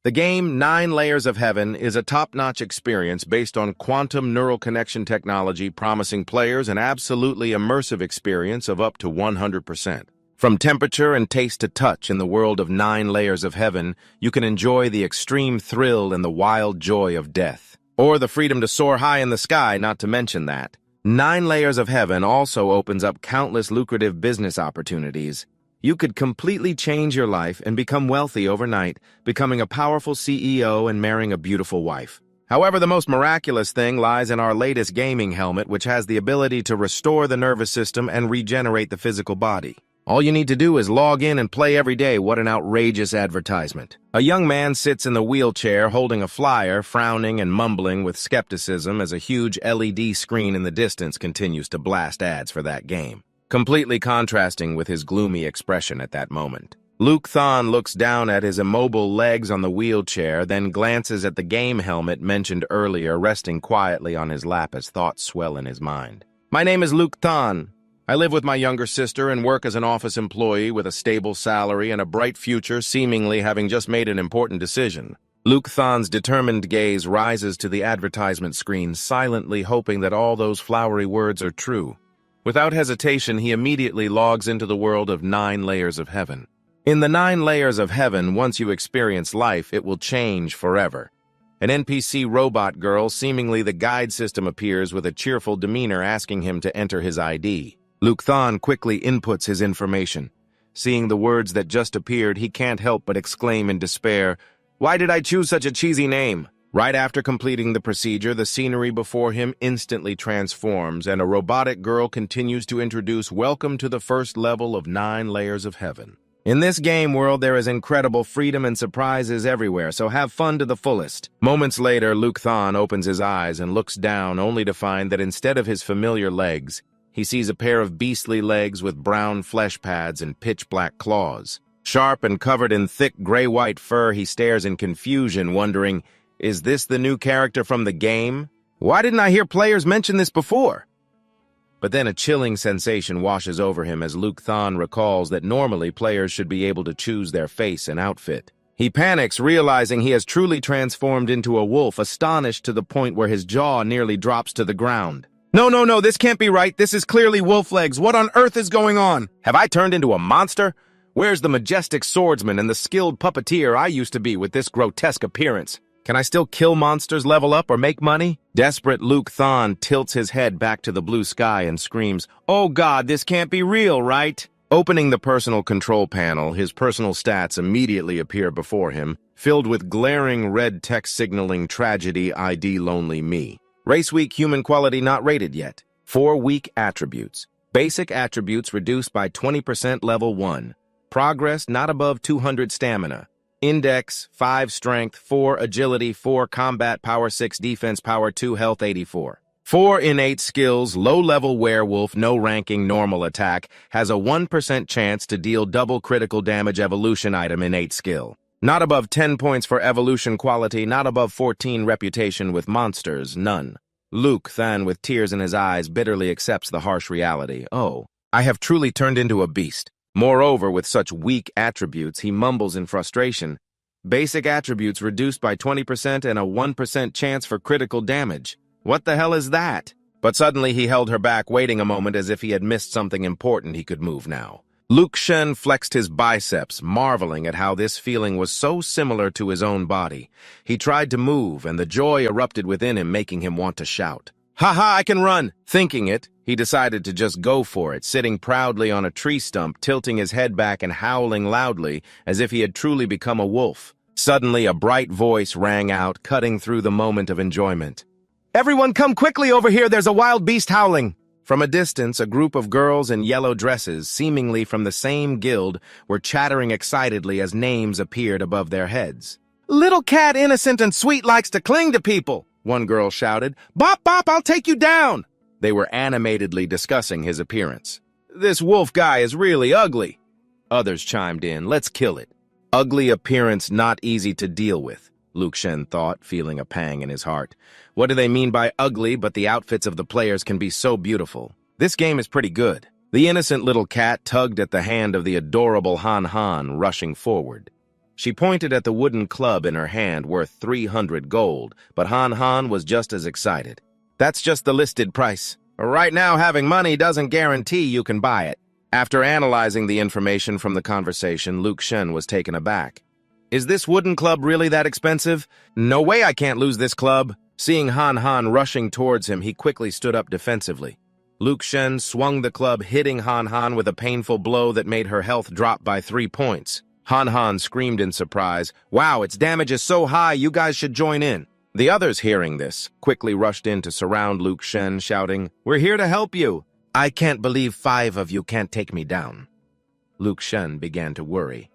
The game 9 Layers of Heaven is a top-notch experience based on quantum neural connection technology, promising players an absolutely immersive experience of up to 100%. From temperature and taste to touch in the world of 9 Layers of Heaven, you can enjoy the extreme thrill and the wild joy of death. Or the freedom to soar high in the sky, not to mention that. 9 Layers of Heaven also opens up countless lucrative business opportunities. You could completely change your life and become wealthy overnight, becoming a powerful CEO and marrying a beautiful wife. However, the most miraculous thing lies in our latest gaming helmet, which has the ability to restore the nervous system and regenerate the physical body. All you need to do is log in and play every day. What an outrageous advertisement. A young man sits in the wheelchair holding a flyer, frowning and mumbling with skepticism as a huge LED screen in the distance continues to blast ads for that game, completely contrasting with his gloomy expression at that moment. Luke Thon looks down at his immobile legs on the wheelchair, then glances at the game helmet mentioned earlier, resting quietly on his lap as thoughts swell in his mind. My name is Luke Thon. I live with my younger sister and work as an office employee with a stable salary and a bright future, seemingly having just made an important decision. Luke Thon's determined gaze rises to the advertisement screen, silently hoping that all those flowery words are true. Without hesitation, he immediately logs into the world of 9 Layers of Heaven. In the 9 Layers of Heaven, once you experience life, it will change forever. An NPC robot girl, seemingly the guide system, appears with a cheerful demeanor asking him to enter his ID. Luke Thon quickly inputs his information. Seeing the words that just appeared, he can't help but exclaim in despair, "Why did I choose such a cheesy name?" Right after completing the procedure, the scenery before him instantly transforms, and a robotic girl continues to introduce "Welcome to the first level of 9 Layers of Heaven." In this game world, there is incredible freedom and surprises everywhere, so have fun to the fullest. Moments later, Luke Thon opens his eyes and looks down, only to find that instead of his familiar legs, he sees a pair of beastly legs with brown flesh pads and pitch-black claws. Sharp and covered in thick gray-white fur, he stares in confusion, wondering, is this the new character from the game? Why didn't I hear players mention this before? But then a chilling sensation washes over him as Luke Thon recalls that normally players should be able to choose their face and outfit. He panics, realizing he has truly transformed into a wolf, astonished to the point where his jaw nearly drops to the ground. No, this can't be right. This is clearly wolf legs. What on earth is going on? Have I turned into a monster? Where's the majestic swordsman and the skilled puppeteer I used to be with this grotesque appearance? Can I still kill monsters, level up, or make money? Desperate Luke Thon tilts his head back to the blue sky and screams, "Oh God, this can't be real, right?" Opening the personal control panel, his personal stats immediately appear before him, filled with glaring red text signaling tragedy ID lonely me. Race weak, human quality not rated yet. 4 weak attributes. Basic attributes reduced by 20% level 1. Progress not above 200 stamina. Index 5 strength, 4 agility, 4 combat power, 6 defense power, 2 health, 84. 4 innate skills, low-level werewolf, no ranking, normal attack, has a 1% chance to deal double critical damage evolution item innate skill. Not above 10 points for evolution quality, not above 14 reputation with monsters, none. Luke Thon, with tears in his eyes, bitterly accepts the harsh reality. Oh, I have truly turned into a beast. Moreover, with such weak attributes, he mumbles in frustration. Basic attributes reduced by 20% and a 1% chance for critical damage. What the hell is that? But suddenly he held her back, waiting a moment as if he had missed something important. He could move now. Luke Shen flexed his biceps, marveling at how this feeling was so similar to his own body. He tried to move, and the joy erupted within him, making him want to shout. "Ha, I can run!" Thinking it, he decided to just go for it, sitting proudly on a tree stump, tilting his head back and howling loudly, as if he had truly become a wolf. Suddenly, a bright voice rang out, cutting through the moment of enjoyment. "Everyone come quickly over here, there's a wild beast howling!" From a distance, a group of girls in yellow dresses, seemingly from the same guild, were chattering excitedly as names appeared above their heads. "Little cat, innocent and sweet, likes to cling to people," one girl shouted. "Bop, bop, I'll take you down!" They were animatedly discussing his appearance. "This wolf guy is really ugly." Others chimed in, "Let's kill it." Ugly appearance not easy to deal with, Luke Shen thought, feeling a pang in his heart. What do they mean by ugly, but the outfits of the players can be so beautiful? This game is pretty good. The innocent little cat tugged at the hand of the adorable Han Han, rushing forward. She pointed at the wooden club in her hand worth 300 gold, but Han Han was just as excited. That's just the listed price. Right now, having money doesn't guarantee you can buy it. After analyzing the information from the conversation, Luke Shen was taken aback. Is this wooden club really that expensive? No way I can't lose this club. Seeing Han Han rushing towards him, he quickly stood up defensively. Luke Shen swung the club, hitting Han Han with a painful blow that made her health drop by 3 points. Han Han screamed in surprise, "Wow, its damage is so high, you guys should join in." The others, hearing this, quickly rushed in to surround Luke Shen, shouting, "We're here to help you." "I can't believe 5 of you can't take me down." Luke Shen began to worry.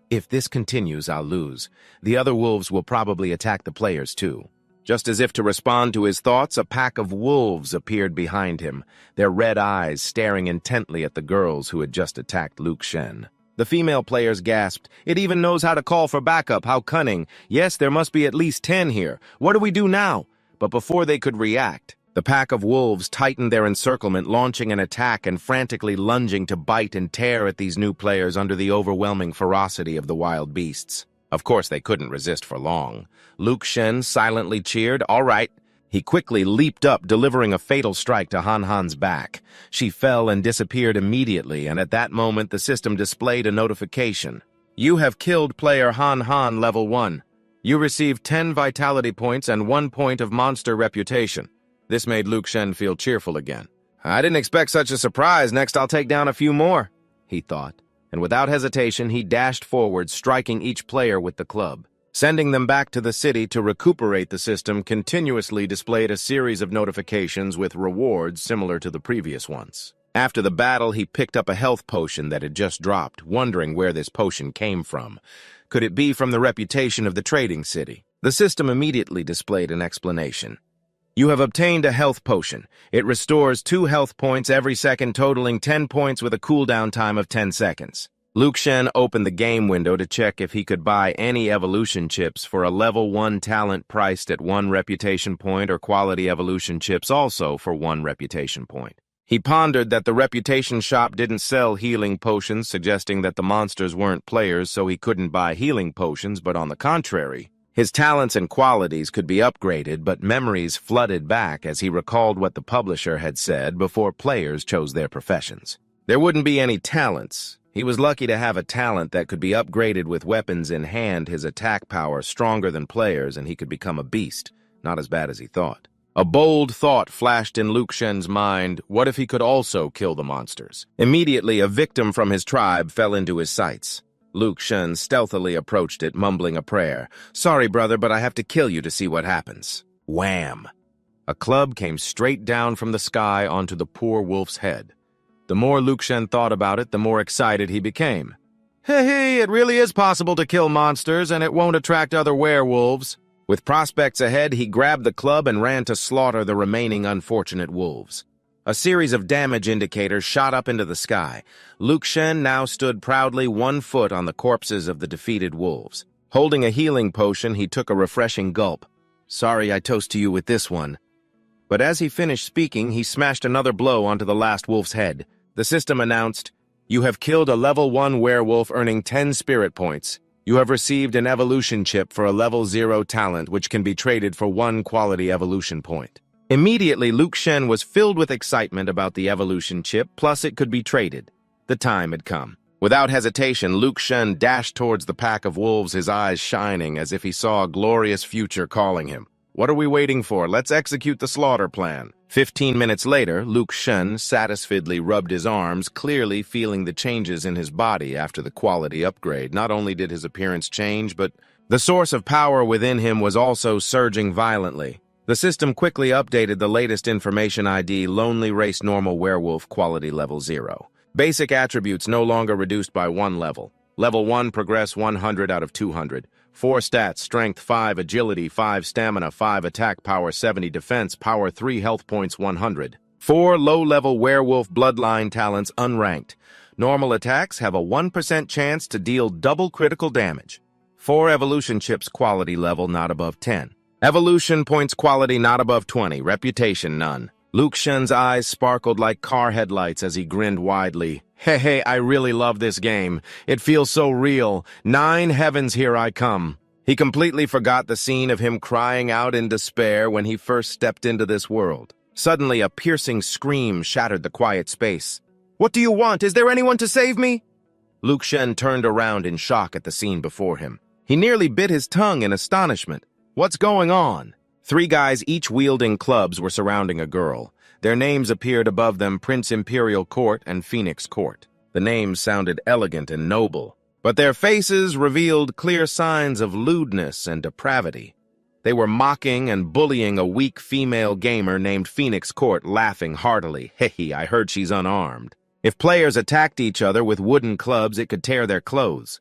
If this continues, I'll lose. The other wolves will probably attack the players too. Just as if to respond to his thoughts, a pack of wolves appeared behind him, their red eyes staring intently at the girls who had just attacked Luke Shen. The female players gasped. "It even knows how to call for backup. How cunning. Yes, there must be at least 10 here. What do we do now?" But before they could react, the pack of wolves tightened their encirclement, launching an attack and frantically lunging to bite and tear at these new players under the overwhelming ferocity of the wild beasts. Of course, they couldn't resist for long. Luke Shen silently cheered, "All right." He quickly leaped up, delivering a fatal strike to Han Han's back. She fell and disappeared immediately, and at that moment the system displayed a notification. "You have killed player Han Han level 1. You received 10 vitality points and 1 point of monster reputation." This made Luke Shen feel cheerful again. "I didn't expect such a surprise. Next I'll take down a few more," he thought. And without hesitation, he dashed forward, striking each player with the club. Sending them back to the city to recuperate, the system continuously displayed a series of notifications with rewards similar to the previous ones. After the battle, he picked up a health potion that had just dropped, wondering where this potion came from. Could it be from the reputation of the trading city? The system immediately displayed an explanation. "You have obtained a health potion. It restores 2 health points every second, totaling 10 points with a cooldown time of 10 seconds. Luke Shen opened the game window to check if he could buy any evolution chips for a level 1 talent priced at 1 reputation point, or quality evolution chips also for 1 reputation point. He pondered that the reputation shop didn't sell healing potions, suggesting that the monsters weren't players, so he couldn't buy healing potions, but on the contrary, his talents and qualities could be upgraded, but memories flooded back as he recalled what the publisher had said before players chose their professions. There wouldn't be any talents. He was lucky to have a talent that could be upgraded with weapons in hand, his attack power stronger than players, and he could become a beast. Not as bad as he thought. A bold thought flashed in Luke Shen's mind. What if he could also kill the monsters? Immediately, a victim from his tribe fell into his sights. Luke Shen stealthily approached it, mumbling a prayer. "Sorry, brother, but I have to kill you to see what happens." Wham! A club came straight down from the sky onto the poor wolf's head. The more Luke Shen thought about it, the more excited he became. Hey, it really is possible to kill monsters, and it won't attract other werewolves. With prospects ahead, he grabbed the club and ran to slaughter the remaining unfortunate wolves. A series of damage indicators shot up into the sky. Luke Shen now stood proudly 1 foot on the corpses of the defeated wolves. Holding a healing potion, he took a refreshing gulp. "Sorry I toast to you with this one." But as he finished speaking, he smashed another blow onto the last wolf's head. The system announced, "You have killed a level 1 werewolf, earning 10 spirit points. You have received an evolution chip for a level 0 talent, which can be traded for 1 quality evolution point." Immediately, Luke Shen was filled with excitement about the evolution chip, plus it could be traded. The time had come. Without hesitation, Luke Shen dashed towards the pack of wolves, his eyes shining as if he saw a glorious future calling him. What are we waiting for? Let's execute the slaughter plan. 15 minutes later, Luke Shen satisfiedly rubbed his arms, clearly feeling the changes in his body after the quality upgrade. Not only did his appearance change, but the source of power within him was also surging violently. The system quickly updated the latest information ID, Lonely Race Normal Werewolf Quality Level 0. Basic attributes no longer reduced by 1 level. Level 1, progress 100 out of 200. 4 stats, strength 5, agility 5, stamina 5, attack power 70, defense power 3, health points 100. 4 low-level werewolf bloodline talents unranked. Normal attacks have a 1% chance to deal double critical damage. 4 evolution chips quality level not above 10. Evolution points quality not above 20, reputation none. Luke Shen's eyes sparkled like car headlights as he grinned widely. Hey, I really love this game. It feels so real. 9 heavens, here I come. He completely forgot the scene of him crying out in despair when he first stepped into this world. Suddenly, a piercing scream shattered the quiet space. "What do you want? Is there anyone to save me?" Luke Shen turned around in shock at the scene before him. He nearly bit his tongue in astonishment. What's going on? 3 guys, each wielding clubs, were surrounding a girl. Their names appeared above them: Prince Imperial Court and Phoenix Court. The names sounded elegant and noble, but their faces revealed clear signs of lewdness and depravity. They were mocking and bullying a weak female gamer named Phoenix Court, laughing heartily. "Hey, I heard she's unarmed. If players attacked each other with wooden clubs, it could tear their clothes."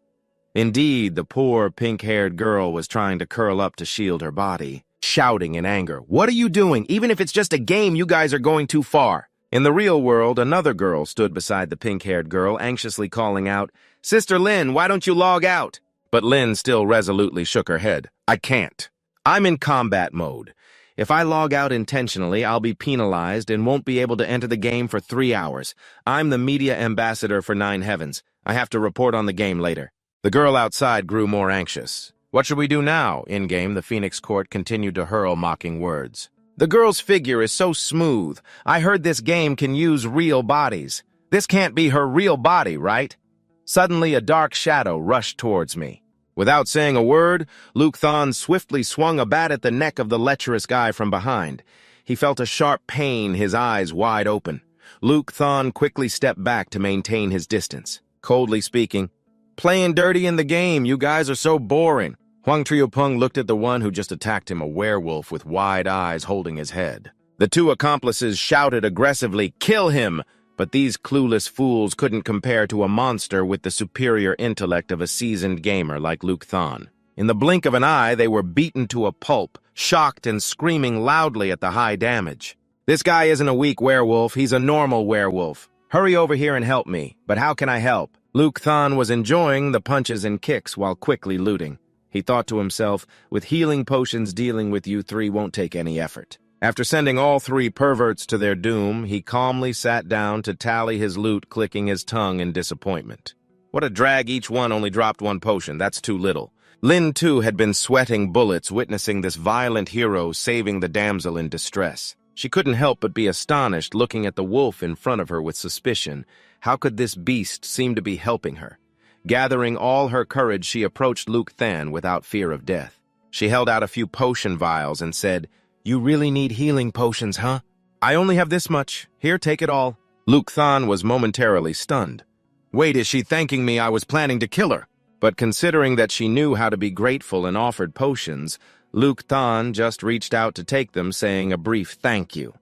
Indeed, the poor pink-haired girl was trying to curl up to shield her body, shouting in anger, "What are you doing? Even if it's just a game, you guys are going too far." In the real world, another girl stood beside the pink-haired girl, anxiously calling out, "Sister Lin, why don't you log out?" But Lin still resolutely shook her head. "I can't. I'm in combat mode. If I log out intentionally, I'll be penalized and won't be able to enter the game for 3 hours. I'm the media ambassador for 9 heavens. I have to report on the game later." The girl outside grew more anxious. "What should we do now?" In-game, the Phoenix Court continued to hurl mocking words. "The girl's figure is so smooth. I heard this game can use real bodies. This can't be her real body, right?" Suddenly, a dark shadow rushed towards me. Without saying a word, Luke Thon swiftly swung a bat at the neck of the lecherous guy from behind. He felt a sharp pain, his eyes wide open. Luke Thon quickly stepped back to maintain his distance, coldly speaking, "Playing dirty in the game, you guys are so boring." Huang Triupeng looked at the one who just attacked him, a werewolf with wide eyes holding his head. The 2 accomplices shouted aggressively, "Kill him!" But these clueless fools couldn't compare to a monster with the superior intellect of a seasoned gamer like Luke Thon. In the blink of an eye, they were beaten to a pulp, shocked and screaming loudly at the high damage. "This guy isn't a weak werewolf, he's a normal werewolf. Hurry over here and help me. But how can I help?" Luke Thon was enjoying the punches and kicks while quickly looting. He thought to himself, with healing potions, dealing with you 3 won't take any effort. After sending all 3 perverts to their doom, he calmly sat down to tally his loot, clicking his tongue in disappointment. What a drag, each one only dropped 1 potion. That's too little. Lin, too, had been sweating bullets, witnessing this violent hero saving the damsel in distress. She couldn't help but be astonished, looking at the wolf in front of her with suspicion. How could this beast seem to be helping her? Gathering all her courage, she approached Luke Than without fear of death. She held out a few potion vials and said, "You really need healing potions, huh?" "I only have this much. Here, take it all." Luke Than was momentarily stunned. "Wait, is she thanking me? I was planning to kill her." But considering that she knew how to be grateful and offered potions, Luke Than just reached out to take them, saying a brief thank you.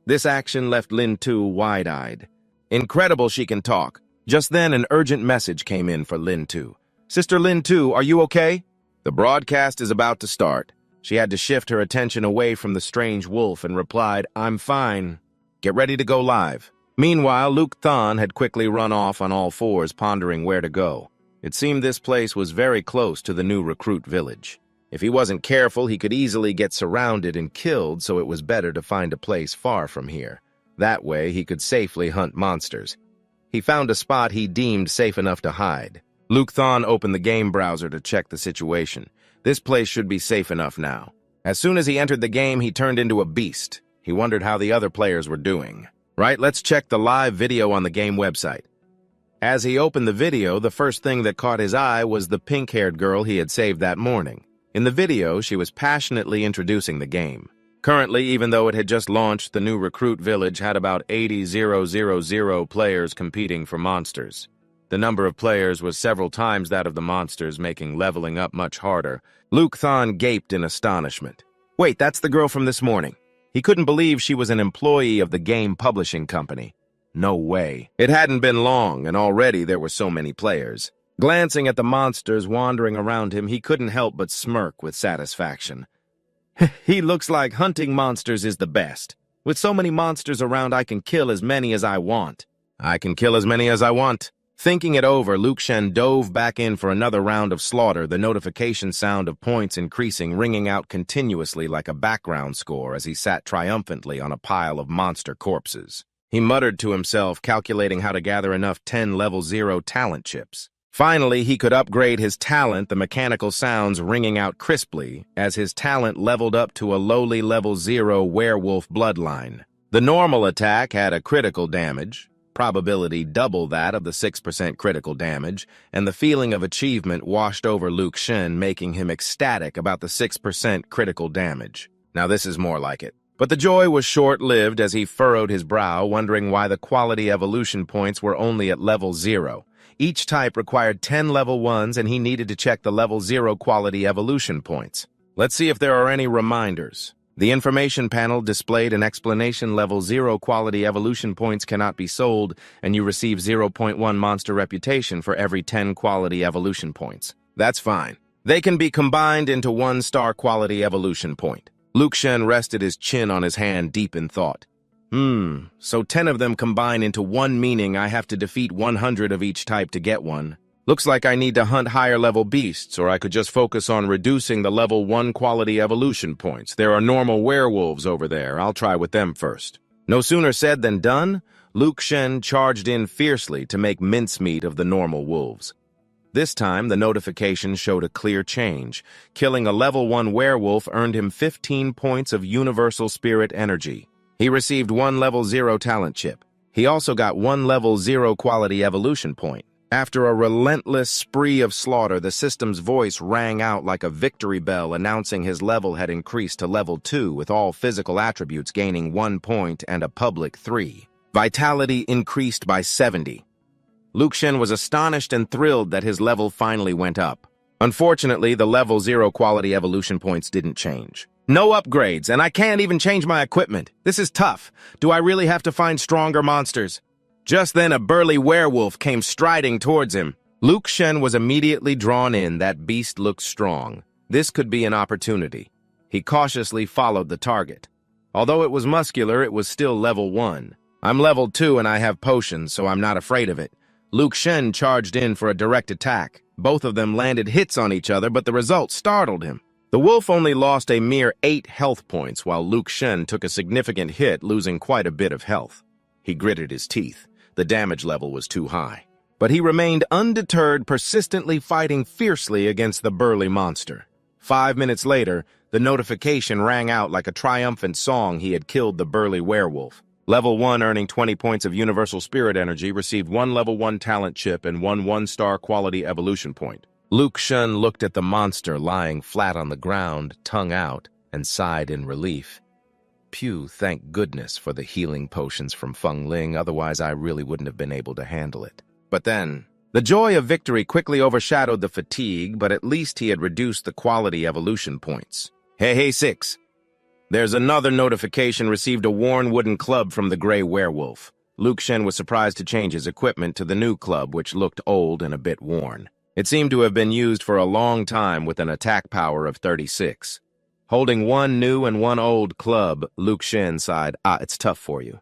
This action left Lin Tu wide-eyed. Incredible she can talk. Just then, an urgent message came in for Lin Tu. "Sister Lin Tu, are you okay?" The broadcast is about to start. She had to shift her attention away from the strange wolf and replied, "I'm fine. Get ready to go live." Meanwhile, Luke Thon had quickly run off on all 4s, pondering where to go. It seemed this place was very close to the new recruit village. If he wasn't careful, he could easily get surrounded and killed, so it was better to find a place far from here. That way, he could safely hunt monsters. He found a spot he deemed safe enough to hide. Luke Thon opened the game browser to check the situation. This place should be safe enough now. As soon as he entered the game, he turned into a beast. He wondered how the other players were doing. Right, let's check the live video on the game website. As he opened the video, the first thing that caught his eye was the pink-haired girl he had saved that morning. In the video, she was passionately introducing the game. Currently, even though it had just launched, the new recruit village had about 80,000 players competing for monsters. The number of players was several times that of the monsters, making leveling up much harder. Luke Thon gaped in astonishment. Wait, that's the girl from this morning. He couldn't believe she was an employee of the game publishing company. No way. It hadn't been long, and already there were so many players. Glancing at the monsters wandering around him, he couldn't help but smirk with satisfaction. He looks like hunting monsters is the best. With so many monsters around, I can kill as many as I want. I can kill as many as I want. Thinking it over, Luke Shen dove back in for another round of slaughter, the notification sound of points increasing, ringing out continuously like a background score as he sat triumphantly on a pile of monster corpses. He muttered to himself, calculating how to gather enough 10 level 0 talent chips. Finally, he could upgrade his talent, the mechanical sounds ringing out crisply, as his talent leveled up to a lowly level 0 werewolf bloodline. The normal attack had a critical damage, probability double that of the 6% critical damage, and the feeling of achievement washed over Luke Shen, making him ecstatic about the 6% critical damage. Now this is more like it. But the joy was short-lived as he furrowed his brow, wondering why the quality evolution points were only at level 0. Each type required 10 level 1s, and he needed to check the level 0 quality evolution points. Let's see if there are any reminders. The information panel displayed an explanation: level 0 quality evolution points cannot be sold, and you receive 0.1 monster reputation for every 10 quality evolution points. That's fine. They can be combined into 1-star quality evolution point. Luke Shen rested his chin on his hand, deep in thought. So 10 of them combine into one, meaning I have to defeat 100 of each type to get one. Looks like I need to hunt higher-level beasts, or I could just focus on reducing the level 1 quality evolution points. There are normal werewolves over there. I'll try with them first. No sooner said than done. Luke Shen charged in fiercely to make mincemeat of the normal wolves. This time, the notification showed a clear change. Killing a level 1 werewolf earned him 15 points of universal spirit energy. He received 1 level 0 talent chip. He also got 1 level 0 quality evolution point. After a relentless spree of slaughter, the system's voice rang out like a victory bell, announcing his level had increased to level 2, with all physical attributes gaining 1 point and a public 3. Vitality increased by 70. Luke Shen was astonished and thrilled that his level finally went up. Unfortunately, the level 0 quality evolution points didn't change. No upgrades, and I can't even change my equipment. This is tough. Do I really have to find stronger monsters? Just then, a burly werewolf came striding towards him. Luke Shen was immediately drawn in. That beast looked strong. This could be an opportunity. He cautiously followed the target. Although it was muscular, it was still level 1. I'm level 2 and I have potions, so I'm not afraid of it. Luke Shen charged in for a direct attack. Both of them landed hits on each other, but the result startled him. The wolf only lost a mere 8 health points, while Luke Shen took a significant hit, losing quite a bit of health. He gritted his teeth. The damage level was too high. But he remained undeterred, persistently fighting fiercely against the burly monster. 5 minutes later, the notification rang out like a triumphant song. He had killed the burly werewolf. Level 1, earning 20 points of universal spirit energy, received 1 level 1 talent chip and 1 1-star quality evolution point. Luke Shen looked at the monster lying flat on the ground, tongue out, and sighed in relief. Phew, thank goodness for the healing potions from Feng Ling, otherwise I really wouldn't have been able to handle it. But then, the joy of victory quickly overshadowed the fatigue, but at least he had reduced the quality evolution points. Hey, 6. There's another notification: received a worn wooden club from the gray werewolf. Luke Shen was surprised to change his equipment to the new club, which looked old and a bit worn. It seemed to have been used for a long time with an attack power of 36. Holding 1 new and 1 old club, Luke Shen sighed. It's tough for you.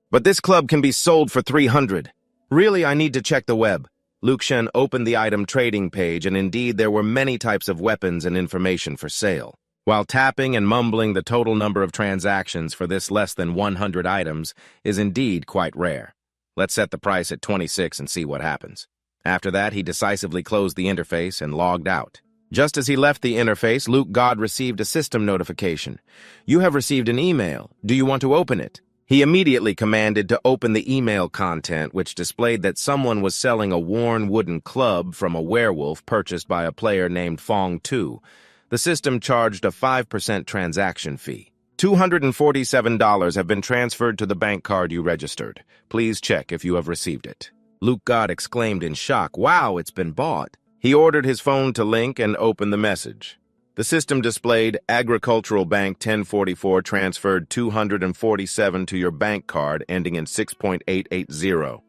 But this club can be sold for 300. Really, I need to check the web. Luke Shen opened the item trading page, and indeed there were many types of weapons and information for sale. While tapping and mumbling, the total number of transactions for this less than 100 items is indeed quite rare. Let's set the price at 26 and see what happens. After that, he decisively closed the interface and logged out. Just as he left the interface, Luke God received a system notification. You have received an email. Do you want to open it? He immediately commanded to open the email content, which displayed that someone was selling a worn wooden club from a werewolf purchased by a player named Fong Tu. The system charged a 5% transaction fee. $247 have been transferred to the bank card you registered. Please check if you have received it. Luke God exclaimed in shock. Wow, it's been bought. He ordered his phone to link and opened the message. The system displayed Agricultural Bank 1044 transferred 247 to your bank card ending in 6.880.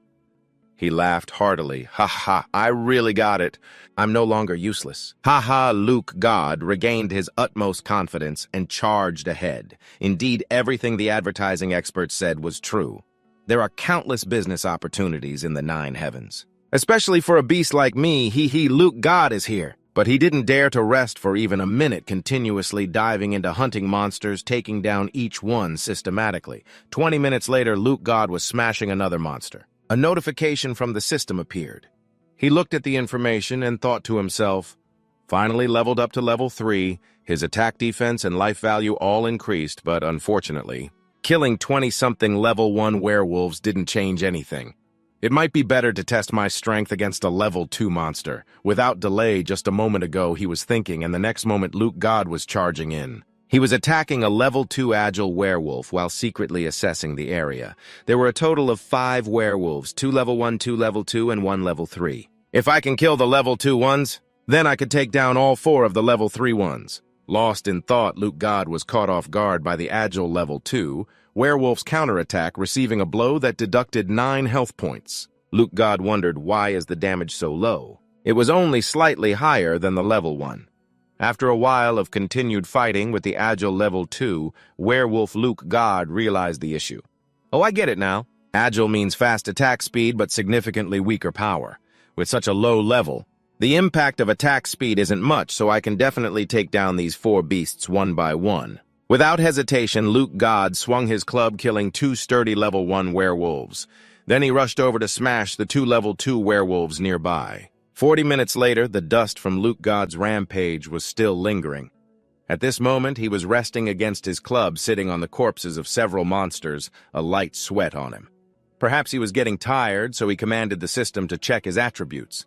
He laughed heartily. Ha ha, I really got it. I'm no longer useless. Ha ha, Luke God regained his utmost confidence and charged ahead. Indeed, everything the advertising experts said was true. There are countless business opportunities in the 9 heavens. Especially for a beast like me, Luke God is here. But he didn't dare to rest for even a minute, continuously diving into hunting monsters, taking down each one systematically. 20 minutes later, Luke God was smashing another monster. A notification from the system appeared. He looked at the information and thought to himself, finally leveled up to level 3, his attack, defense, and life value all increased, but unfortunately, killing 20-something level 1 werewolves didn't change anything. It might be better to test my strength against a level 2 monster. Without delay, just a moment ago he was thinking, and the next moment Luke God was charging in. He was attacking a level 2 agile werewolf while secretly assessing the area. There were a total of 5 werewolves, 2 level 1, 2 level 2, and 1 level 3. If I can kill the level 2 ones, then I could take down all 4 of the level 3 ones. Lost in thought, Luke God was caught off guard by the agile level 2, werewolf's counterattack, receiving a blow that deducted 9 health points. Luke God wondered, why is the damage so low? It was only slightly higher than the level 1. After a while of continued fighting with the agile level 2, werewolf Luke God realized the issue. Oh, I get it now. Agile means fast attack speed but significantly weaker power. With such a low level, the impact of attack speed isn't much, so I can definitely take down these 4 beasts one by one. Without hesitation, Luke God swung his club, killing 2 sturdy level 1 werewolves. Then he rushed over to smash the 2 level 2 werewolves nearby. 40 minutes later, the dust from Luke God's rampage was still lingering. At this moment, he was resting against his club, sitting on the corpses of several monsters, a light sweat on him. Perhaps he was getting tired, so he commanded the system to check his attributes.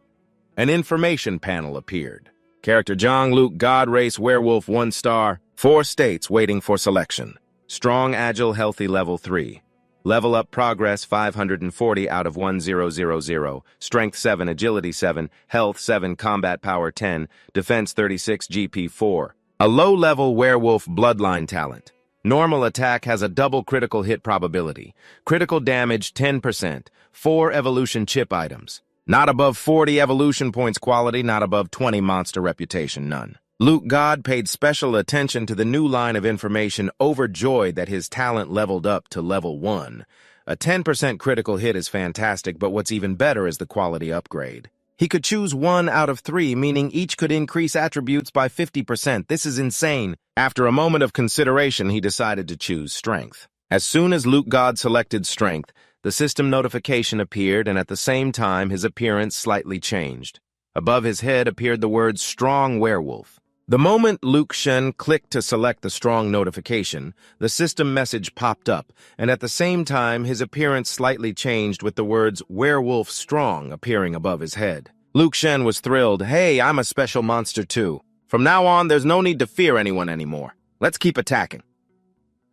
An information panel appeared. Character Zhang, Luke God, race werewolf 1 star, 4 states waiting for selection. Strong, agile, healthy level 3. Level up progress 540 out of 1000. Strength 7, agility 7, health 7, combat power 10, defense 36, GP 4. A low-level werewolf bloodline talent. Normal attack has a double critical hit probability. Critical damage 10%. 4 evolution chip items. Not above 40 evolution points quality, not above 20 monster reputation, none. Luke God paid special attention to the new line of information, overjoyed that his talent leveled up to level 1. A 10% critical hit is fantastic, but what's even better is the quality upgrade. He could choose 1 out of 3, meaning each could increase attributes by 50%. This is insane. After a moment of consideration, he decided to choose strength. As soon as Luke God selected strength, the system notification appeared, and at the same time, his appearance slightly changed. Above his head appeared the words Strong Werewolf. The moment Luke Shen clicked to select the strong notification, the system message popped up, and at the same time, his appearance slightly changed with the words Werewolf Strong appearing above his head. Luke Shen was thrilled. Hey, I'm a special monster too. From now on, there's no need to fear anyone anymore. Let's keep attacking.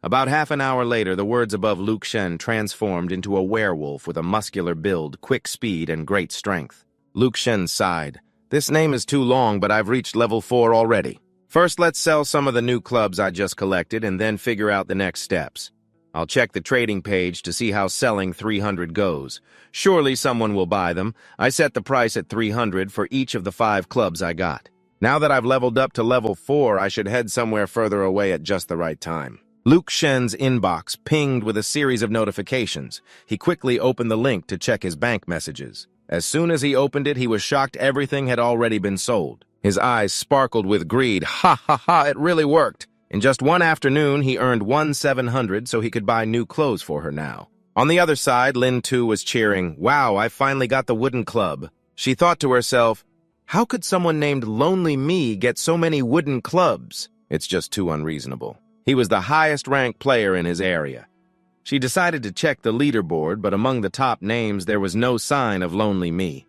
About half an hour later, the words above Luke Shen transformed into a werewolf with a muscular build, quick speed, and great strength. Luke Shen sighed. This name is too long, but I've reached level 4 already. First, let's sell some of the new clubs I just collected and then figure out the next steps. I'll check the trading page to see how selling 300 goes. Surely someone will buy them. I set the price at 300 for each of the 5 clubs I got. Now that I've leveled up to level 4, I should head somewhere further away at just the right time. Luke Shen's inbox pinged with a series of notifications. He quickly opened the link to check his bank messages. As soon as he opened it, he was shocked everything had already been sold. His eyes sparkled with greed. Ha ha ha, it really worked. In just one afternoon, he earned 1,700 so he could buy new clothes for her now. On the other side, Lin Tu was cheering, wow, I finally got the wooden club. She thought to herself, how could someone named Lonely Me get so many wooden clubs? It's just too unreasonable. He was the highest-ranked player in his area. She decided to check the leaderboard, but among the top names, there was no sign of Lonely Me.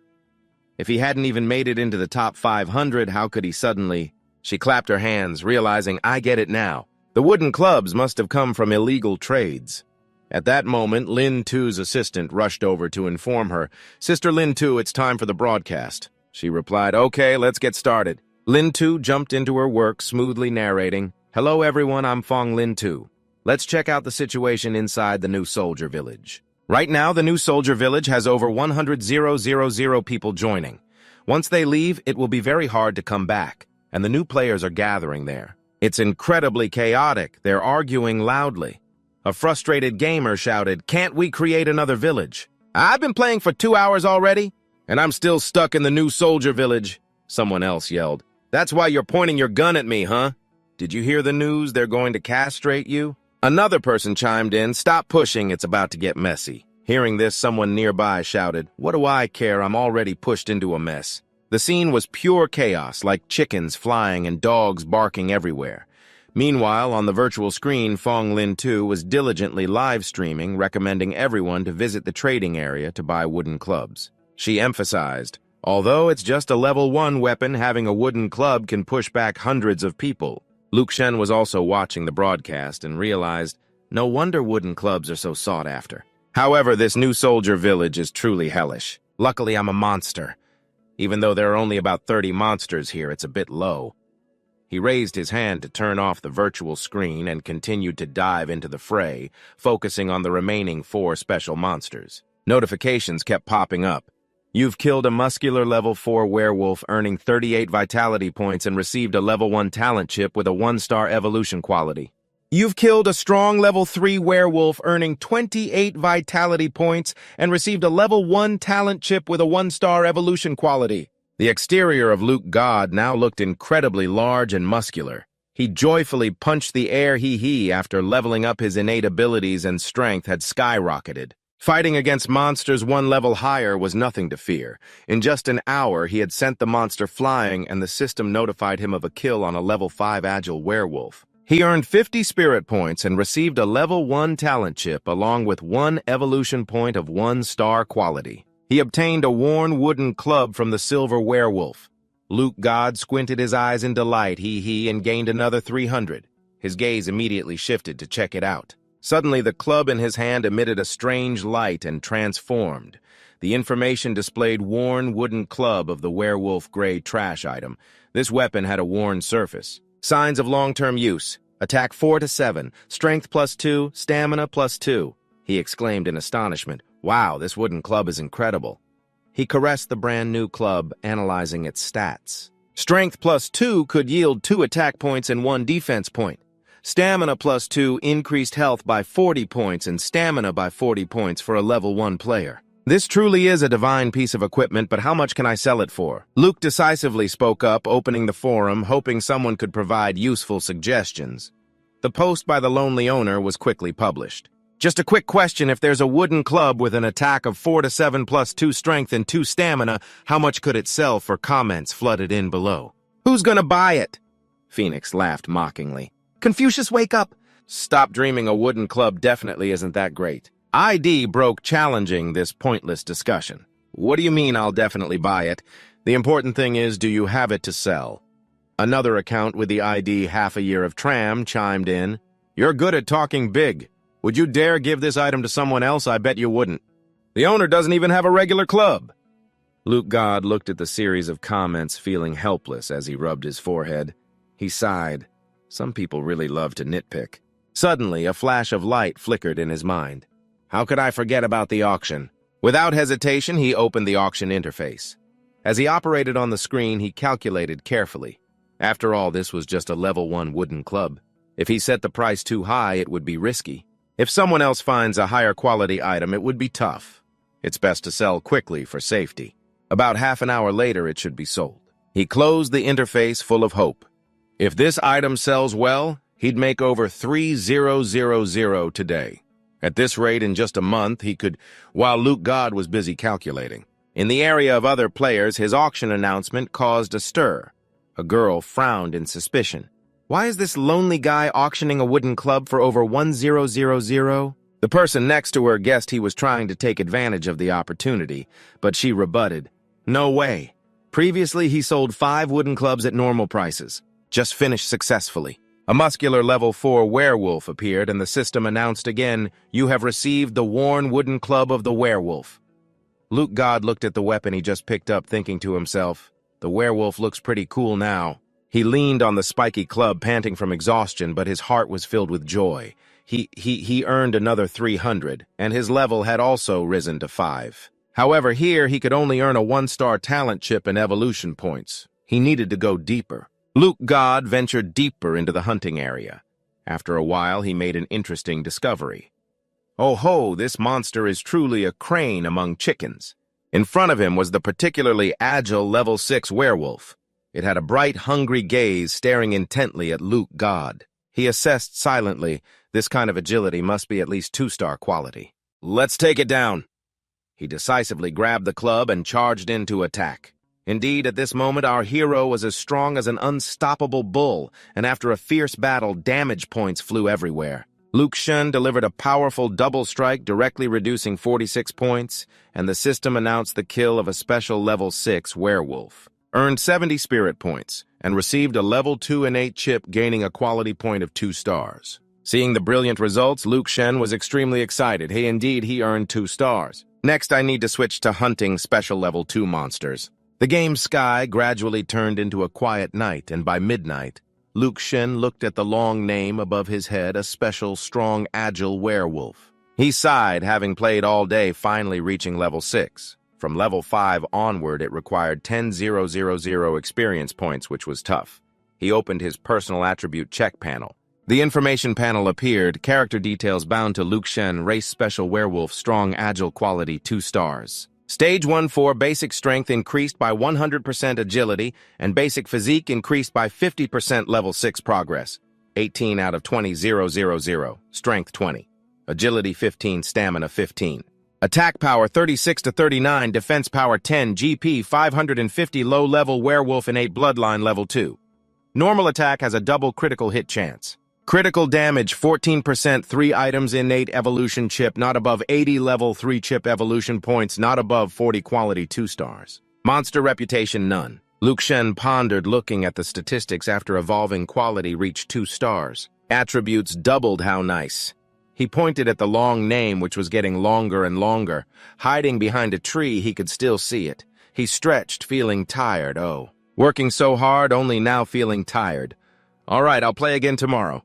If he hadn't even made it into the top 500, how could he suddenly... She clapped her hands, realizing, I get it now. The wooden clubs must have come from illegal trades. At that moment, Lin Tu's assistant rushed over to inform her, Sister Lin Tu, it's time for the broadcast. She replied, okay, let's get started. Lin Tu jumped into her work, smoothly narrating, hello everyone, I'm Fong Lin Tu. Let's check out the situation inside the new soldier village. Right now, the new soldier village has over 100,000 people joining. Once they leave, it will be very hard to come back, and the new players are gathering there. It's incredibly chaotic. They're arguing loudly. A frustrated gamer shouted, can't we create another village? I've been playing for 2 hours already, and I'm still stuck in the new soldier village. Someone else yelled, That's why you're pointing your gun at me, huh? Did you hear the news? They're going to castrate you? Another person chimed in, "Stop pushing, it's about to get messy." Hearing this, someone nearby shouted, "What do I care? I'm already pushed into a mess." The scene was pure chaos, like chickens flying and dogs barking everywhere. Meanwhile, on the virtual screen, Fong Lin 2 was diligently live streaming, recommending everyone to visit the trading area to buy wooden clubs. She emphasized, although it's just a level 1 weapon, having a wooden club can push back hundreds of people. Luke Shen was also watching the broadcast and realized, no wonder wooden clubs are so sought after. However, this new soldier village is truly hellish. Luckily, I'm a monster. Even though there are only about 30 monsters here, it's a bit low. He raised his hand to turn off the virtual screen and continued to dive into the fray, focusing on the remaining 4 special monsters. Notifications kept popping up. You've killed a muscular level 4 werewolf, earning 38 vitality points and received a level 1 talent chip with a 1-star evolution quality. You've killed a strong level 3 werewolf, earning 28 vitality points and received a level 1 talent chip with a 1-star evolution quality. The exterior of Luke God now looked incredibly large and muscular. He joyfully punched the air after leveling up his innate abilities and strength had skyrocketed. Fighting against monsters 1 level higher was nothing to fear. In just an hour, he had sent the monster flying and the system notified him of a kill on a level 5 agile werewolf. He earned 50 spirit points and received a level 1 talent chip along with 1 evolution point of 1-star quality. He obtained a worn wooden club from the silver werewolf. Luke God squinted his eyes in delight, and gained another 300. His gaze immediately shifted to check it out. Suddenly, the club in his hand emitted a strange light and transformed. The information displayed worn wooden club of the werewolf gray trash item. This weapon had a worn surface. Signs of long-term use. Attack 4 to 7, strength +2, stamina +2. He exclaimed in astonishment. Wow, this wooden club is incredible. He caressed the brand new club, analyzing its stats. Strength +2 could yield 2 attack points and 1 defense point. Stamina +2 increased health by 40 points and stamina by 40 points for a level 1 player. This truly is a divine piece of equipment, but how much can I sell it for? Luke decisively spoke up, opening the forum, hoping someone could provide useful suggestions. The post by the lonely owner was quickly published. Just a quick question, if there's a wooden club with an attack of 4 to 7 +2 strength and 2 stamina, how much could it sell for? Comments flooded in below. Who's gonna buy it? Phoenix laughed mockingly. Confucius, wake up! Stop dreaming, a wooden club definitely isn't that great. ID broke, challenging this pointless discussion. What do you mean I'll definitely buy it? The important thing is, do you have it to sell? Another account with the ID half a year of Tram chimed in. You're good at talking big. Would you dare give this item to someone else? I bet you wouldn't. The owner doesn't even have a regular club. Luke God looked at the series of comments, feeling helpless as he rubbed his forehead. He sighed. Some people really love to nitpick. Suddenly, a flash of light flickered in his mind. How could I forget about the auction? Without hesitation, he opened the auction interface. As he operated on the screen, he calculated carefully. After all, this was just a level 1 wooden club. If he set the price too high, it would be risky. If someone else finds a higher quality item, it would be tough. It's best to sell quickly for safety. About half an hour later, it should be sold. He closed the interface full of hope. If this item sells well, he'd make over 3,000 today. At this rate, in just a month, he could, while Luke God was busy calculating. In the area of other players, his auction announcement caused a stir. A girl frowned in suspicion. Why is this lonely guy auctioning a wooden club for over 1,000? The person next to her guessed he was trying to take advantage of the opportunity, but she rebutted. No way. Previously, he sold 5 wooden clubs at normal prices. Just finished successfully. A muscular level 4 werewolf appeared and the system announced again, you have received the worn wooden club of the werewolf. Luke God looked at the weapon he just picked up, thinking to himself, the werewolf looks pretty cool now. He leaned on the spiky club, panting from exhaustion, but his heart was filled with joy. He earned another 300, and his level had also risen to 5. However, here he could only earn a 1-star talent chip and evolution points. He needed to go deeper. Luke God ventured deeper into the hunting area. After a while, he made an interesting discovery. Oh ho, this monster is truly a crane among chickens. In front of him was the particularly agile level 6 werewolf. It had a bright, hungry gaze staring intently at Luke God. He assessed silently, this kind of agility must be at least 2-star quality. Let's take it down. He decisively grabbed the club and charged in to attack. Indeed, at this moment, our hero was as strong as an unstoppable bull, and after a fierce battle, damage points flew everywhere. Luke Shen delivered a powerful double strike, directly reducing 46 points, and the system announced the kill of a special level 6 werewolf. Earned 70 spirit points, and received a level 2 innate chip, gaining a quality point of 2 stars. Seeing the brilliant results, Luke Shen was extremely excited. He earned 2 stars. Next, I need to switch to hunting special level 2 monsters. The game's sky gradually turned into a quiet night, and by midnight, Luke Shen looked at the long name above his head, a special, strong, agile werewolf. He sighed, having played all day, finally reaching level 6. From level 5 onward, it required 10,000 experience points, which was tough. He opened his personal attribute check panel. The information panel appeared, character details bound to Luke Shen, race special werewolf, strong, agile, quality, 2 stars. Stage 1-4 basic strength increased by 100% agility, and basic physique increased by 50% level 6 progress. 18 out of 20,000. Strength 20. Agility 15, stamina 15. Attack power 36 to 39, defense power 10, GP 550, low-level werewolf innate bloodline level 2. Normal attack has a double critical hit chance. Critical damage 14%, 3 items innate evolution chip, not above 80 level 3 chip evolution points, not above 40 quality 2 stars. Monster reputation none. Luke Shen pondered, looking at the statistics after evolving quality reached 2 stars. Attributes doubled, how nice. He pointed at the long name, which was getting longer and longer. Hiding behind a tree, he could still see it. He stretched, feeling tired. Oh, working so hard, only now feeling tired. All right, I'll play again tomorrow.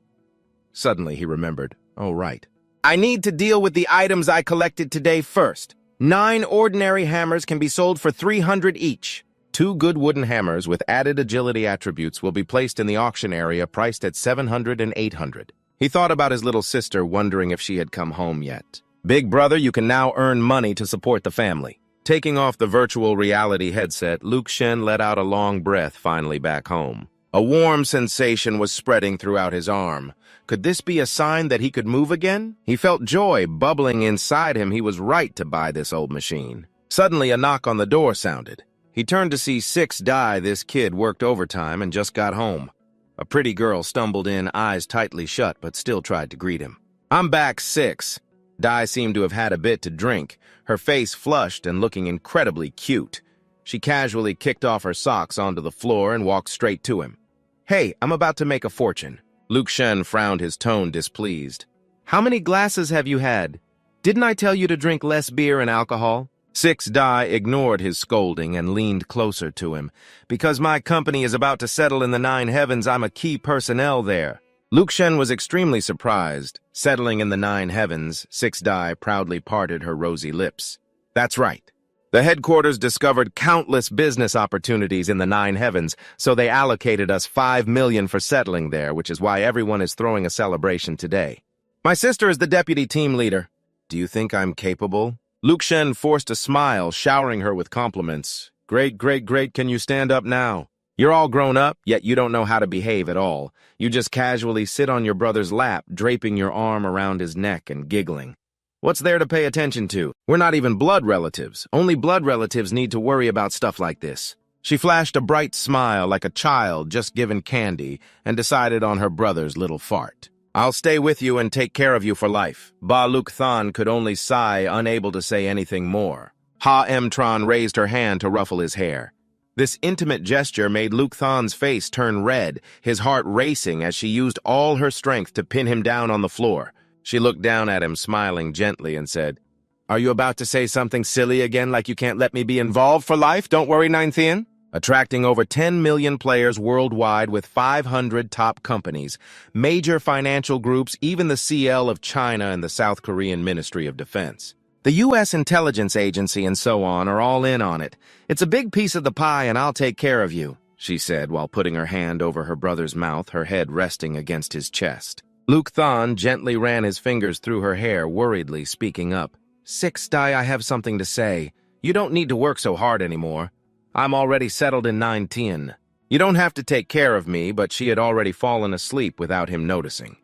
Suddenly, he remembered. Oh, right. I need to deal with the items I collected today first. 9 ordinary hammers can be sold for 300 each. 2 good wooden hammers with added agility attributes will be placed in the auction area, priced at 700 and 800. He thought about his little sister, wondering if she had come home yet. Big brother, you can now earn money to support the family. Taking off the virtual reality headset, Luke Shen let out a long breath, finally back home. A warm sensation was spreading throughout his arm. Could this be a sign that he could move again? He felt joy bubbling inside him. He was right to buy this old machine. Suddenly, a knock on the door sounded. He turned to see 6 Dai. This kid worked overtime and just got home. A pretty girl stumbled in, eyes tightly shut, but still tried to greet him. I'm back, 6. Dai seemed to have had a bit to drink, her face flushed and looking incredibly cute. She casually kicked off her socks onto the floor and walked straight to him. Hey, I'm about to make a fortune. Luke Shen frowned, his tone displeased. How many glasses have you had? Didn't I tell you to drink less beer and alcohol? 6 Dai ignored his scolding and leaned closer to him. Because my company is about to settle in the 9 heavens, I'm a key personnel there. Luke Shen was extremely surprised. Settling in the 9 heavens, 6 Dai proudly parted her rosy lips. That's right. The headquarters discovered countless business opportunities in the 9 heavens, so they allocated us 5 million for settling there, which is why everyone is throwing a celebration today. My sister is the deputy team leader. Do you think I'm capable? Luke Shen forced a smile, showering her with compliments. Great, great, great, can you stand up now? You're all grown up, yet you don't know how to behave at all. You just casually sit on your brother's lap, draping your arm around his neck and giggling. What's there to pay attention to? We're not even blood relatives. Only blood relatives need to worry about stuff like this. She flashed a bright smile like a child just given candy and decided on her brother's little fart. I'll stay with you and take care of you for life. Ba Luke Than could only sigh, unable to say anything more. Ha Em Tron raised her hand to ruffle his hair. This intimate gesture made Luke Than's face turn red, his heart racing as she used all her strength to pin him down on the floor. She looked down at him, smiling gently, and said, Are you about to say something silly again, like you can't let me be involved for life? Don't worry, Ninethian. Attracting over 10 million players worldwide with 500 top companies, major financial groups, even the CL of China and the South Korean Ministry of Defense. The U.S. intelligence agency and so on are all in on it. It's a big piece of the pie, and I'll take care of you, she said while putting her hand over her brother's mouth, her head resting against his chest. Luke Than gently ran his fingers through her hair, worriedly speaking up. 6 Dai, I have something to say. You don't need to work so hard anymore. I'm already settled in 9 Tien. You don't have to take care of me, but she had already fallen asleep without him noticing.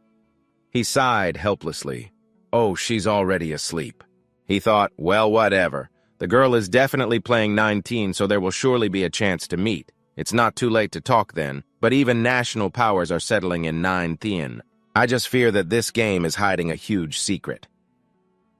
He sighed helplessly. Oh, she's already asleep. He thought, well, whatever. The girl is definitely playing 19, so there will surely be a chance to meet. It's not too late to talk then, but even national powers are settling in 9th. I just fear that this game is hiding a huge secret.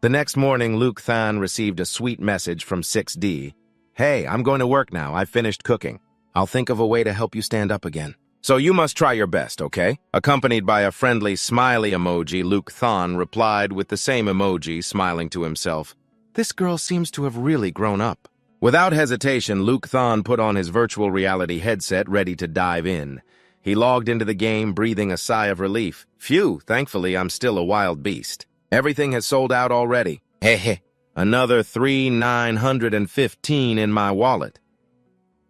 The next morning, Luke Than received a sweet message from 6D. Hey, I'm going to work now. I've finished cooking. I'll think of a way to help you stand up again. So you must try your best, okay? Accompanied by a friendly smiley emoji, Luke Than replied with the same emoji, smiling to himself. This girl seems to have really grown up. Without hesitation, Luke Than put on his virtual reality headset, ready to dive in. He logged into the game, breathing a sigh of relief. Phew, thankfully I'm still a wild beast. Everything has sold out already. Heh. Another 3,915 in my wallet.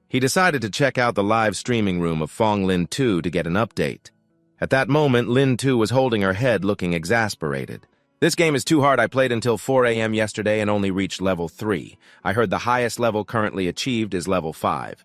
He decided to check out the live streaming room of Fong Lin 2 to get an update. At that moment, Lin 2 was holding her head, looking exasperated. This game is too hard. I played until 4 a.m. yesterday and only reached level 3. I heard the highest level currently achieved is level 5.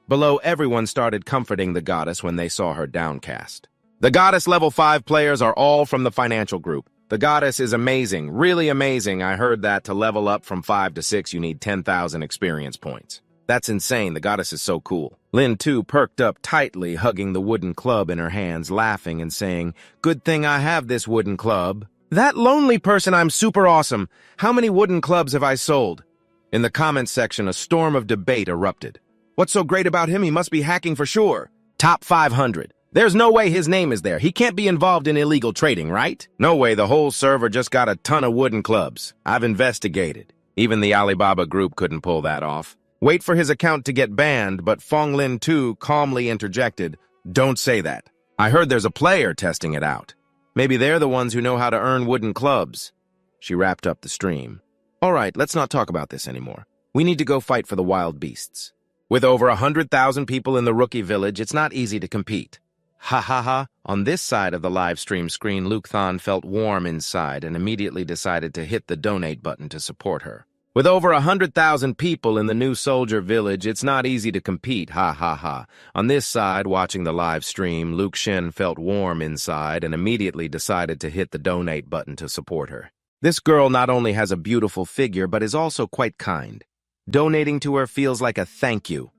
Below, everyone started comforting the goddess when they saw her downcast. The goddess level 5 players are all from the financial group. The goddess is amazing, really amazing. I heard that to level up from 5 to 6, you need 10,000 experience points. That's insane. The goddess is so cool. Lin 2 perked up tightly, hugging the wooden club in her hands, laughing and saying, Good thing I have this wooden club. That lonely person, I'm super awesome. How many wooden clubs have I sold? In the comments section, a storm of debate erupted. What's so great about him? He must be hacking for sure. Top 500. There's no way his name is there. He can't be involved in illegal trading, right? No way. The whole server just got a ton of wooden clubs. I've investigated. Even the Alibaba group couldn't pull that off. Wait for his account to get banned, but Fong Lin 2 calmly interjected, Don't say that. I heard there's a player testing it out. Maybe they're the ones who know how to earn wooden clubs. She wrapped up the stream. All right, let's not talk about this anymore. We need to go fight for the wild beasts. With over 100,000 people in the rookie village, it's not easy to compete. Ha ha ha. On this side of the live stream screen, Luke Than felt warm inside and immediately decided to hit the donate button to support her. With over 100,000 people in the new soldier village, it's not easy to compete, ha ha ha. On this side, watching the live stream, Luke Shen felt warm inside and immediately decided to hit the donate button to support her. This girl not only has a beautiful figure, but is also quite kind. Donating to her feels like a thank you.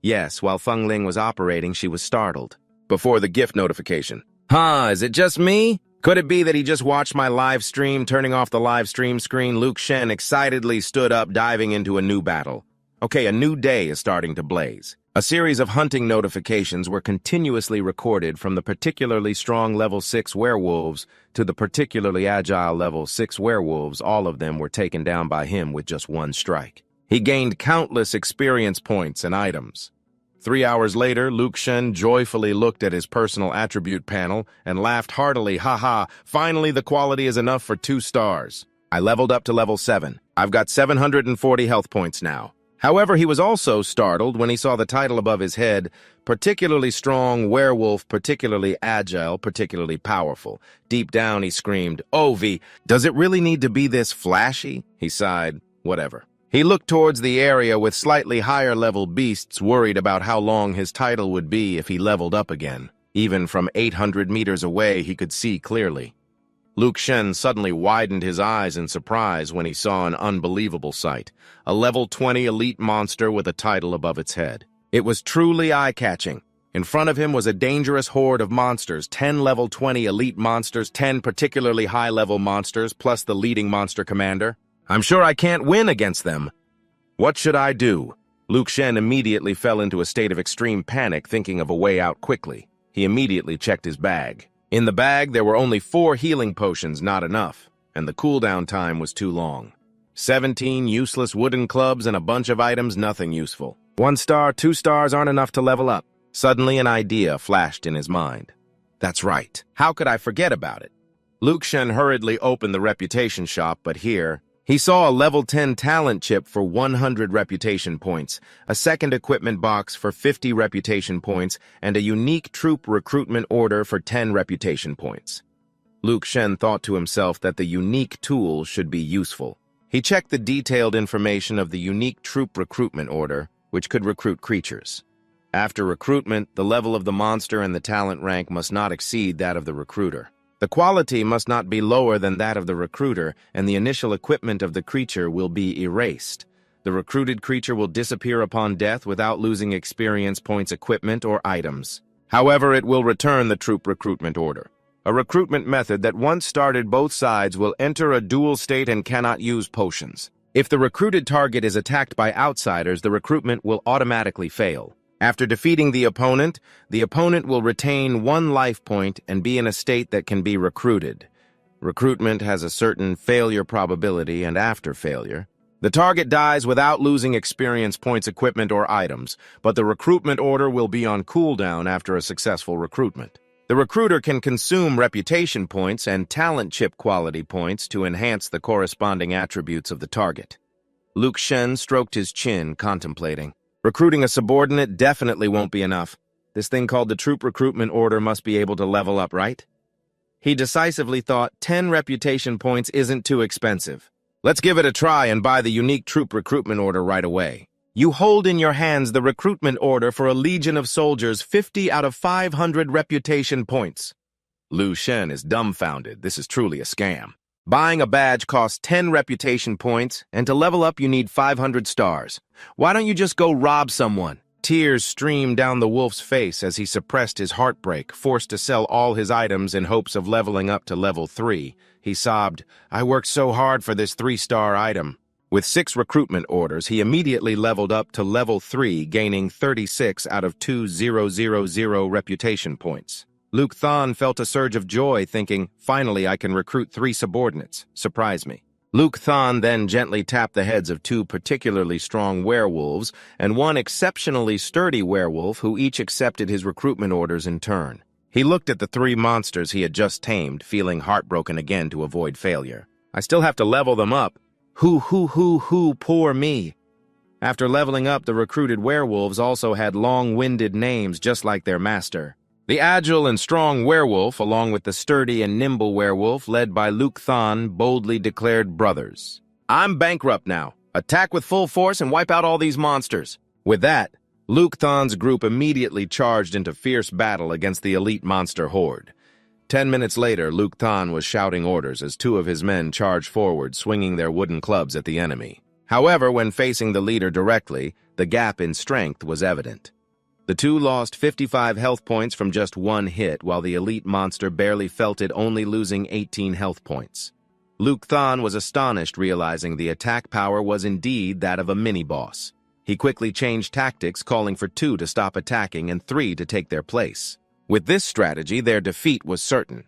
Yes, while Feng Ling was operating, she was startled. Before the gift notification. Is it just me? Could it be that he just watched my live stream? Turning off the live stream screen, Luke Shen excitedly stood up, diving into a new battle. Okay, a new day is starting to blaze. A series of hunting notifications were continuously recorded from the particularly strong level 6 werewolves to the particularly agile level 6 werewolves. All of them were taken down by him with just one strike. He gained countless experience points and items. 3 hours later, Luke Shen joyfully looked at his personal attribute panel and laughed heartily, haha, finally the quality is enough for 2 stars. I leveled up to level 7. I've got 740 health points now. However, he was also startled when he saw the title above his head, particularly strong werewolf, particularly agile, particularly powerful. Deep down, he screamed, Ovi, does it really need to be this flashy? He sighed, whatever. He looked towards the area with slightly higher-level beasts, worried about how long his title would be if he leveled up again. Even from 800 meters away, he could see clearly. Luke Shen suddenly widened his eyes in surprise when he saw an unbelievable sight. A level 20 elite monster with a title above its head. It was truly eye-catching. In front of him was a dangerous horde of monsters, 10 level 20 elite monsters, 10 particularly high-level monsters, plus the leading monster commander. I'm sure I can't win against them. What should I do? Luke Shen immediately fell into a state of extreme panic, thinking of a way out quickly. He immediately checked his bag. In the bag, there were only 4 healing potions, not enough, and the cooldown time was too long. 17 useless wooden clubs and a bunch of items, nothing useful. 1 star, 2 stars aren't enough to level up. Suddenly, an idea flashed in his mind. That's right. How could I forget about it? Luke Shen hurriedly opened the reputation shop, but here, he saw a level 10 talent chip for 100 reputation points, a second equipment box for 50 reputation points, and a unique troop recruitment order for 10 reputation points. Luke Shen thought to himself that the unique tool should be useful. He checked the detailed information of the unique troop recruitment order, which could recruit creatures. After recruitment, the level of the monster and the talent rank must not exceed that of the recruiter. The quality must not be lower than that of the recruiter, and the initial equipment of the creature will be erased. The recruited creature will disappear upon death without losing experience points, equipment, or items. However, it will return the troop recruitment order. A recruitment method that once started, both sides will enter a dual state and cannot use potions. If the recruited target is attacked by outsiders, the recruitment will automatically fail. After defeating the opponent will retain 1 life point and be in a state that can be recruited. Recruitment has a certain failure probability, and after failure, the target dies without losing experience points, equipment, or items, but the recruitment order will be on cooldown after a successful recruitment. The recruiter can consume reputation points and talent chip quality points to enhance the corresponding attributes of the target. Luke Shen stroked his chin, contemplating. Recruiting a subordinate definitely won't be enough. This thing called the troop recruitment order must be able to level up, right? He decisively thought 10 reputation points isn't too expensive. Let's give it a try and buy the unique troop recruitment order right away. You hold in your hands the recruitment order for a legion of soldiers, 50 out of 500 reputation points. Lu Shen is dumbfounded. This is truly a scam. Buying a badge costs 10 reputation points, and to level up you need 500 stars. Why don't you just go rob someone? Tears streamed down the wolf's face as he suppressed his heartbreak, forced to sell all his items in hopes of leveling up to level 3. He sobbed, I worked so hard for this 3-star item. With 6 recruitment orders, he immediately leveled up to level 3, gaining 36 out of 2,000 reputation points. Luke Thon felt a surge of joy, thinking, finally I can recruit 3 subordinates. Surprise me. Luke Thon then gently tapped the heads of 2 particularly strong werewolves and 1 exceptionally sturdy werewolf who each accepted his recruitment orders in turn. He looked at the 3 monsters he had just tamed, feeling heartbroken again to avoid failure. I still have to level them up. Poor me. After leveling up, the recruited werewolves also had long-winded names just like their master. The agile and strong werewolf, along with the sturdy and nimble werewolf led by Luke Thon, boldly declared brothers. I'm bankrupt now. Attack with full force and wipe out all these monsters. With that, Luke Thon's group immediately charged into fierce battle against the elite monster horde. 10 minutes later, Luke Thon was shouting orders as 2 of his men charged forward, swinging their wooden clubs at the enemy. However, when facing the leader directly, the gap in strength was evident. The 2 lost 55 health points from just 1 hit, while the elite monster barely felt it, only losing 18 health points. Luke Thon was astonished, realizing the attack power was indeed that of a mini-boss. He quickly changed tactics, calling for 2 to stop attacking and 3 to take their place. With this strategy, their defeat was certain.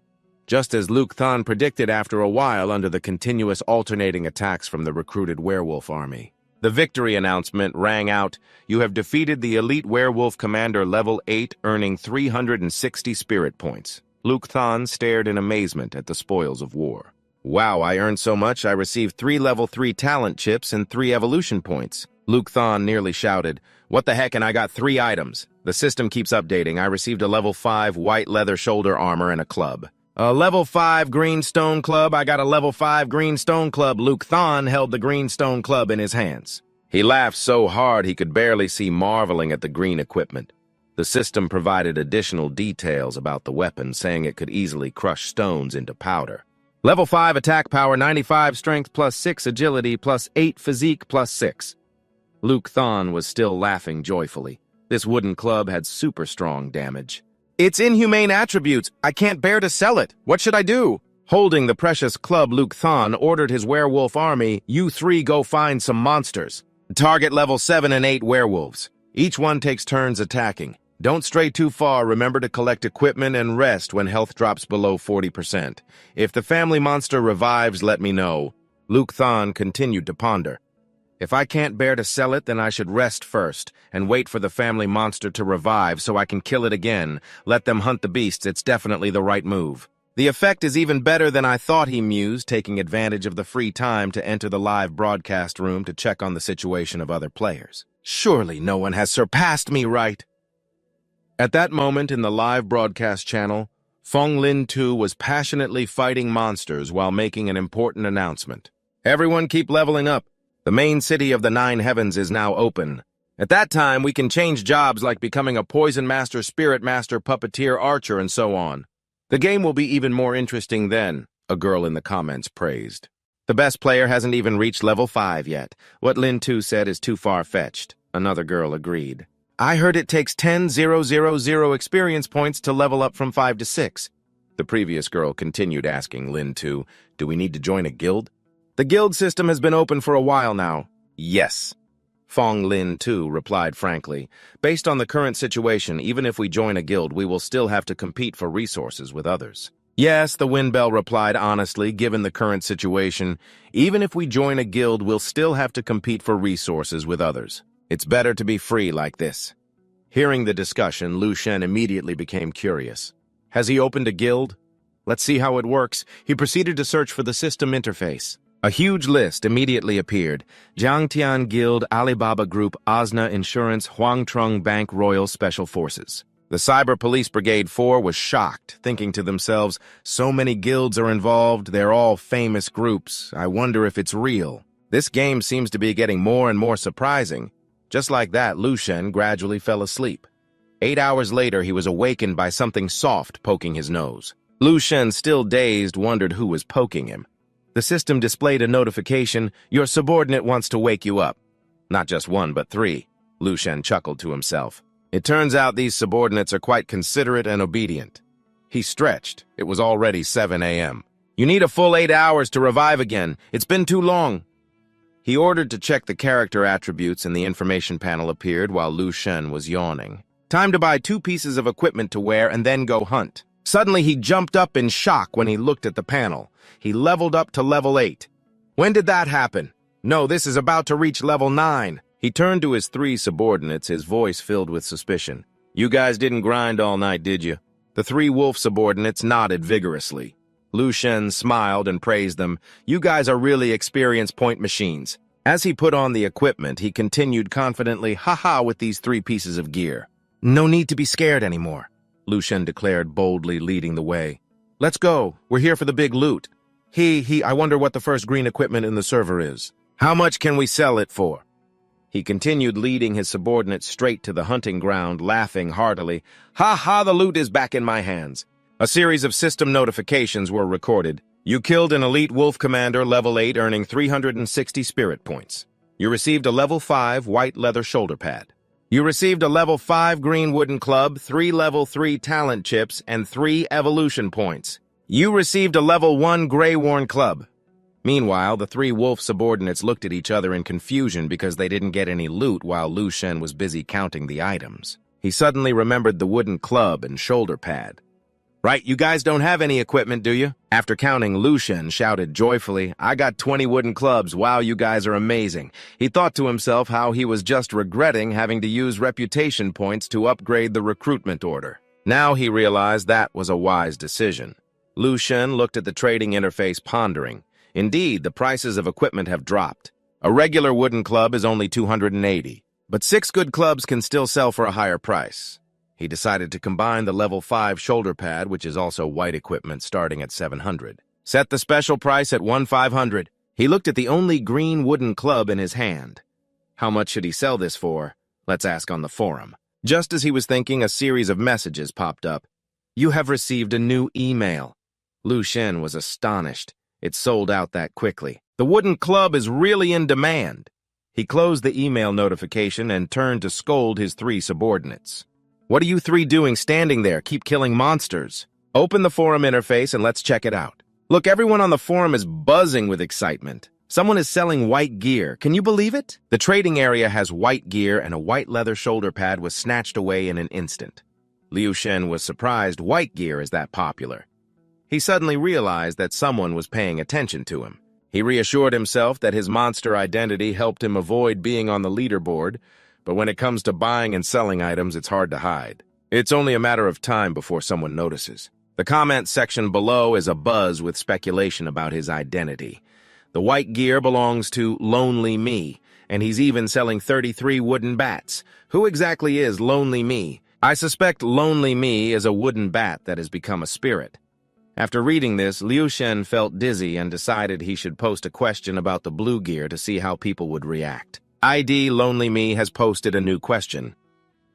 Just as Luke Thon predicted after a while under the continuous alternating attacks from the recruited werewolf army. The victory announcement rang out, you have defeated the elite werewolf commander level 8, earning 360 spirit points. Luke Thon stared in amazement at the spoils of war. Wow, I earned so much I received 3 level 3 talent chips and 3 evolution points. Luke Thon nearly shouted, what the heck, and I got 3 items. The system keeps updating. I received a level 5 white leather shoulder armor and a club. A level 5 green stone club. I got a level 5 green stone club. Luke Thon held the green stone club in his hands. He laughed so hard he could barely see, marveling at the green equipment. The system provided additional details about the weapon, saying it could easily crush stones into powder. Level 5 attack power, 95 strength plus 6 agility plus 8 physique plus 6. Luke Thon was still laughing joyfully. This wooden club had super strong damage. It's inhumane attributes. I can't bear to sell it. What should I do? Holding the precious club, Luke Thon ordered his werewolf army, you 3 go find some monsters. Target level 7 and 8 werewolves. Each one takes turns attacking. Don't stray too far. Remember to collect equipment and rest when health drops below 40%. If the family monster revives, let me know. Luke Thon continued to ponder. If I can't bear to sell it, then I should rest first and wait for the family monster to revive so I can kill it again. Let them hunt the beasts. It's definitely the right move. The effect is even better than I thought, he mused, taking advantage of the free time to enter the live broadcast room to check on the situation of other players. Surely no one has surpassed me, right? At that moment in the live broadcast channel, Feng Lin Tu was passionately fighting monsters while making an important announcement. Everyone keep leveling up. The main city of the 9 heavens is now open, At that time, we can change jobs like becoming a poison master, spirit master, puppeteer, archer, and so on. The game will be even more interesting then, a girl in the comments praised. The best player hasn't even reached level 5 yet. What Lin 2 said is too far-fetched. Another girl agreed. I heard it takes 10,000 experience points to level up from 5 to 6. The previous girl continued asking Lin 2, do we need to join a guild? The guild system has been open for a while now. Yes. Fong Lin 2 replied frankly, based on the current situation, even if we join a guild, we will still have to compete for resources with others. Yes, the Windbell replied honestly, given the current situation, even if we join a guild, we'll still have to compete for resources with others. It's better to be free like this. Hearing the discussion, Lu Shen immediately became curious. Has he opened a guild? Let's see how it works. He proceeded to search for the system interface. A huge list immediately appeared. Jiangtian Guild, Alibaba Group, Osna Insurance, Huangtrung Bank, Royal Special Forces. The Cyber Police Brigade 4 was shocked, thinking to themselves, so many guilds are involved, they're all famous groups. I wonder if it's real. This game seems to be getting more and more surprising. Just like that, Lu Shen gradually fell asleep. 8 hours later, he was awakened by something soft poking his nose. Lu Shen, still dazed, wondered who was poking him. The system displayed a notification, your subordinate wants to wake you up. Not just one, but 3. Lu Shen chuckled to himself. It turns out these subordinates are quite considerate and obedient. He stretched. It was already 7 a.m. You need a full 8 hours to revive again. It's been too long. He ordered to check the character attributes and the information panel appeared while Lu Shen was yawning. Time to buy 2 pieces of equipment to wear and then go hunt. Suddenly he jumped up in shock when he looked at the panel. He leveled up to level 8. When did that happen? No, this is about to reach level 9. He turned to his 3 subordinates, his voice filled with suspicion. You guys didn't grind all night, did you? The 3 wolf subordinates nodded vigorously. Lu Shen smiled and praised them. You guys are really experience point machines. As he put on the equipment, he continued confidently, haha, with these 3 pieces of gear. No need to be scared anymore, Lu Shen declared, boldly leading the way. Let's go. We're here for the big loot. I wonder what the first green equipment in the server is. How much can we sell it for? He continued leading his subordinates straight to the hunting ground, laughing heartily. Ha ha, the loot is back in my hands. A series of system notifications were recorded. You killed an elite wolf commander, level 8, earning 360 spirit points. You received a level 5 white leather shoulder pad. You received a level 5 green wooden club, 3 level 3 talent chips, and 3 evolution points. You received a level 1 gray worn club. Meanwhile, the 3 wolf subordinates looked at each other in confusion because they didn't get any loot while Lu Shen was busy counting the items. He suddenly remembered the wooden club and shoulder pad. Right, you guys don't have any equipment, do you? After counting, Lu Shen shouted joyfully, I got 20 wooden clubs. Wow, you guys are amazing. He thought to himself how he was just regretting having to use reputation points to upgrade the recruitment order. Now he realized that was a wise decision. Lu Shen looked at the trading interface, pondering. Indeed, the prices of equipment have dropped. A regular wooden club is only 280, but 6 good clubs can still sell for a higher price. He decided to combine the level 5 shoulder pad, which is also white equipment, starting at 700. Set the special price at 1,500. He looked at the only green wooden club in his hand. How much should he sell this for? Let's ask on the forum. Just as he was thinking, a series of messages popped up. You have received a new email. Lu Shen was astonished. It sold out that quickly. The wooden club is really in demand. He closed the email notification and turned to scold his 3 subordinates. What are you 3 doing standing there? Keep killing monsters. Open the forum interface and let's check it out. Look, everyone on the forum is buzzing with excitement. Someone is selling white gear. Can you believe it? The trading area has white gear and a white leather shoulder pad was snatched away in an instant. Liu Shen was surprised white gear is that popular. He suddenly realized that someone was paying attention to him. He reassured himself that his monster identity helped him avoid being on the leaderboard, but when it comes to buying and selling items, it's hard to hide. It's only a matter of time before someone notices. The comment section below is abuzz with speculation about his identity. The white gear belongs to Lonely Me, and he's even selling 33 wooden bats. Who exactly is Lonely Me? I suspect Lonely Me is a wooden bat that has become a spirit. After reading this, Liu Shen felt dizzy and decided he should post a question about the blue gear to see how people would react. ID Lonely Me has posted a new question.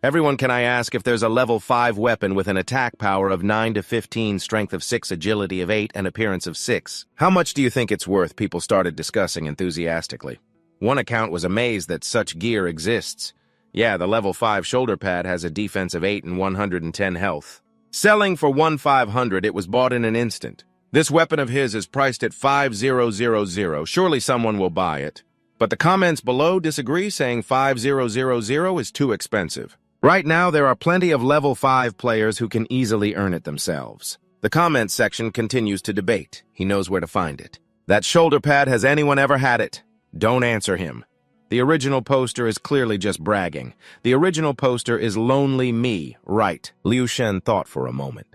Everyone, can I ask if there's a level 5 weapon with an attack power of 9 to 15, strength of 6, agility of 8, and appearance of 6? How much do you think it's worth? People started discussing enthusiastically. One account was amazed that such gear exists. Yeah, the level 5 shoulder pad has a defense of 8 and 110 health. Selling for 1,500, it was bought in an instant. This weapon of his is priced at 5,000. Surely someone will buy it. But the comments below disagree, saying 5,000 is too expensive. Right now, there are plenty of level 5 players who can easily earn it themselves. The comments section continues to debate. He knows where to find it. That shoulder pad, has anyone ever had it? Don't answer him. The original poster is clearly just bragging. The original poster is Lonely Me, right? Liu Shen thought for a moment.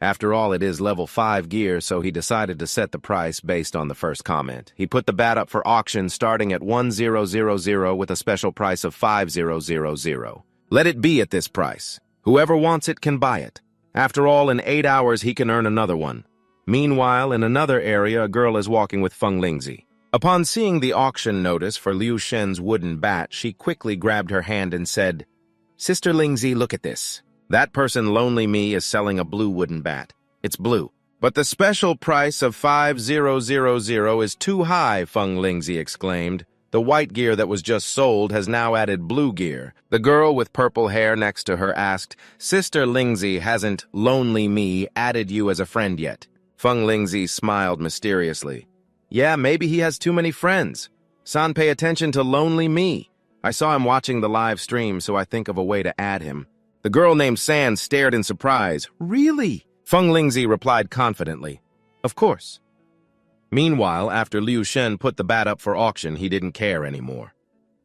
After all, it is level 5 gear, so he decided to set the price based on the first comment. He put the bat up for auction starting at 1,000 with a special price of 5,000. Let it be at this price. Whoever wants it can buy it. After all, in 8 hours, he can earn another one. Meanwhile, in another area, a girl is walking with Feng Lingzi. Upon seeing the auction notice for Liu Shen's wooden bat, she quickly grabbed her hand and said, "Sister Lingzi, look at this. That person, Lonely Me, is selling a blue wooden bat. It's blue. But the special price of 5,000 is too high," Feng Lingzi exclaimed. The white gear that was just sold has now added blue gear. The girl with purple hair next to her asked, "Sister Lingzi, hasn't Lonely Me added you as a friend yet?" Feng Lingzi smiled mysteriously. "Yeah, maybe he has too many friends. San, pay attention to Lonely Me. I saw him watching the live stream, so I think of a way to add him." The girl named San stared in surprise. "Really?" Feng Lingzi replied confidently, "Of course." Meanwhile, after Liu Shen put the bat up for auction, he didn't care anymore.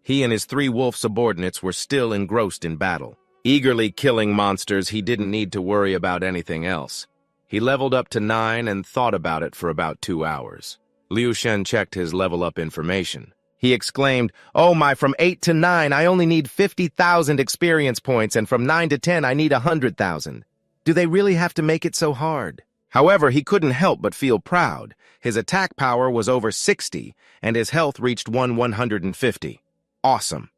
He and his 3 wolf subordinates were still engrossed in battle. Eagerly killing monsters, he didn't need to worry about anything else. He leveled up to 9 and thought about it for about 2 hours. Liu Shen checked his level-up information. He exclaimed, "Oh my, from 8 to 9, I only need 50,000 experience points, and from 9 to 10, I need 100,000. Do they really have to make it so hard?" However, he couldn't help but feel proud. His attack power was over 60, and his health reached 150. Awesome.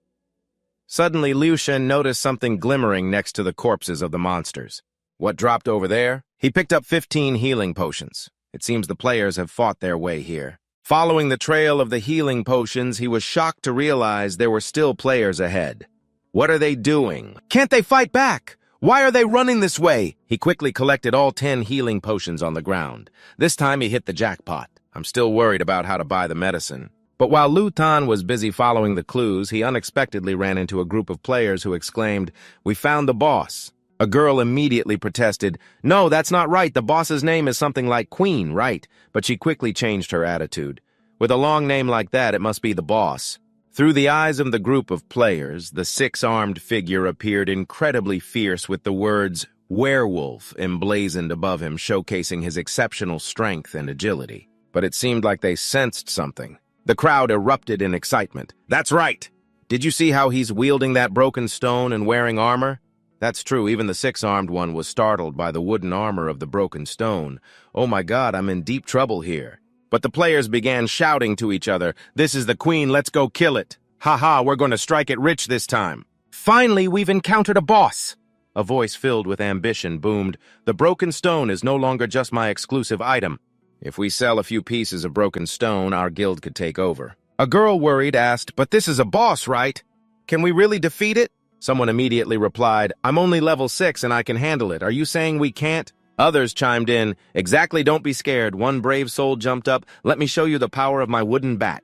Suddenly, Liu Shen noticed something glimmering next to the corpses of the monsters. What dropped over there? He picked up 15 healing potions. It seems the players have fought their way here. Following the trail of the healing potions, he was shocked to realize there were still players ahead. What are they doing? Can't they fight back? Why are they running this way? He quickly collected all 10 healing potions on the ground. This time he hit the jackpot. I'm still worried about how to buy the medicine. But while Lu Tan was busy following the clues, he unexpectedly ran into a group of players who exclaimed, "We found the boss." A girl immediately protested, "No, that's not right. The boss's name is something like Queen, right?" But she quickly changed her attitude. With a long name like that, it must be the boss. Through the eyes of the group of players, the 6-armed figure appeared incredibly fierce with the words werewolf emblazoned above him, showcasing his exceptional strength and agility. But it seemed like they sensed something. The crowd erupted in excitement. "That's right! Did you see how he's wielding that broken stone and wearing armor?" That's true, even the 6-armed one was startled by the wooden armor of the broken stone. "Oh my god, I'm in deep trouble here." But the players began shouting to each other, "This is the queen, let's go kill it. Haha, we're going to strike it rich this time." "Finally, we've encountered a boss." A voice filled with ambition boomed, "The broken stone is no longer just my exclusive item. If we sell a few pieces of broken stone, our guild could take over." A girl worried asked, "But this is a boss, right? Can we really defeat it?" Someone immediately replied, "I'm only level 6 and I can handle it. Are you saying we can't?" Others chimed in, "Exactly, don't be scared." One brave soul jumped up, "Let me show you the power of my wooden bat."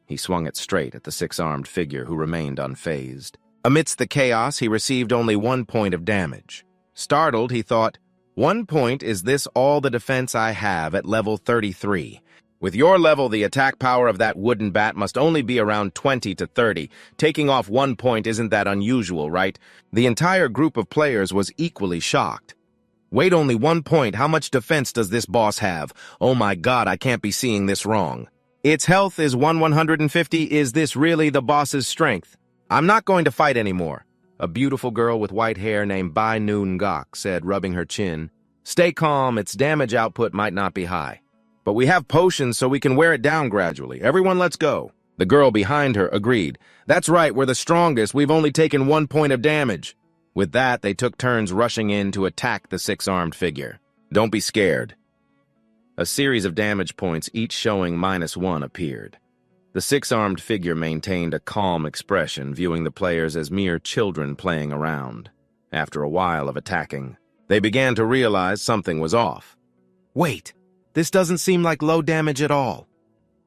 He swung it straight at the 6-armed figure, who remained unfazed. Amidst the chaos, he received only 1 point of damage. Startled, he thought, 1 point, is this all the defense I have at level 33? With your level, the attack power of that wooden bat must only be around 20 to 30. Taking off 1 point isn't that unusual, right? The entire group of players was equally shocked. Wait, only 1 point? How much defense does this boss have? Oh my god, I can't be seeing this wrong. Its health is 150. Is this really the boss's strength? I'm not going to fight anymore. A beautiful girl with white hair named Bai Noon Gok said, rubbing her chin. Stay calm, its damage output might not be high. But we have potions so we can wear it down gradually. Everyone, let's go. The girl behind her agreed. That's right, we're the strongest. We've only taken 1 point of damage. With that, they took turns rushing in to attack the six-armed figure. Don't be scared. A series of damage points, each showing -1, appeared. The six-armed figure maintained a calm expression, viewing the players as mere children playing around. After a while of attacking, they began to realize something was off. Wait, this doesn't seem like low damage at all.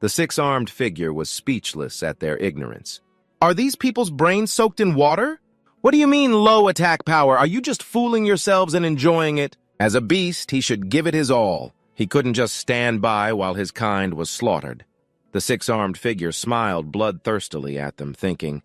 The six-armed figure was speechless at their ignorance. Are these people's brains soaked in water? What do you mean low attack power? Are you just fooling yourselves and enjoying it? As a beast, he should give it his all. He couldn't just stand by while his kind was slaughtered. The six-armed figure smiled bloodthirstily at them, thinking,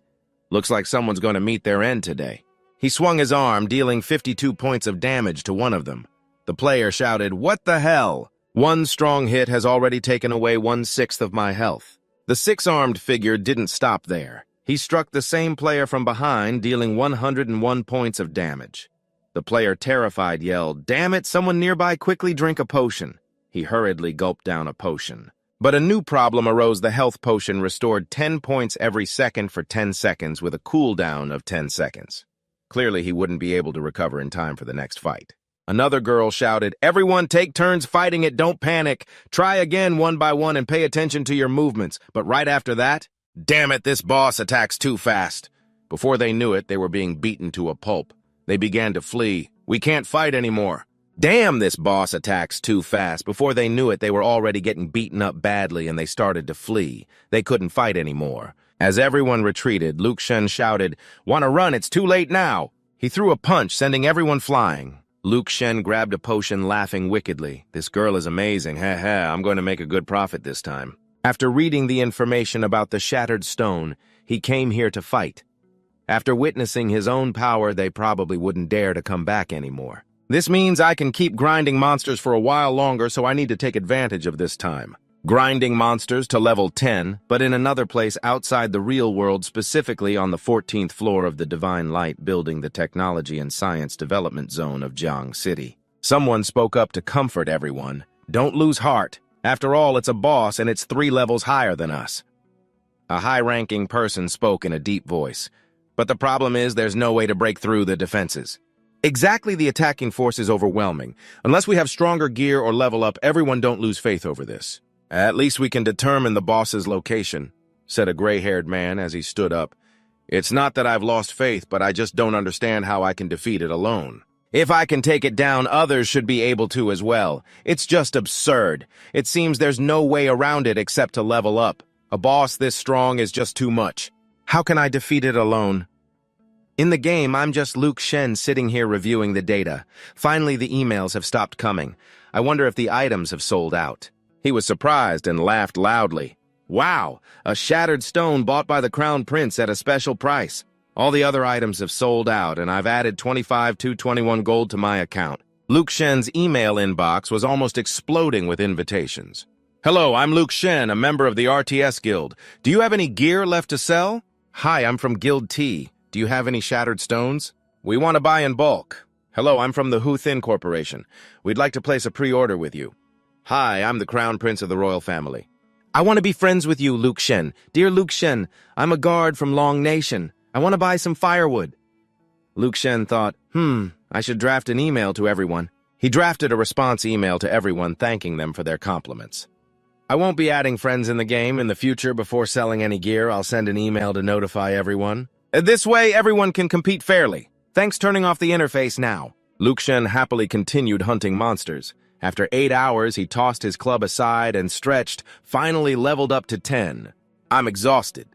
looks like someone's going to meet their end today. He swung his arm, dealing 52 points of damage to one of them. The player shouted, "What the hell? One strong hit has already taken away 1/6 of my health." The six-armed figure didn't stop there. He struck the same player from behind, dealing 101 points of damage. The player, terrified, yelled, "Damn it, someone nearby quickly drink a potion." He hurriedly gulped down a potion. But a new problem arose. The health potion restored 10 points every second for 10 seconds with a cooldown of 10 seconds. Clearly, he wouldn't be able to recover in time for the next fight. Another girl shouted, "Everyone take turns fighting it, don't panic. Try again one by one and pay attention to your movements." But right after that, "Damn it, this boss attacks too fast." Before they knew it, they were being beaten to a pulp. They began to flee. "We can't fight anymore." "Damn, this boss attacks too fast." Before they knew it, they were already getting beaten up badly and they started to flee. They couldn't fight anymore. As everyone retreated, Luke Shen shouted, "Wanna run? It's too late now." He threw a punch, sending everyone flying. Luke Shen grabbed a potion, laughing wickedly. "This girl is amazing. Ha ha, I'm going to make a good profit this time." After reading the information about the shattered stone, he came here to fight. After witnessing his own power, they probably wouldn't dare to come back anymore. This means I can keep grinding monsters for a while longer, so I need to take advantage of this time. Grinding monsters to level 10, but in another place outside the real world, specifically on the 14th floor of the Divine Light building, the Technology and Science Development Zone of Jiang City. Someone spoke up to comfort everyone. "Don't lose heart. After all, it's a boss and it's 3 levels higher than us." A high-ranking person spoke in a deep voice. "But the problem is there's no way to break through the defenses." Exactly, the attacking force is overwhelming. Unless we have stronger gear or level up, everyone don't lose faith over this. "At least we can determine the boss's location," said a gray-haired man as he stood up. "It's not that I've lost faith, but I just don't understand how I can defeat it alone. If I can take it down, others should be able to as well. It's just absurd. It seems there's no way around it except to level up. A boss this strong is just too much. How can I defeat it alone?" In the game, I'm just Luke Shen sitting here reviewing the data. Finally, the emails have stopped coming. I wonder if the items have sold out. He was surprised and laughed loudly. "Wow, a shattered stone bought by the Crown Prince at a special price. All the other items have sold out, and I've added 25,221 gold to my account." Luke Shen's email inbox was almost exploding with invitations. "Hello, I'm Luke Shen, a member of the RTS Guild. Do you have any gear left to sell? Hi, I'm from Guild T. Do you have any shattered stones? We want to buy in bulk. Hello, I'm from the Hu Thin Corporation. We'd like to place a pre-order with you. Hi, I'm the Crown Prince of the Royal Family. I want to be friends with you, Luke Shen. Dear Luke Shen, I'm a guard from Long Nation. I want to buy some firewood." Luke Shen thought, I should draft an email to everyone. He drafted a response email to everyone thanking them for their compliments. "I won't be adding friends in the game. In the future, before selling any gear, I'll send an email to notify everyone. This way, everyone can compete fairly. Thanks, turning off the interface now." Luke Shen happily continued hunting monsters. After 8 hours, he tossed his club aside and stretched, finally leveled up to 10. "I'm exhausted."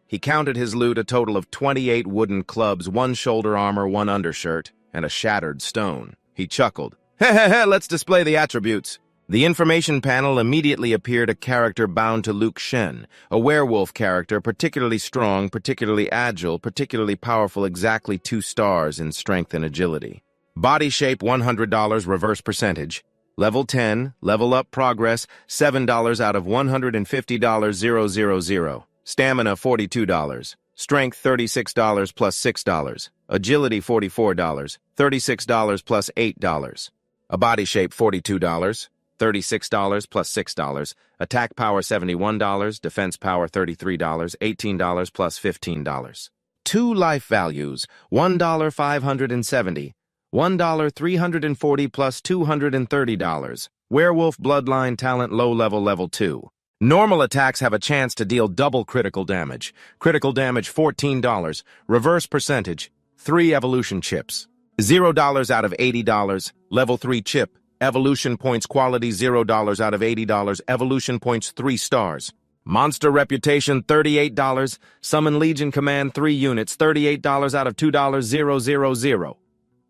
He counted his loot, a total of 28 wooden clubs, 1 shoulder armor, 1 undershirt, and a shattered stone. He chuckled. Heh, let's display the attributes." The information panel immediately appeared a character bound to Luke Shen, a werewolf character, particularly strong, particularly agile, particularly powerful, exactly 2 stars in strength and agility. Body shape $100, reverse percentage. Level 10, level up progress, $7 out of $150, 000. Stamina $42. Strength $36 plus $6. Agility $44, $36 plus $8. A body shape $42. $36 plus $6. Attack power $71, defense power $33, $18 plus $15. 2 life values, $1 570, $1 340 plus $230. Werewolf bloodline talent low level level 2. Normal attacks have a chance to deal double critical damage. Critical damage $14. Reverse percentage, 3 evolution chips. $0 out of $80. Level 3 chip. Evolution points quality $0 out of $80. Evolution points 3 stars. Monster reputation $38. Summon Legion command 3 units $38 out of $2,000.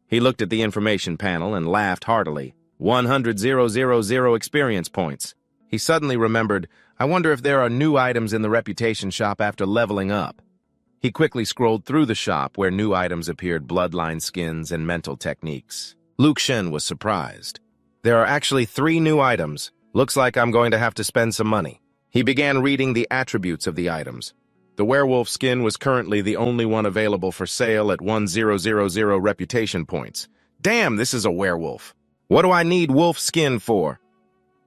He looked at the information panel and laughed heartily. 100,000 experience points. He suddenly remembered, I wonder if there are new items in the reputation shop after leveling up. He quickly scrolled through the shop where new items appeared, bloodline skins and mental techniques. Luke Shen was surprised. There are actually 3 new items. Looks like I'm going to have to spend some money. He began reading the attributes of the items. The werewolf skin was currently the only one available for sale at 1,000 reputation points. Damn, this is a werewolf. What do I need wolf skin for?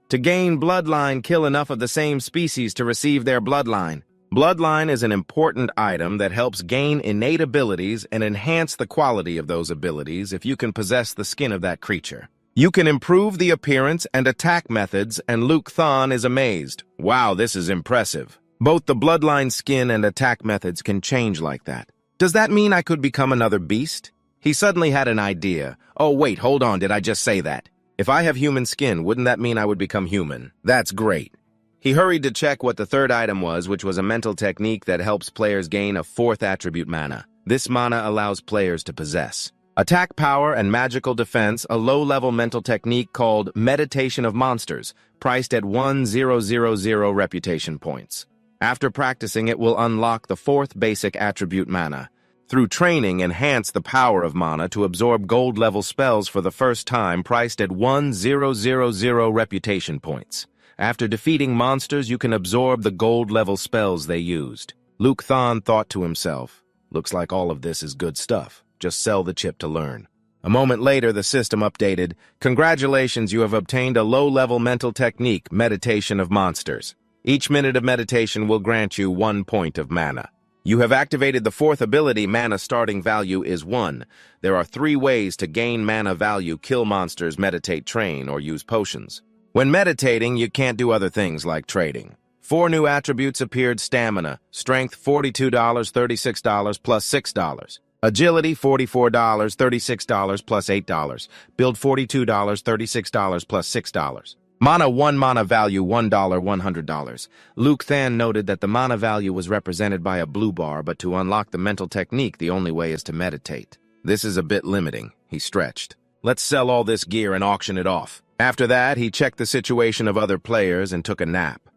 To gain bloodline, kill enough of the same species to receive their bloodline. Bloodline is an important item that helps gain innate abilities and enhance the quality of those abilities if you can possess the skin of that creature. You can improve the appearance and attack methods, and Luke Thon is amazed. Wow, this is impressive. Both the bloodline skin and attack methods can change like that. Does that mean I could become another beast? He suddenly had an idea. Oh wait, hold on, did I just say that? If I have human skin, wouldn't that mean I would become human? That's great. He hurried to check what the third item was, which was a mental technique that helps players gain a 4th attribute mana. This mana allows players to possess attack power and magical defense, a low-level mental technique called Meditation of Monsters, priced at 1,000 reputation points. After practicing, it will unlock the 4th basic attribute mana. Through training, enhance the power of mana to absorb gold-level spells for the first time, priced at 1,000 reputation points. After defeating monsters, you can absorb the gold-level spells they used. Luke Thon thought to himself, looks like all of this is good stuff. Just sell the chip to learn. A moment later, the system updated. Congratulations, you have obtained a low-level mental technique, Meditation of Monsters. Each minute of meditation will grant you 1 point of mana. You have activated the 4th ability, mana starting value is 1. There are 3 ways to gain mana value: kill monsters, meditate, train, or use potions. When meditating, you can't do other things like trading. 4 new attributes appeared: stamina, strength $42, $36 plus $6. Agility $44, $36 plus $8. Build $42, $36 plus $6. Mana 1 mana value $1, $100. Luke Than noted that the mana value was represented by a blue bar, but to unlock the mental technique, the only way is to meditate. This is a bit limiting, he stretched. Let's sell all this gear and auction it off. After that, he checked the situation of other players and took a nap.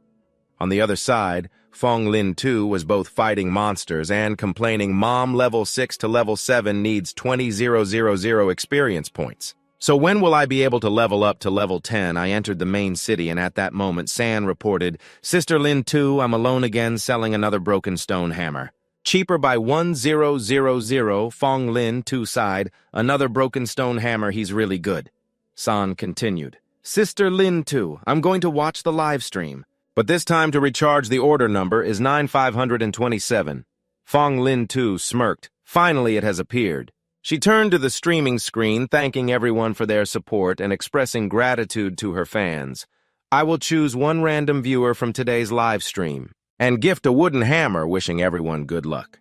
On the other side, Fong Lin 2 was both fighting monsters and complaining Mom level 6 to level 7 needs 20,000 experience points. So when will I be able to level up to level 10? I entered the main city, and at that moment, San reported, Sister Lin 2, I'm alone again selling another broken stone hammer. Cheaper by 1,000, Fong Lin 2 sighed. Another broken stone hammer, he's really good. San continued, Sister Lin 2, I'm going to watch the live stream. But this time to recharge the order number is 9527. Fong Lin 2 smirked. Finally, it has appeared. She turned to the streaming screen, thanking everyone for their support and expressing gratitude to her fans. I will choose 1 random viewer from today's live stream and gift a wooden hammer, wishing everyone good luck.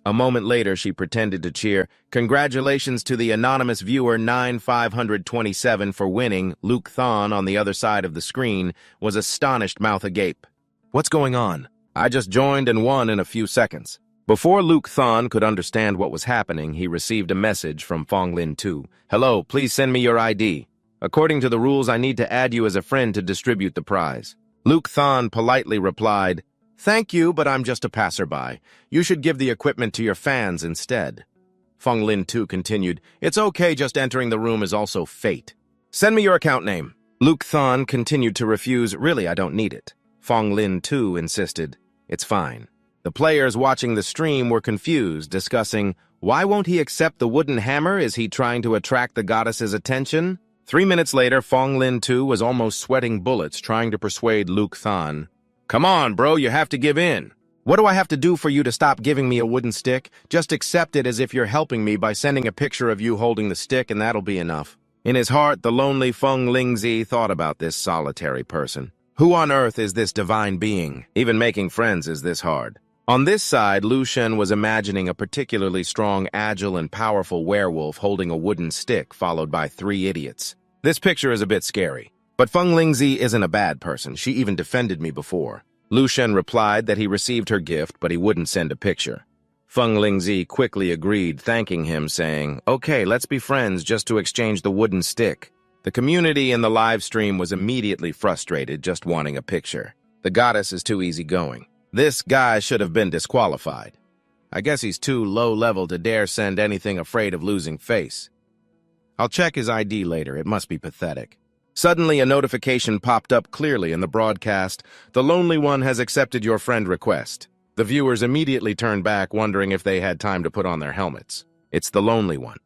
A moment later, she pretended to cheer, Congratulations to the anonymous viewer 9527 for winning. Luke Thon, on the other side of the screen, was astonished, mouth agape. What's going on? I just joined and won in a few seconds. Before Luke Thon could understand what was happening, he received a message from Fong Lin 2. Hello, please send me your ID. According to the rules, I need to add you as a friend to distribute the prize. Luke Thon politely replied, Thank you, but I'm just a passerby. You should give the equipment to your fans instead. Fong Lin 2 continued, It's okay, just entering the room is also fate. Send me your account name. Luke Thon continued to refuse, Really, I don't need it. Fong Lin 2 insisted, It's fine. The players watching the stream were confused, discussing, Why won't he accept the wooden hammer? Is he trying to attract the goddess's attention? 3 minutes later, Fong Lin Tu was almost sweating bullets trying to persuade Luke Than. "Come on, bro, you have to give in. What do I have to do for you to stop giving me a wooden stick? Just accept it as if you're helping me by sending a picture of you holding the stick, and that'll be enough." In his heart, the lonely Feng Lingzi thought about this solitary person. Who on earth is this divine being? Even making friends is this hard. On this side, Lu Shen was imagining a particularly strong, agile, and powerful werewolf holding a wooden stick followed by 3 idiots. This picture is a bit scary. But Feng Lingzi isn't a bad person. She even defended me before. Lu Shen replied that he received her gift, but he wouldn't send a picture. Feng Lingzi quickly agreed, thanking him, saying, "Okay, let's be friends just to exchange the wooden stick." The community in the live stream was immediately frustrated, just wanting a picture. The goddess is too easygoing. This guy should have been disqualified. I guess he's too low-level to dare send anything afraid of losing face. I'll check his ID later. It must be pathetic. Suddenly, a notification popped up clearly in the broadcast. "The Lonely One has accepted your friend request." The viewers immediately turned back, wondering if they had time to put on their helmets. It's the Lonely One.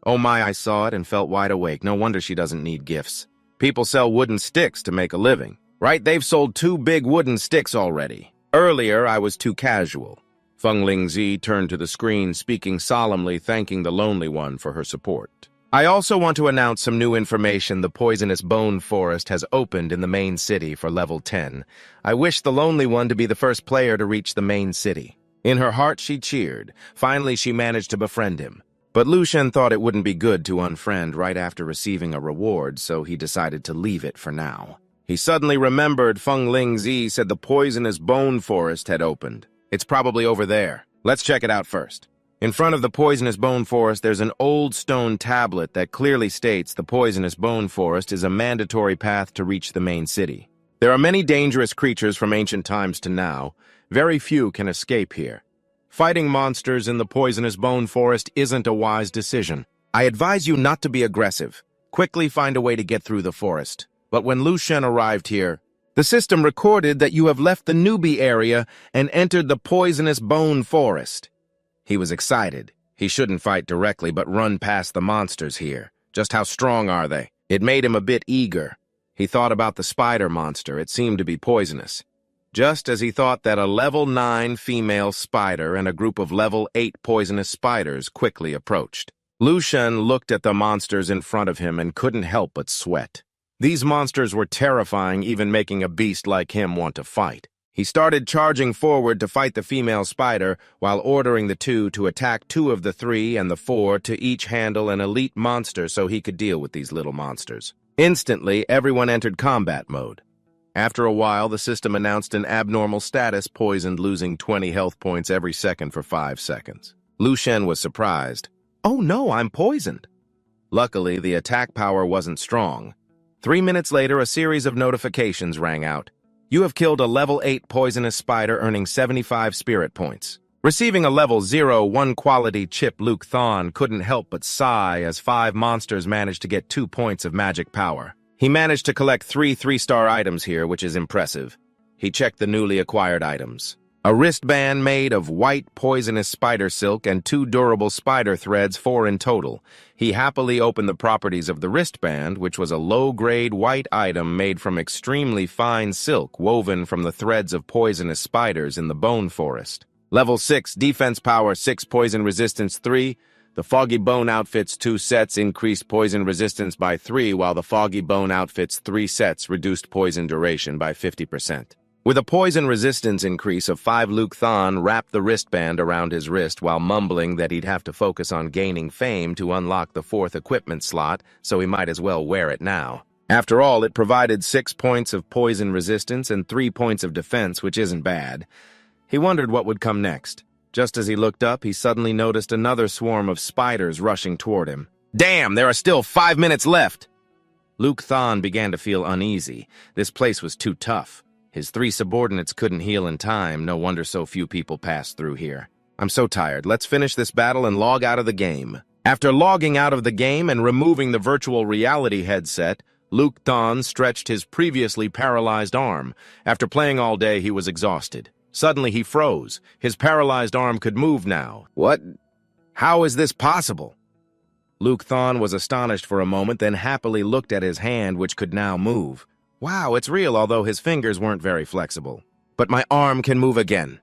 Oh my, I saw it and felt wide awake. No wonder she doesn't need gifts. People sell wooden sticks to make a living. Right, they've sold 2 big wooden sticks already. Earlier, I was too casual. Feng Lingzi turned to the screen, speaking solemnly, thanking the Lonely One for her support. I also want to announce some new information. The poisonous bone forest has opened in the main city for level 10. I wish the Lonely One to be the first player to reach the main city. In her heart, she cheered. Finally, she managed to befriend him. But Lu Shen thought it wouldn't be good to unfriend right after receiving a reward, so he decided to leave it for now. He suddenly remembered Feng Lingzi said the poisonous bone forest had opened. It's probably over there. Let's check it out first. In front of the poisonous bone forest, there's an old stone tablet that clearly states the poisonous bone forest is a mandatory path to reach the main city. There are many dangerous creatures from ancient times to now. Very few can escape here. Fighting monsters in the poisonous bone forest isn't a wise decision. I advise you not to be aggressive. Quickly find a way to get through the forest. But when Lu Shen arrived here, the system recorded that you have left the newbie area and entered the poisonous bone forest. He was excited. He shouldn't fight directly, but run past the monsters here. Just how strong are they? It made him a bit eager. He thought about the spider monster. It seemed to be poisonous. Just as he thought that a level 9 female spider and a group of level 8 poisonous spiders quickly approached. Lu Shen looked at the monsters in front of him and couldn't help but sweat. These monsters were terrifying, even making a beast like him want to fight. He started charging forward to fight the female spider, while ordering the 2 to attack 2 of the 3 and the 4 to each handle an elite monster so he could deal with these little monsters. Instantly, everyone entered combat mode. After a while, the system announced an abnormal status, poisoned, losing 20 health points every second for 5 seconds. Lu Shen was surprised. "Oh no, I'm poisoned." Luckily, the attack power wasn't strong. 3 minutes later, a series of notifications rang out. You have killed a level 8 poisonous spider, earning 75 spirit points. Receiving a level 0-1 quality chip, Luke Thon couldn't help but sigh as 5 monsters managed to get 2 points of magic power. He managed to collect 3 3-star items here, which is impressive. He checked the newly acquired items. A wristband made of white poisonous spider silk and 2 durable spider threads, 4 in total. He happily opened the properties of the wristband, which was a low-grade white item made from extremely fine silk woven from the threads of poisonous spiders in the bone forest. Level 6, defense power 6, poison resistance 3. The Foggy Bone outfit's 2 sets increased poison resistance by 3, while the Foggy Bone outfit's 3 sets reduced poison duration by 50%. With a poison resistance increase of 5, Luke Thon wrapped the wristband around his wrist while mumbling that he'd have to focus on gaining fame to unlock the 4th equipment slot, so he might as well wear it now. After all, it provided 6 points of poison resistance and 3 points of defense, which isn't bad. He wondered what would come next. Just as he looked up, he suddenly noticed another swarm of spiders rushing toward him. Damn, there are still 5 minutes left! Luke Thon began to feel uneasy. This place was too tough. His 3 subordinates couldn't heal in time. No wonder so few people passed through here. I'm so tired. Let's finish this battle and log out of the game. After logging out of the game and removing the virtual reality headset, Luke Thon stretched his previously paralyzed arm. After playing all day, he was exhausted. Suddenly, he froze. His paralyzed arm could move now. What? How is this possible? Luke Thon was astonished for a moment, then happily looked at his hand, which could now move. Wow, it's real, although his fingers weren't very flexible. But my arm can move again.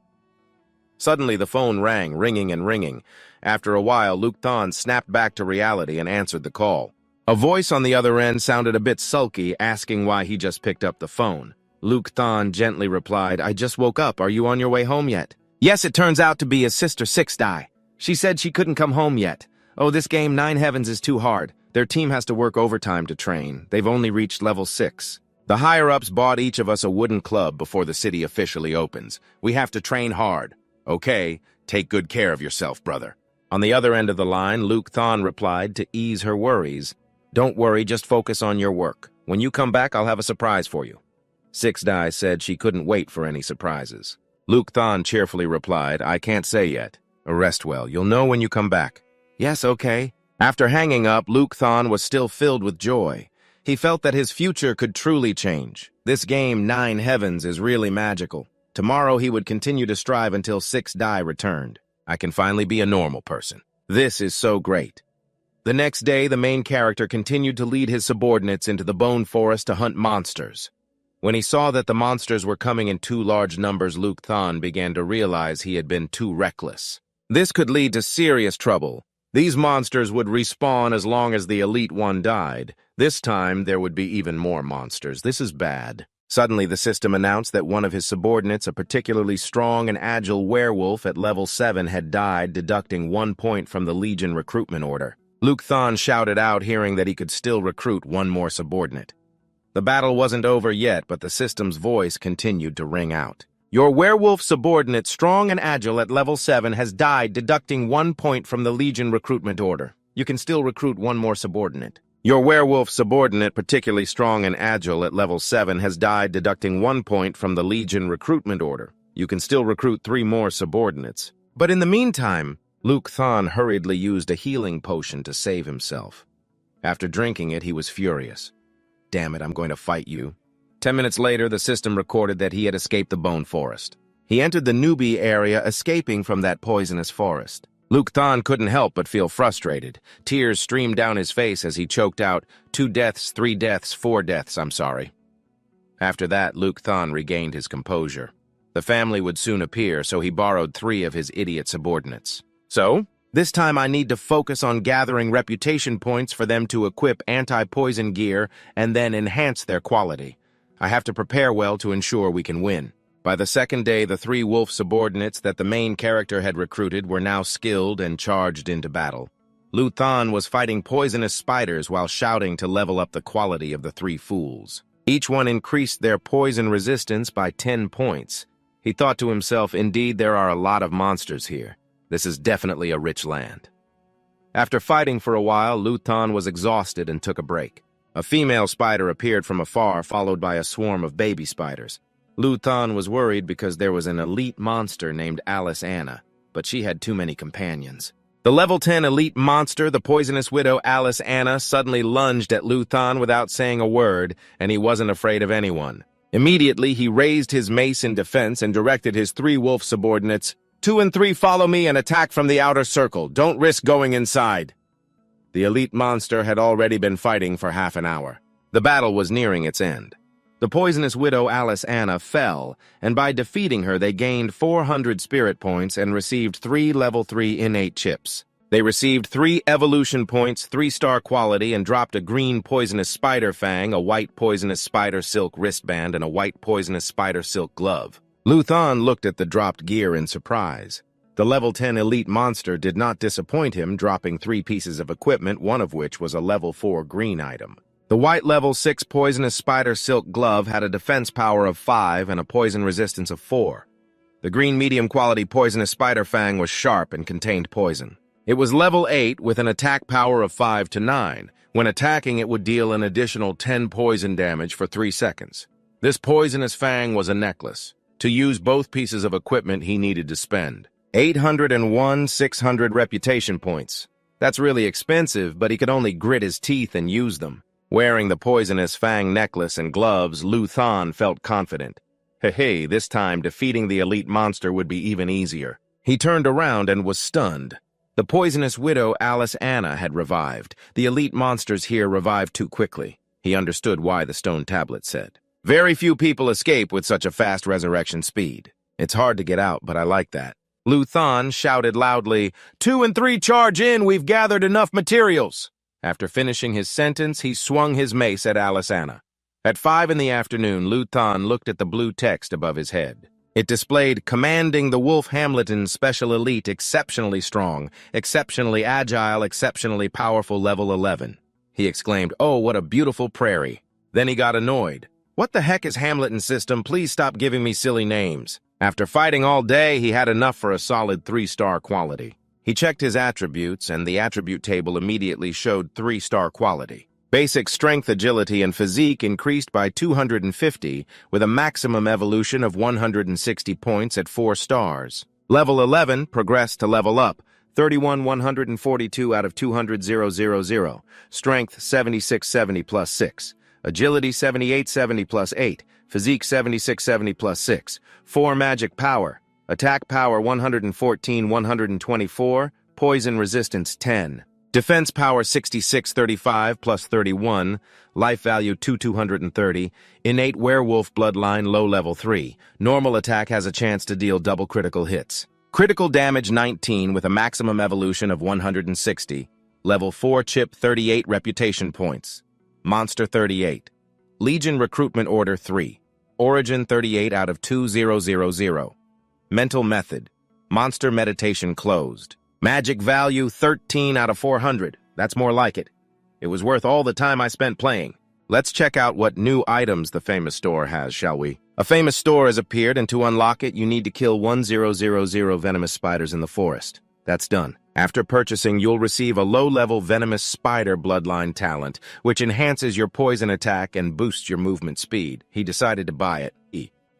Suddenly, the phone rang, ringing and ringing. After a while, Luke Thon snapped back to reality and answered the call. A voice on the other end sounded a bit sulky, asking why he just picked up the phone. Luke Thon gently replied, "I just woke up. Are you on your way home yet?" "Yes, it turns out to be his sister 6-Die. She said she couldn't come home yet. Oh, this game 9 Heavens is too hard. Their team has to work overtime to train. They've only reached level 6. The higher-ups bought each of us a wooden club before the city officially opens. We have to train hard. Okay, take good care of yourself, brother." On the other end of the line, Luke Thon replied to ease her worries, "Don't worry, just focus on your work. When you come back, I'll have a surprise for you." 6-Die said she couldn't wait for any surprises. Luke Thon cheerfully replied, "I can't say yet. Rest well. You'll know when you come back." "Yes, okay." After hanging up, Luke Thon was still filled with joy. He felt that his future could truly change. This game, 9 Heavens, is really magical. Tomorrow he would continue to strive until 6-Die returned. I can finally be a normal person. This is so great. The next day, the main character continued to lead his subordinates into the bone forest to hunt monsters. When he saw that the monsters were coming in too large numbers, Luke Thon began to realize he had been too reckless. This could lead to serious trouble. These monsters would respawn as long as the Elite One died. This time, there would be even more monsters. This is bad. Suddenly, the system announced that one of his subordinates, a particularly strong and agile werewolf at level 7, had died, deducting 1 point from the Legion recruitment order. Luke Thon shouted out, hearing that he could still recruit one more subordinate. The battle wasn't over yet, but the system's voice continued to ring out. "Your werewolf subordinate, strong and agile at level 7, has died, deducting 1 point from the Legion recruitment order. You can still recruit one more subordinate." "Your werewolf subordinate, particularly strong and agile at level 7, has died, deducting 1 point from the Legion recruitment order. You can still recruit 3 more subordinates." But in the meantime, Luke Thon hurriedly used a healing potion to save himself. After drinking it, he was furious. "Damn it, I'm going to fight you." 10 minutes later, the system recorded that he had escaped the bone forest. He entered the newbie area, escaping from that poisonous forest. Luke Thon couldn't help but feel frustrated. Tears streamed down his face as he choked out, 2 deaths, 3 deaths, 4 deaths, I'm sorry. After that, Luke Thon regained his composure. The family would soon appear, so he borrowed 3 of his idiot subordinates. "So, this time I need to focus on gathering reputation points for them to equip anti-poison gear and then enhance their quality. I have to prepare well to ensure we can win." By the second day, the 3 wolf subordinates that the main character had recruited were now skilled and charged into battle. Luke Thon was fighting poisonous spiders while shouting to level up the quality of the 3 fools. Each one increased their poison resistance by 10 points. He thought to himself, indeed, there are a lot of monsters here. This is definitely a rich land. After fighting for a while, Luke Thon was exhausted and took a break. A female spider appeared from afar, followed by a swarm of baby spiders. Luke Thon was worried because there was an elite monster named Alice Anna, but she had too many companions. The level 10 elite monster, the poisonous widow Alice Anna, suddenly lunged at Luke Thon without saying a word, and he wasn't afraid of anyone. Immediately, he raised his mace in defense and directed his 3 wolf subordinates, 2 and 3 follow me and attack from the outer circle. Don't risk going inside." The elite monster had already been fighting for half an hour. The battle was nearing its end. The poisonous widow Alice Anna fell, and by defeating her they gained 400 spirit points and received 3 level 3 innate chips. They received 3 evolution points, 3-star quality, and dropped a green poisonous spider fang, a white poisonous spider silk wristband, and a white poisonous spider silk glove. Luke Thon looked at the dropped gear in surprise. The level 10 elite monster did not disappoint him, dropping 3 pieces of equipment, one of which was a level 4 green item. The white level 6 poisonous spider silk glove had a defense power of 5 and a poison resistance of 4. The green medium quality poisonous spider fang was sharp and contained poison. It was level 8 with an attack power of 5 to 9. When attacking, it would deal an additional 10 poison damage for 3 seconds. This poisonous fang was a necklace. To use both pieces of equipment, he needed to spend 801,600 reputation points. That's really expensive, but he could only grit his teeth and use them. Wearing the poisonous fang necklace and gloves, Luke Thon felt confident. Hey, this time defeating the elite monster would be even easier. He turned around and was stunned. The poisonous widow Alice Anna had revived. The elite monsters here revived too quickly. He understood why the stone tablet said. Very few people escape with such a fast resurrection speed. It's hard to get out, but I like that. Lu Thon shouted loudly, 2 and 3 charge in, we've gathered enough materials. After finishing his sentence, he swung his mace at Alice Anna. At 5 in the afternoon, Lu Thon looked at the blue text above his head. It displayed, commanding the Wolf Hamilton Special Elite, exceptionally strong, exceptionally agile, exceptionally powerful level 11. He exclaimed, oh, what a beautiful prairie. Then he got annoyed. What the heck is Hamilton system? Please stop giving me silly names. After fighting all day, he had enough for a solid 3-star quality. He checked his attributes, and the attribute table immediately showed 3-star quality. Basic strength, agility, and physique increased by 250, with a maximum evolution of 160 points at 4 stars. Level 11 progressed to level up, 31,142 out of 200,000. Strength 7670 plus 6. Agility 7870 plus 8. Physique 7670 plus 6. 4 magic power. Attack power 114, 124. Poison resistance 10. Defense power 6635 plus 31, life value 230, innate werewolf bloodline low level 3. Normal attack has a chance to deal double critical hits. Critical damage 19 with a maximum evolution of 160. Level 4 chip 38 reputation points. Monster 38. Legion recruitment order 3. Origin 38 out of 2000. Mental method. Monster meditation closed. Magic value 13 out of 400. That's more like it. It was worth all the time I spent playing. Let's check out what new items the famous store has, shall we? A famous store has appeared, and to unlock it, you need to kill 1000 venomous spiders in the forest. That's done. After purchasing, you'll receive a low-level venomous spider bloodline talent, which enhances your poison attack and boosts your movement speed. He decided to buy it.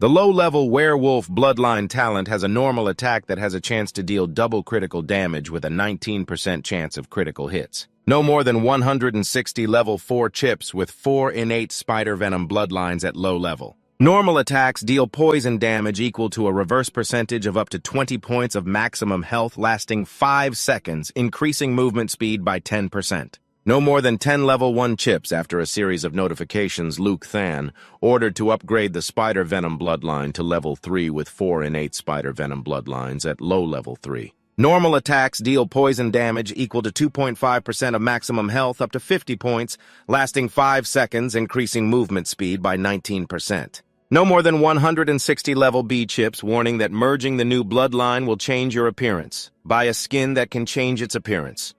The low-level werewolf bloodline talent has a normal attack that has a chance to deal double critical damage with a 19% chance of critical hits. No more than 160 level 4 chips with 4 innate spider venom bloodlines at low level. Normal attacks deal poison damage equal to a reverse percentage of up to 20 points of maximum health lasting 5 seconds, increasing movement speed by 10%. No more than 10 level 1 chips after a series of notifications. Luke Than ordered to upgrade the spider venom bloodline to level 3 with 4 innate spider venom bloodlines at low level 3. Normal attacks deal poison damage equal to 2.5% of maximum health up to 50 points, lasting 5 seconds, increasing movement speed by 19%. No more than 160 level B chips, warning that merging the new bloodline will change your appearance. Buy a skin that can change its appearance.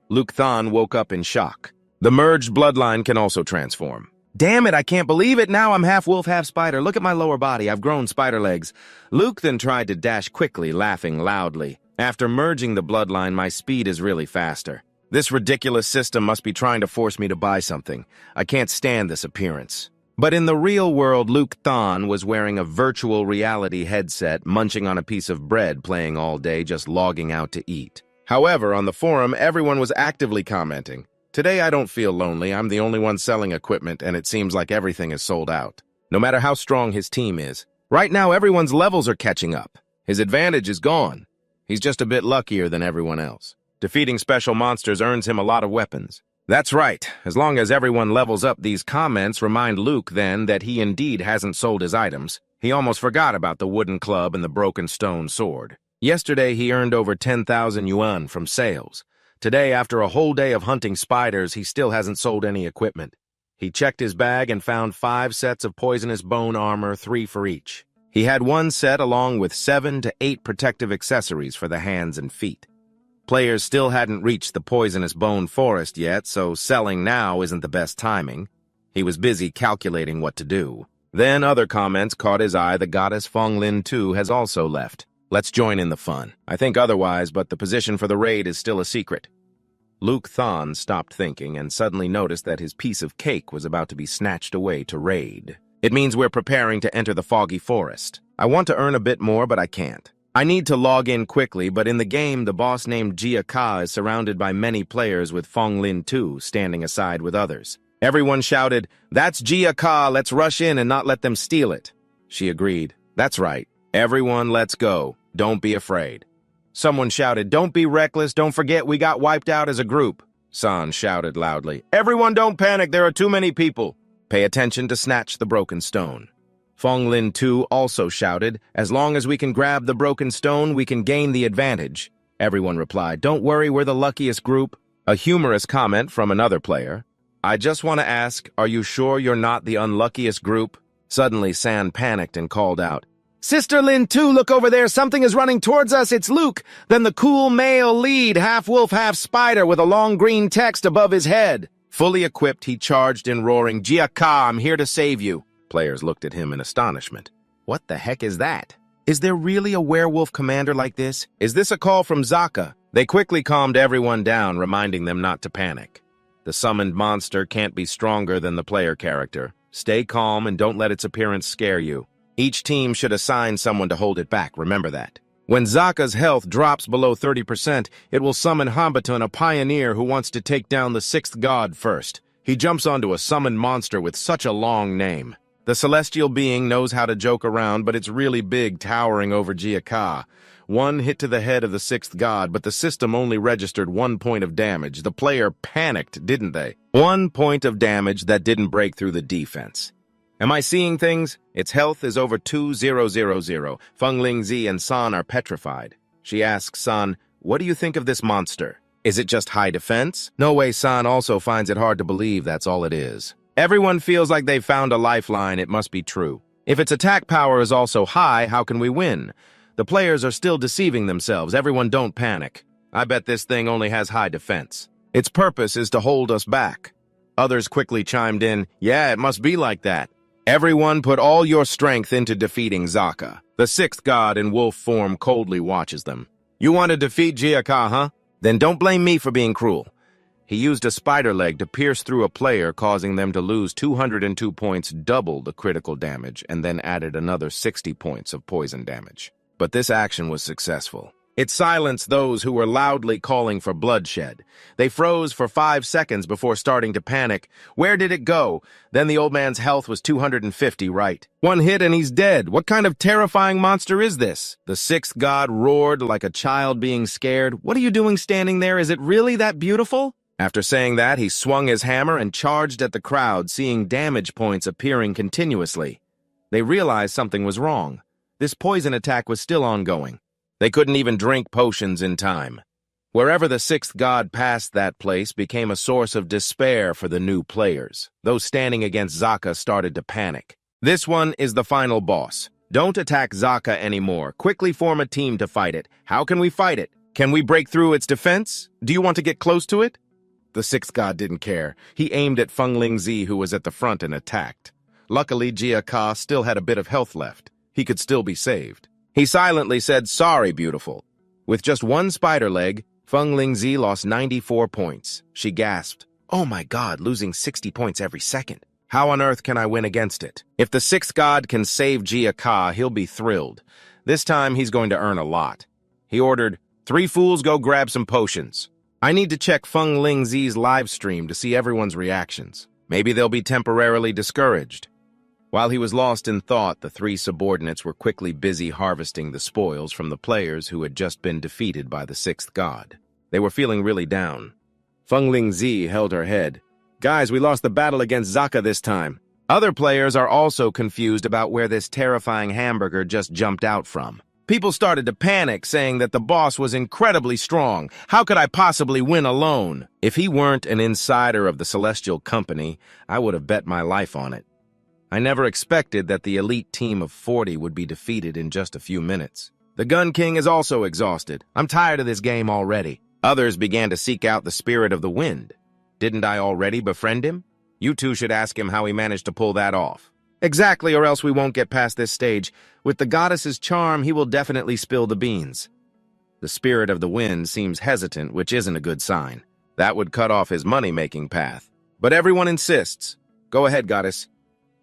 Luke Than woke up in shock. The merged bloodline can also transform. Damn it, I can't believe it. Now I'm half wolf, half spider. Look at my lower body. I've grown spider legs. Luke then tried to dash quickly, laughing loudly. After merging the bloodline, my speed is really faster. This ridiculous system must be trying to force me to buy something. I can't stand this appearance. But in the real world, Luke Than was wearing a virtual reality headset, munching on a piece of bread, playing all day, just logging out to eat. However, on the forum, everyone was actively commenting. Today I don't feel lonely, I'm the only one selling equipment, and it seems like everything is sold out. No matter how strong his team is. Right now, everyone's levels are catching up. His advantage is gone. He's just a bit luckier than everyone else. Defeating special monsters earns him a lot of weapons. That's right. As long as everyone levels up, these comments remind Luke then that he indeed hasn't sold his items. He almost forgot about the wooden club and the broken stone sword. Yesterday, he earned over 10,000 yuan from sales. Today, after a whole day of hunting spiders, he still hasn't sold any equipment. He checked his bag and found 5 sets of poisonous bone armor, 3 for each. He had 1 set along with 7 to 8 protective accessories for the hands and feet. Players still hadn't reached the poisonous bone forest yet, so selling now isn't the best timing. He was busy calculating what to do. Then other comments caught his eye. The goddess Fonglin too has also left. Let's join in the fun. I think otherwise, but the position for the raid is still a secret. Luke Than stopped thinking and suddenly noticed that his piece of cake was about to be snatched away to raid. It means we're preparing to enter the foggy forest. I want to earn a bit more, but I can't. I need to log in quickly, but in the game, the boss named Jia Ka is surrounded by many players with Fonglin too standing aside with others. Everyone shouted, "That's Jia Ka, let's rush in and not let them steal it." She agreed. That's right. Everyone, let's go. Don't be afraid. Someone shouted, "Don't be reckless, don't forget we got wiped out as a group." San shouted loudly, "Everyone don't panic, there are too many people." Pay attention to snatch the broken stone. Feng Lin too also shouted, "As long as we can grab the broken stone, we can gain the advantage." Everyone replied, "Don't worry, we're the luckiest group." A humorous comment from another player. "I just want to ask, are you sure you're not the unluckiest group?" Suddenly, San panicked and called out, "Sister Lin too, look over there, something is running towards us, it's Luke." Then the cool male lead, half wolf, half spider, with a long green text above his head. Fully equipped, he charged in roaring, "Jiaka, I'm here to save you." Players looked at him in astonishment. What the heck is that? Is there really a werewolf commander like this? Is this a call from Zaka? They quickly calmed everyone down, reminding them not to panic. The summoned monster can't be stronger than the player character. Stay calm and don't let its appearance scare you. Each team should assign someone to hold it back, remember that. When Zaka's health drops below 30%, it will summon Hambatun, a pioneer who wants to take down the sixth god first. He jumps onto a summoned monster with such a long name. The celestial being knows how to joke around, but it's really big, towering over Jiaka. One hit to the head of the sixth god, but the system only registered 1 point of damage. The player panicked, didn't they? 1 point of damage that didn't break through the defense. Am I seeing things? Its health is over 2000. Feng Lingzi and San are petrified. She asks San, "What do you think of this monster? Is it just high defense?" No way. San also finds it hard to believe that's all it is. Everyone feels like they've found a lifeline, it must be true. If its attack power is also high, how can we win? The players are still deceiving themselves. Everyone don't panic. I bet this thing only has high defense. Its purpose is to hold us back. Others quickly chimed in, "Yeah, it must be like that." Everyone put all your strength into defeating Zaka. The sixth god in wolf form coldly watches them. "You want to defeat Jiaka, huh? Then don't blame me for being cruel." He used a spider leg to pierce through a player, causing them to lose 202 points, double the critical damage, and then added another 60 points of poison damage. But this action was successful. It silenced those who were loudly calling for bloodshed. They froze for 5 seconds before starting to panic. Where did it go? Then the old man's health was 250, right? One hit and he's dead. What kind of terrifying monster is this? The sixth god roared like a child being scared. "What are you doing standing there? Is it really that beautiful?" After saying that, he swung his hammer and charged at the crowd, seeing damage points appearing continuously. They realized something was wrong. This poison attack was still ongoing. They couldn't even drink potions in time. Wherever the sixth god passed, that place became a source of despair for the new players. Those standing against Zaka started to panic. This one is the final boss. Don't attack Zaka anymore. Quickly form a team to fight it. How can we fight it? Can we break through its defense? Do you want to get close to it? The sixth god didn't care. He aimed at Feng Lingzi, who was at the front, and attacked. Luckily, Jiaka still had a bit of health left. He could still be saved. He silently said, "Sorry, beautiful." With just one spider leg, Feng Lingzi lost 94 points. She gasped, "Oh my god, losing 60 points every second. How on earth can I win against it? If the sixth god can save Jiaka, he'll be thrilled. This time, he's going to earn a lot." He ordered, "3 fools go grab some potions. I need to check Feng Lingzi's live stream to see everyone's reactions. Maybe they'll be temporarily discouraged." While he was lost in thought, the 3 subordinates were quickly busy harvesting the spoils from the players who had just been defeated by the sixth god. They were feeling really down. Feng Lingzi held her head. "Guys, we lost the battle against Zaka this time." Other players are also confused about where this terrifying hamburger just jumped out from. People started to panic, saying that the boss was incredibly strong. How could I possibly win alone? If he weren't an insider of the Celestial Company, I would have bet my life on it. I never expected that the elite team of 40 would be defeated in just a few minutes. The Gun King is also exhausted. I'm tired of this game already. Others began to seek out the Spirit of the Wind. Didn't I already befriend him? You two should ask him how he managed to pull that off. Exactly, or else we won't get past this stage. With the goddess's charm, he will definitely spill the beans. The Spirit of the Wind seems hesitant, which isn't a good sign. That would cut off his money-making path. But everyone insists. Go ahead, goddess.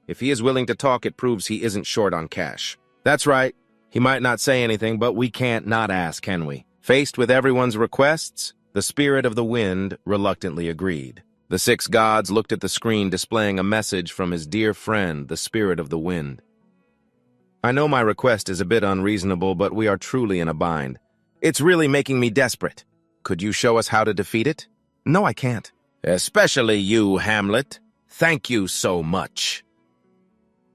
If he is willing to talk, it proves he isn't short on cash. That's right. He might not say anything, but we can't not ask, can we? Faced with everyone's requests, the Spirit of the Wind reluctantly agreed. The 6 gods looked at the screen displaying a message from his dear friend, the Spirit of the Wind. I know my request is a bit unreasonable, but we are truly in a bind. It's really making me desperate. Could you show us how to defeat it? No, I can't. Especially you, Hamlet. Thank you so much.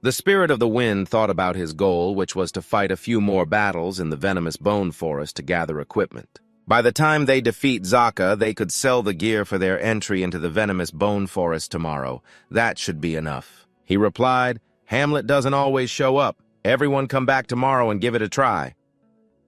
The Spirit of the Wind thought about his goal, which was to fight a few more battles in the venomous bone forest to gather equipment. By the time they defeat Zaka, they could sell the gear for their entry into the venomous bone forest tomorrow. That should be enough. He replied, Hamlet doesn't always show up. Everyone come back tomorrow and give it a try.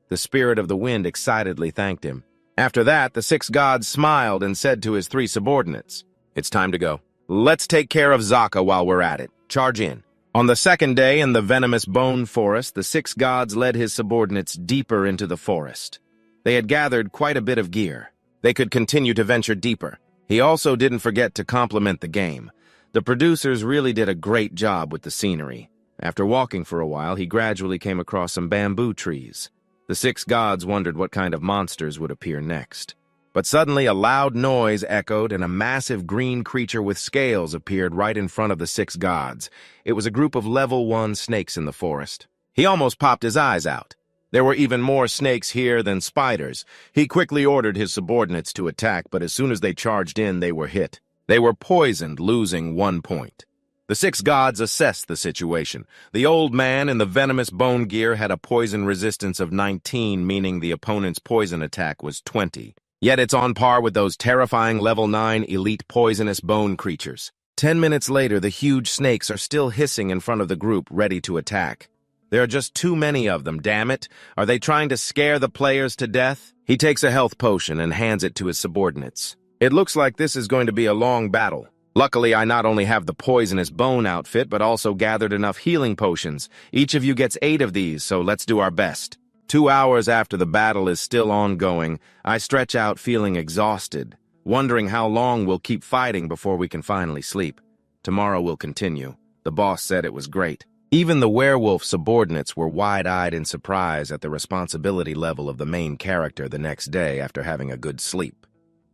The Spirit of the Wind excitedly thanked him. After that, the 6 gods smiled and said to his 3 subordinates, It's time to go. Let's take care of Zaka while we're at it. Charge in. On the second day in the venomous bone forest, the 6 gods led his subordinates deeper into the forest. They had gathered quite a bit of gear. They could continue to venture deeper. He also didn't forget to compliment the game. The producers really did a great job with the scenery. After walking for a while, he gradually came across some bamboo trees. The 6 gods wondered what kind of monsters would appear next. But suddenly a loud noise echoed and a massive green creature with scales appeared right in front of the 6 gods. It was a group of level 1 snakes in the forest. He almost popped his eyes out. There were even more snakes here than spiders. He quickly ordered his subordinates to attack, but as soon as they charged in, they were hit. They were poisoned, losing 1 point. The 6 gods assessed the situation. The old man in the venomous bone gear had a poison resistance of 19, meaning the opponent's poison attack was 20. Yet it's on par with those terrifying level 9 elite poisonous bone creatures. 10 minutes later, the huge snakes are still hissing in front of the group, ready to attack. There are just too many of them, damn it. Are they trying to scare the players to death? He takes a health potion and hands it to his subordinates. It looks like this is going to be a long battle. Luckily, I not only have the poisonous bone outfit, but also gathered enough healing potions. Each of you gets 8 of these, so let's do our best. 2 hours after the battle is still ongoing, I stretch out feeling exhausted, wondering how long we'll keep fighting before we can finally sleep. Tomorrow we'll continue. The boss said it was great. Even the werewolf subordinates were wide-eyed in surprise at the responsibility level of the main character the next day after having a good sleep.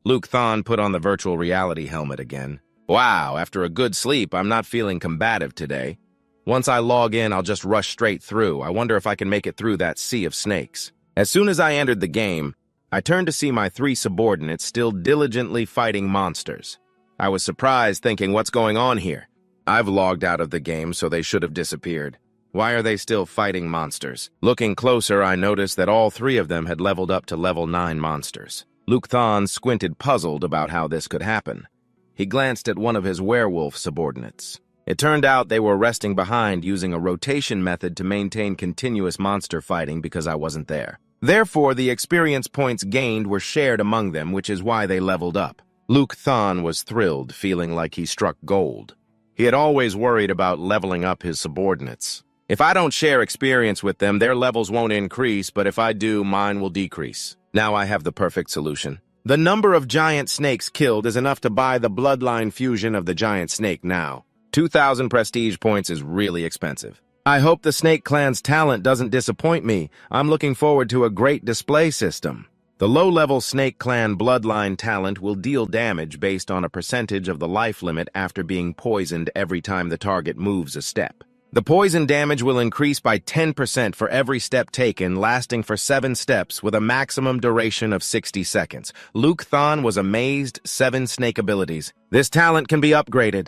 Luke Thon put on the virtual reality helmet again. Wow, after a good sleep, I'm not feeling combative today. Once I log in, I'll just rush straight through. I wonder if I can make it through that sea of snakes. As soon as I entered the game, I turned to see my 3 subordinates still diligently fighting monsters. I was surprised, thinking, what's going on here? I've logged out of the game, so they should have disappeared. Why are they still fighting monsters? Looking closer, I noticed that all 3 of them had leveled up to level 9 monsters. Luke Thon squinted, puzzled about how this could happen. He glanced at one of his werewolf subordinates. It turned out they were resting behind using a rotation method to maintain continuous monster fighting because I wasn't there. Therefore, the experience points gained were shared among them, which is why they leveled up. Luke Thon was thrilled, feeling like he struck gold. He had always worried about leveling up his subordinates. If I don't share experience with them, their levels won't increase, but if I do, mine will decrease. Now I have the perfect solution. The number of giant snakes killed is enough to buy the bloodline fusion of the giant snake now. 2,000 prestige points is really expensive. I hope the Snake Clan's talent doesn't disappoint me. I'm looking forward to a great display system. The low-level Snake Clan bloodline talent will deal damage based on a percentage of the life limit after being poisoned every time the target moves a step. The poison damage will increase by 10% for every step taken, lasting for 7 steps with a maximum duration of 60 seconds. Luke Thon was amazed. 7 snake abilities. This talent can be upgraded.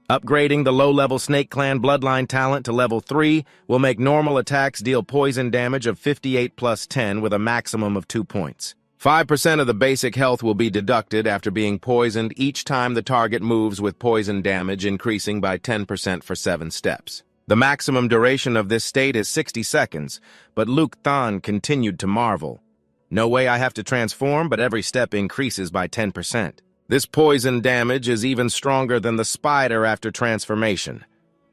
Upgrading the low-level Snake Clan bloodline talent to level 3 will make normal attacks deal poison damage of 58 plus 10 with a maximum of 2 points. 5% of the basic health will be deducted after being poisoned each time the target moves with poison damage, increasing by 10% for 7 steps. The maximum duration of this state is 60 seconds, but Luke Thon continued to marvel. No way I have to transform, but every step increases by 10%. This poison damage is even stronger than the spider after transformation.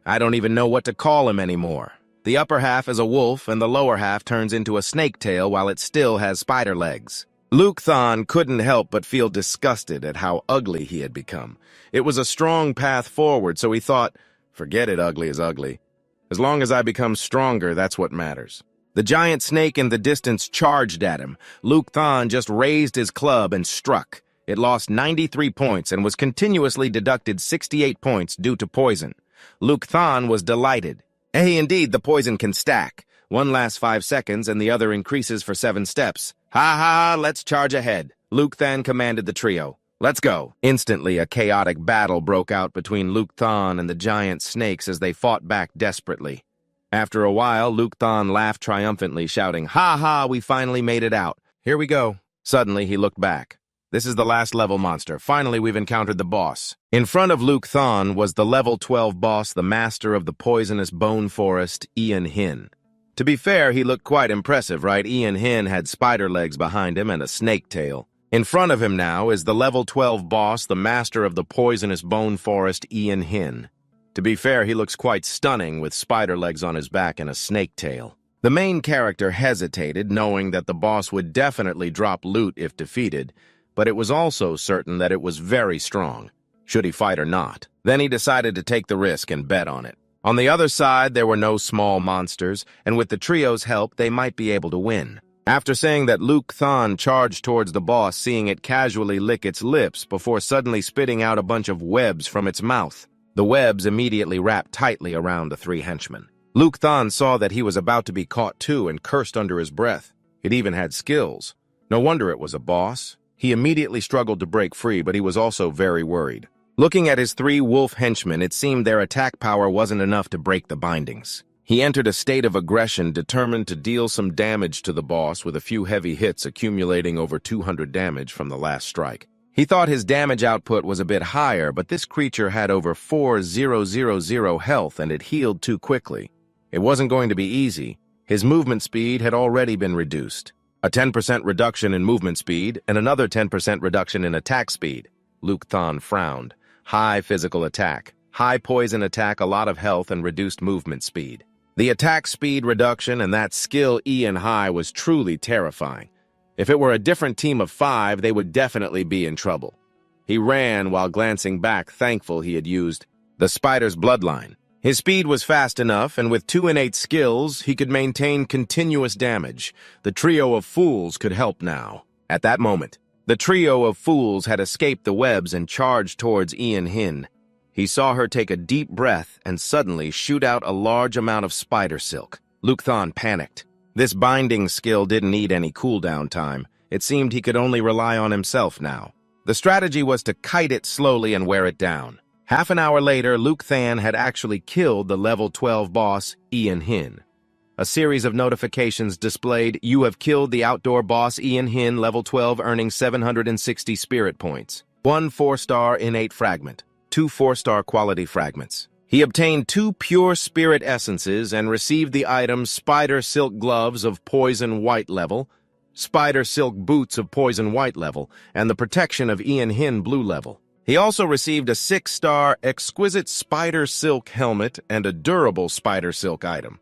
I don't even know what to call him anymore. The upper half is a wolf, and the lower half turns into a snake tail while it still has spider legs. Luke Thon couldn't help but feel disgusted at how ugly he had become. It was a strong path forward, so he thought, forget it, ugly is ugly. As long as I become stronger, that's what matters. The giant snake in the distance charged at him. Luke Thon just raised his club and struck. It lost 93 points and was continuously deducted 68 points due to poison. Luke Thon was delighted. Hey, indeed, the poison can stack. One lasts 5 seconds and the other increases for 7 steps. Ha ha, let's charge ahead. Luke Than commanded the trio. Let's go. Instantly, a chaotic battle broke out between Luke Than and the giant snakes as they fought back desperately. After a while, Luke Than laughed triumphantly, shouting, "Ha ha, we finally made it out. Here we go." Suddenly, he looked back. This is the last level monster. Finally, we've encountered the boss. In front of Luke Than was the level 12 boss, the master of the poisonous bone forest, Ian Hin. To be fair, he looked quite impressive, right? Ian Hin had spider legs behind him and a snake tail. In front of him now is the level 12 boss, the master of the poisonous bone forest, Ian Hin. To be fair, he looks quite stunning with spider legs on his back and a snake tail. The main character hesitated, knowing that the boss would definitely drop loot if defeated, but it was also certain that it was very strong, should he fight or not. Then he decided to take the risk and bet on it. On the other side, there were no small monsters, and with the trio's help, they might be able to win. After saying that, Luke Than charged towards the boss, seeing it casually lick its lips before suddenly spitting out a bunch of webs from its mouth. The webs immediately wrapped tightly around the 3 henchmen. Luke Than saw that he was about to be caught too and cursed under his breath. It even had skills. No wonder it was a boss. He immediately struggled to break free, but he was also very worried. Looking at his 3 wolf henchmen, it seemed their attack power wasn't enough to break the bindings. He entered a state of aggression, determined to deal some damage to the boss with a few heavy hits accumulating over 200 damage from the last strike. He thought his damage output was a bit higher, but this creature had over 4,000 health and it healed too quickly. It wasn't going to be easy. His movement speed had already been reduced. A 10% reduction in movement speed and another 10% reduction in attack speed. Luke Than frowned. High physical attack, high poison attack, a lot of health, and reduced movement speed. The attack speed reduction and that skill Ian high was truly terrifying. If it were a different team of 5, they would definitely be in trouble. He ran while glancing back, thankful he had used the spider's bloodline. His speed was fast enough, and with 2 innate skills, he could maintain continuous damage. The trio of fools could help now. At that moment, the trio of fools had escaped the webs and charged towards Ian Hin. He saw her take a deep breath and suddenly shoot out a large amount of spider silk. Luke Than panicked. This binding skill didn't need any cooldown time. It seemed he could only rely on himself now. The strategy was to kite it slowly and wear it down. Half an hour later, Luke Than had actually killed the level 12 boss, Ian Hin. A series of notifications displayed, "You have killed the outdoor boss Ian Hin, level 12, earning 760 spirit points. 1 4-star innate fragment. 2 4-star quality fragments." He obtained 2 pure spirit essences and received the items Spider Silk Gloves of Poison White level, Spider Silk Boots of Poison White level, and the Protection of Ian Hin Blue level. He also received a 6-star Exquisite Spider Silk Helmet and a Durable Spider Silk item.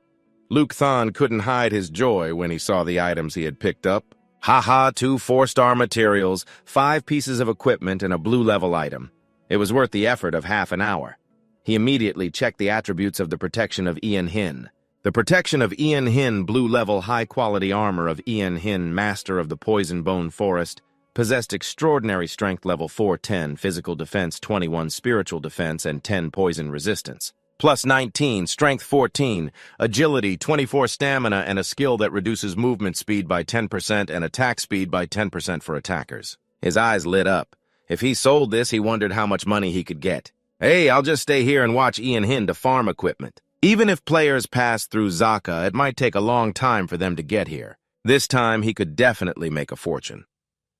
Luke Than couldn't hide his joy when he saw the items he had picked up. Haha, 2 4-star materials, 5 pieces of equipment, and a blue level item. It was worth the effort of half an hour. He immediately checked the attributes of the Protection of Ian Hin. The Protection of Ian Hin Blue level high-quality armor of Ian Hin, Master of the Poison Bone Forest, possessed extraordinary strength level 410, physical defense 21, spiritual defense, and 10 poison resistance. Plus 19, strength 14, agility 24, stamina, and a skill that reduces movement speed by 10% and attack speed by 10% for attackers. His eyes lit up. If he sold this, he wondered how much money he could get. Hey, I'll just stay here and watch Ian Hin to farm equipment. Even if players pass through Zaka, it might take a long time for them to get here. This time, he could definitely make a fortune.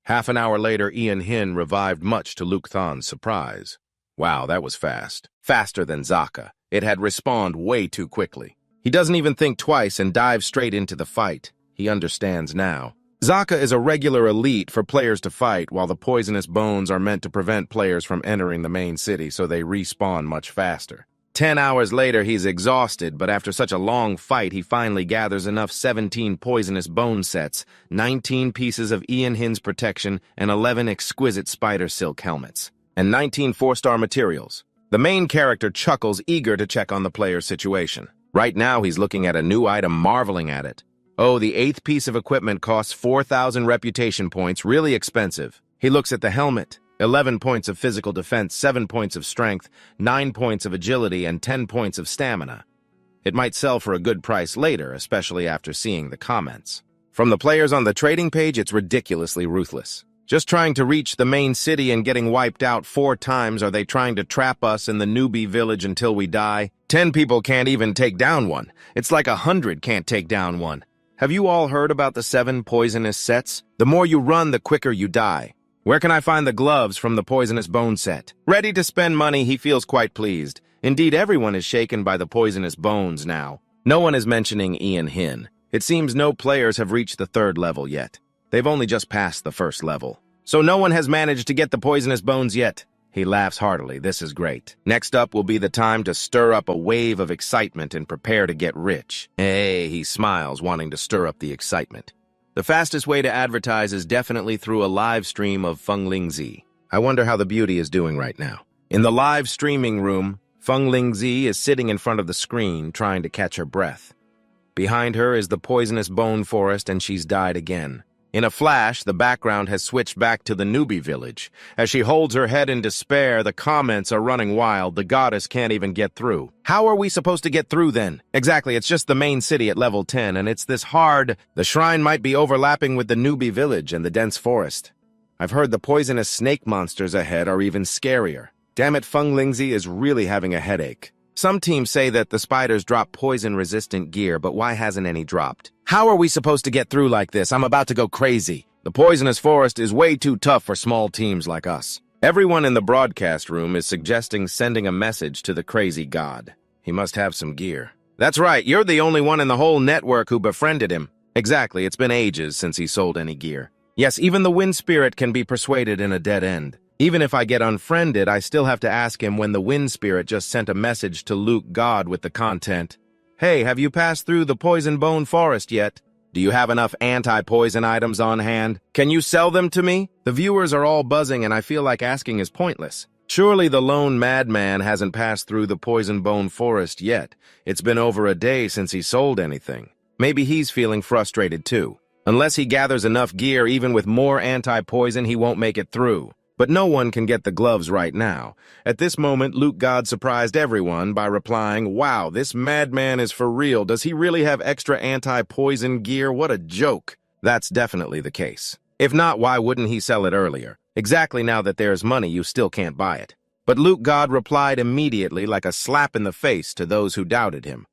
Half an hour later, Ian Hin revived, much to Luke Than's surprise. Wow, that was fast. Faster than Zaka. It had respawned way too quickly. He doesn't even think twice and dives straight into the fight. He understands now. Zaka is a regular elite for players to fight, while the poisonous bones are meant to prevent players from entering the main city, so they respawn much faster. 10 hours later, he's exhausted, but after such a long fight, he finally gathers enough 17 poisonous bone sets, 19 pieces of Ian Hin's protection, and 11 exquisite spider silk helmets, and 19 4-star materials. The main character chuckles, eager to check on the player's situation. Right now, he's looking at a new item, marveling at it. Oh, the 8th piece of equipment costs 4,000 reputation points, really expensive. He looks at the helmet. 11 points of physical defense, 7 points of strength, 9 points of agility, and 10 points of stamina. It might sell for a good price later, especially after seeing the comments. From the players on the trading page, it's ridiculously ruthless. Just trying to reach the main city and getting wiped out 4 times. Are they trying to trap us in the newbie village until we die? 10 people can't even take down one. It's like 100 can't take down one. Have you all heard about the 7 poisonous sets? The more you run, the quicker you die. Where can I find the gloves from the poisonous bone set? Ready to spend money, he feels quite pleased. Indeed, everyone is shaken by the poisonous bones now. No one is mentioning Ian Hin. It seems no players have reached the 3rd level yet. They've only just passed the 1st level. So no one has managed to get the poisonous bones yet. He laughs heartily. This is great. Next up will be the time to stir up a wave of excitement and prepare to get rich. Hey, he smiles, wanting to stir up the excitement. The fastest way to advertise is definitely through a live stream of Feng Lingzi. I wonder how the beauty is doing right now. In the live streaming room, Feng Lingzi is sitting in front of the screen, trying to catch her breath. Behind her is the poisonous bone forest, and she's died again. In a flash, the background has switched back to the newbie village. As she holds her head in despair, the comments are running wild. The goddess can't even get through. How are we supposed to get through then? Exactly, it's just the main city at level 10, and it's this hard. The shrine might be overlapping with the newbie village and the dense forest. I've heard the poisonous snake monsters ahead are even scarier. Damn it, Feng Lingzi is really having a headache. Some teams say that the spiders drop poison-resistant gear, but why hasn't any dropped? How are we supposed to get through like this? I'm about to go crazy. The poisonous forest is way too tough for small teams like us. Everyone in the broadcast room is suggesting sending a message to the crazy god. He must have some gear. That's right, you're the only one in the whole network who befriended him. Exactly, it's been ages since he sold any gear. Yes, even the wind spirit can be persuaded in a dead end. Even if I get unfriended, I still have to ask him when the wind spirit just sent a message to Luke God with the content. Hey, have you passed through the poison bone forest yet? Do you have enough anti-poison items on hand? Can you sell them to me? The viewers are all buzzing and I feel like asking is pointless. Surely the lone madman hasn't passed through the poison bone forest yet. It's been over a day since he sold anything. Maybe he's feeling frustrated too. Unless he gathers enough gear, even with more anti-poison, he won't make it through. But no one can get the gloves right now. At this moment, Luke God surprised everyone by replying, "Wow, this madman is for real. Does he really have extra anti-poison gear? What a joke." That's definitely the case. If not, why wouldn't he sell it earlier? Exactly, now that there's money, you still can't buy it. But Luke God replied immediately, like a slap in the face to those who doubted him.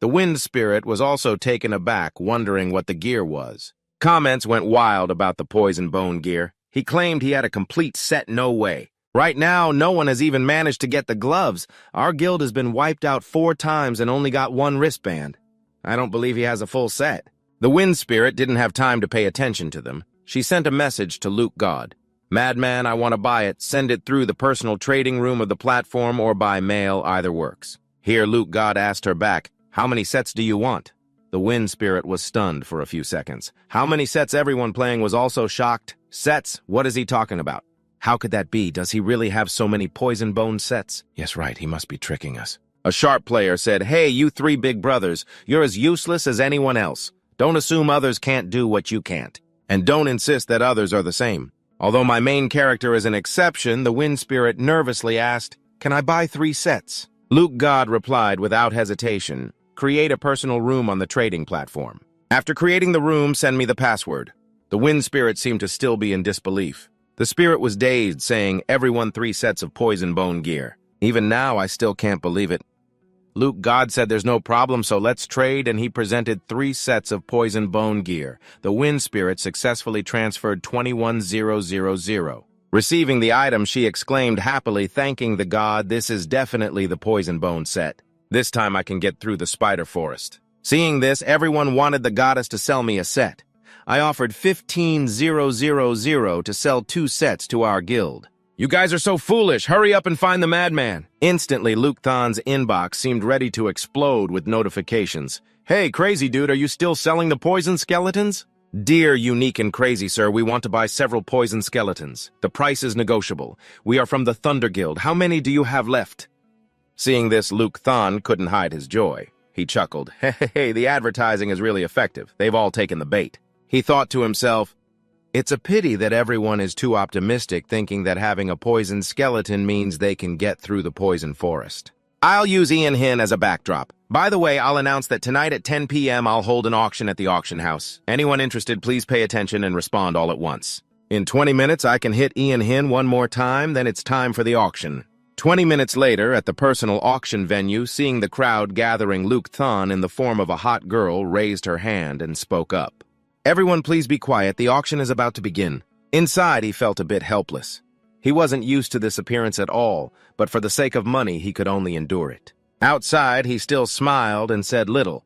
The wind spirit was also taken aback, wondering what the gear was. Comments went wild about the poison bone gear. He claimed he had a complete set. No way. Right now, no one has even managed to get the gloves. Our guild has been wiped out 4 times and only got 1 wristband. I don't believe he has a full set. The wind spirit didn't have time to pay attention to them. She sent a message to Luke God. "Madman, I want to buy it. Send it through the personal trading room of the platform or by mail, either works." Here, Luke God asked her back, "How many sets do you want?" The wind spirit was stunned for a few seconds. How many sets? Everyone playing was also shocked. Sets? What is he talking about? How could that be? Does he really have so many poison bone sets? Yes, right, he must be tricking us. A sharp player said, "Hey, you 3 big brothers, you're as useless as anyone else. Don't assume others can't do what you can't. And don't insist that others are the same." Although my main character is an exception, the wind spirit nervously asked, "Can I buy 3 sets?" Luke God replied without hesitation, "Create a personal room on the trading platform. After creating the room, send me the password." The wind spirit seemed to still be in disbelief. The spirit was dazed, saying, "Everyone 3 sets of poison bone gear." Even now, I still can't believe it. Luke God said there's no problem, so let's trade, and he presented 3 sets of poison bone gear. The wind spirit successfully transferred 21,000. Receiving the item, she exclaimed happily, thanking the god, "This is definitely the poison bone set. This time I can get through the spider forest." Seeing this, everyone wanted the goddess to sell me a set. I offered 15,000 to sell 2 sets to our guild. "You guys are so foolish. Hurry up and find the madman." Instantly, Luke Than's inbox seemed ready to explode with notifications. "Hey, crazy dude, are you still selling the poison skeletons?" "Dear Unique and Crazy Sir, we want to buy several poison skeletons. The price is negotiable. We are from the Thunder Guild. How many do you have left?" Seeing this, Luke Than couldn't hide his joy. He chuckled. Hey, the advertising is really effective. They've all taken the bait. He thought to himself, "It's a pity that everyone is too optimistic, thinking that having a poison skeleton means they can get through the poison forest. I'll use Ian Hin as a backdrop. By the way, I'll announce that tonight at 10 p.m. I'll hold an auction at the auction house. Anyone interested, please pay attention and respond all at once. In 20 minutes, I can hit Ian Hin one more time, then it's time for the auction. 20 minutes later, at the personal auction venue, seeing the crowd gathering, Luke Thon, in the form of a hot girl, raised her hand and spoke up. Everyone please be quiet, the auction is about to begin. Inside, he felt a bit helpless. He wasn't used to this appearance at all, but for the sake of money, he could only endure it. Outside, he still smiled and said little.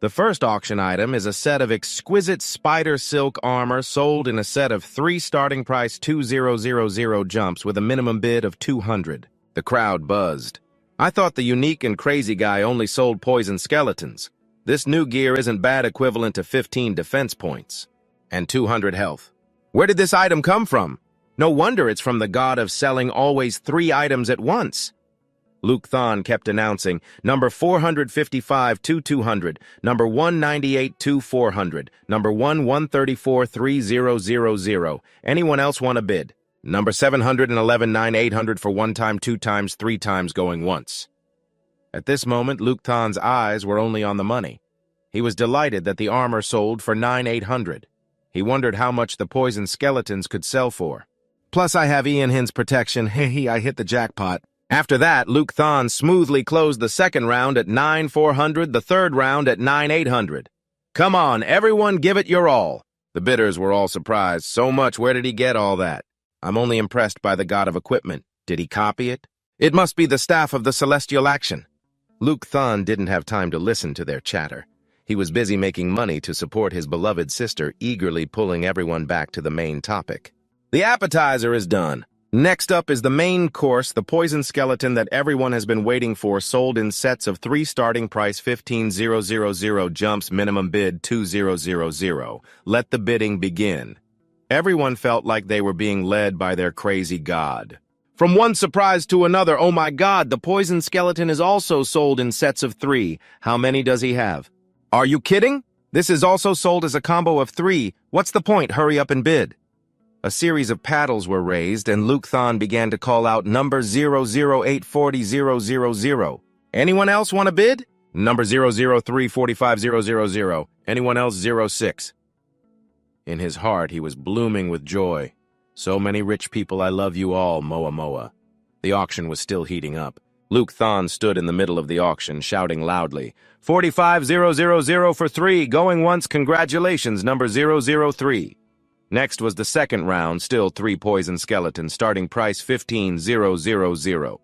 The first auction item is a set of exquisite spider silk armor sold in a set of 3 starting price 2000 jumps with a minimum bid of 200. The crowd buzzed. I thought the unique and crazy guy only sold poison skeletons. This new gear isn't bad, equivalent to 15 defense points. And 200 health. Where did this item come from? No wonder it's from the god of selling always 3 items at once. Luke Thon kept announcing, number 455 to 200, number 198 to 400, number 134 3000. Anyone else want a bid? Number 711 9800 for 1 time, 2 times, 3 times going once. At this moment, Luke Thon's eyes were only on the money. He was delighted that the armor sold for 9800. He wondered how much the poison skeletons could sell for. Plus, I have Ian Hin's protection. Hey, I hit the jackpot. After that, Luke Thon smoothly closed the second round at 9400, the third round at 9800. Come on, everyone, give it your all. The bidders were all surprised. So much, where did he get all that? I'm only impressed by the god of equipment. Did he copy it? It must be the staff of the celestial action. Luke Thon didn't have time to listen to their chatter. He was busy making money to support his beloved sister, eagerly pulling everyone back to the main topic. The appetizer is done. Next up is the main course, the poison skeleton that everyone has been waiting for, sold in sets of 3 starting price 15,000 jumps, minimum bid 2,000. Let the bidding begin. Everyone felt like they were being led by their crazy god. From one surprise to another, oh my god, the poison skeleton is also sold in sets of 3. How many does he have? Are you kidding? This is also sold as a combo of 3. What's the point? Hurry up and bid. A series of paddles were raised, and Luke Thon began to call out number 00840,000. Anyone else want to bid? Number 00345,000. Anyone else? 06. In his heart, he was blooming with joy. So many rich people, I love you all, Moa Moa. The auction was still heating up. Luke Thon stood in the middle of the auction, shouting loudly, 45,000 for 3, going once, congratulations, number 003. Next was the second round, still 3 poison skeletons, starting price 15,000.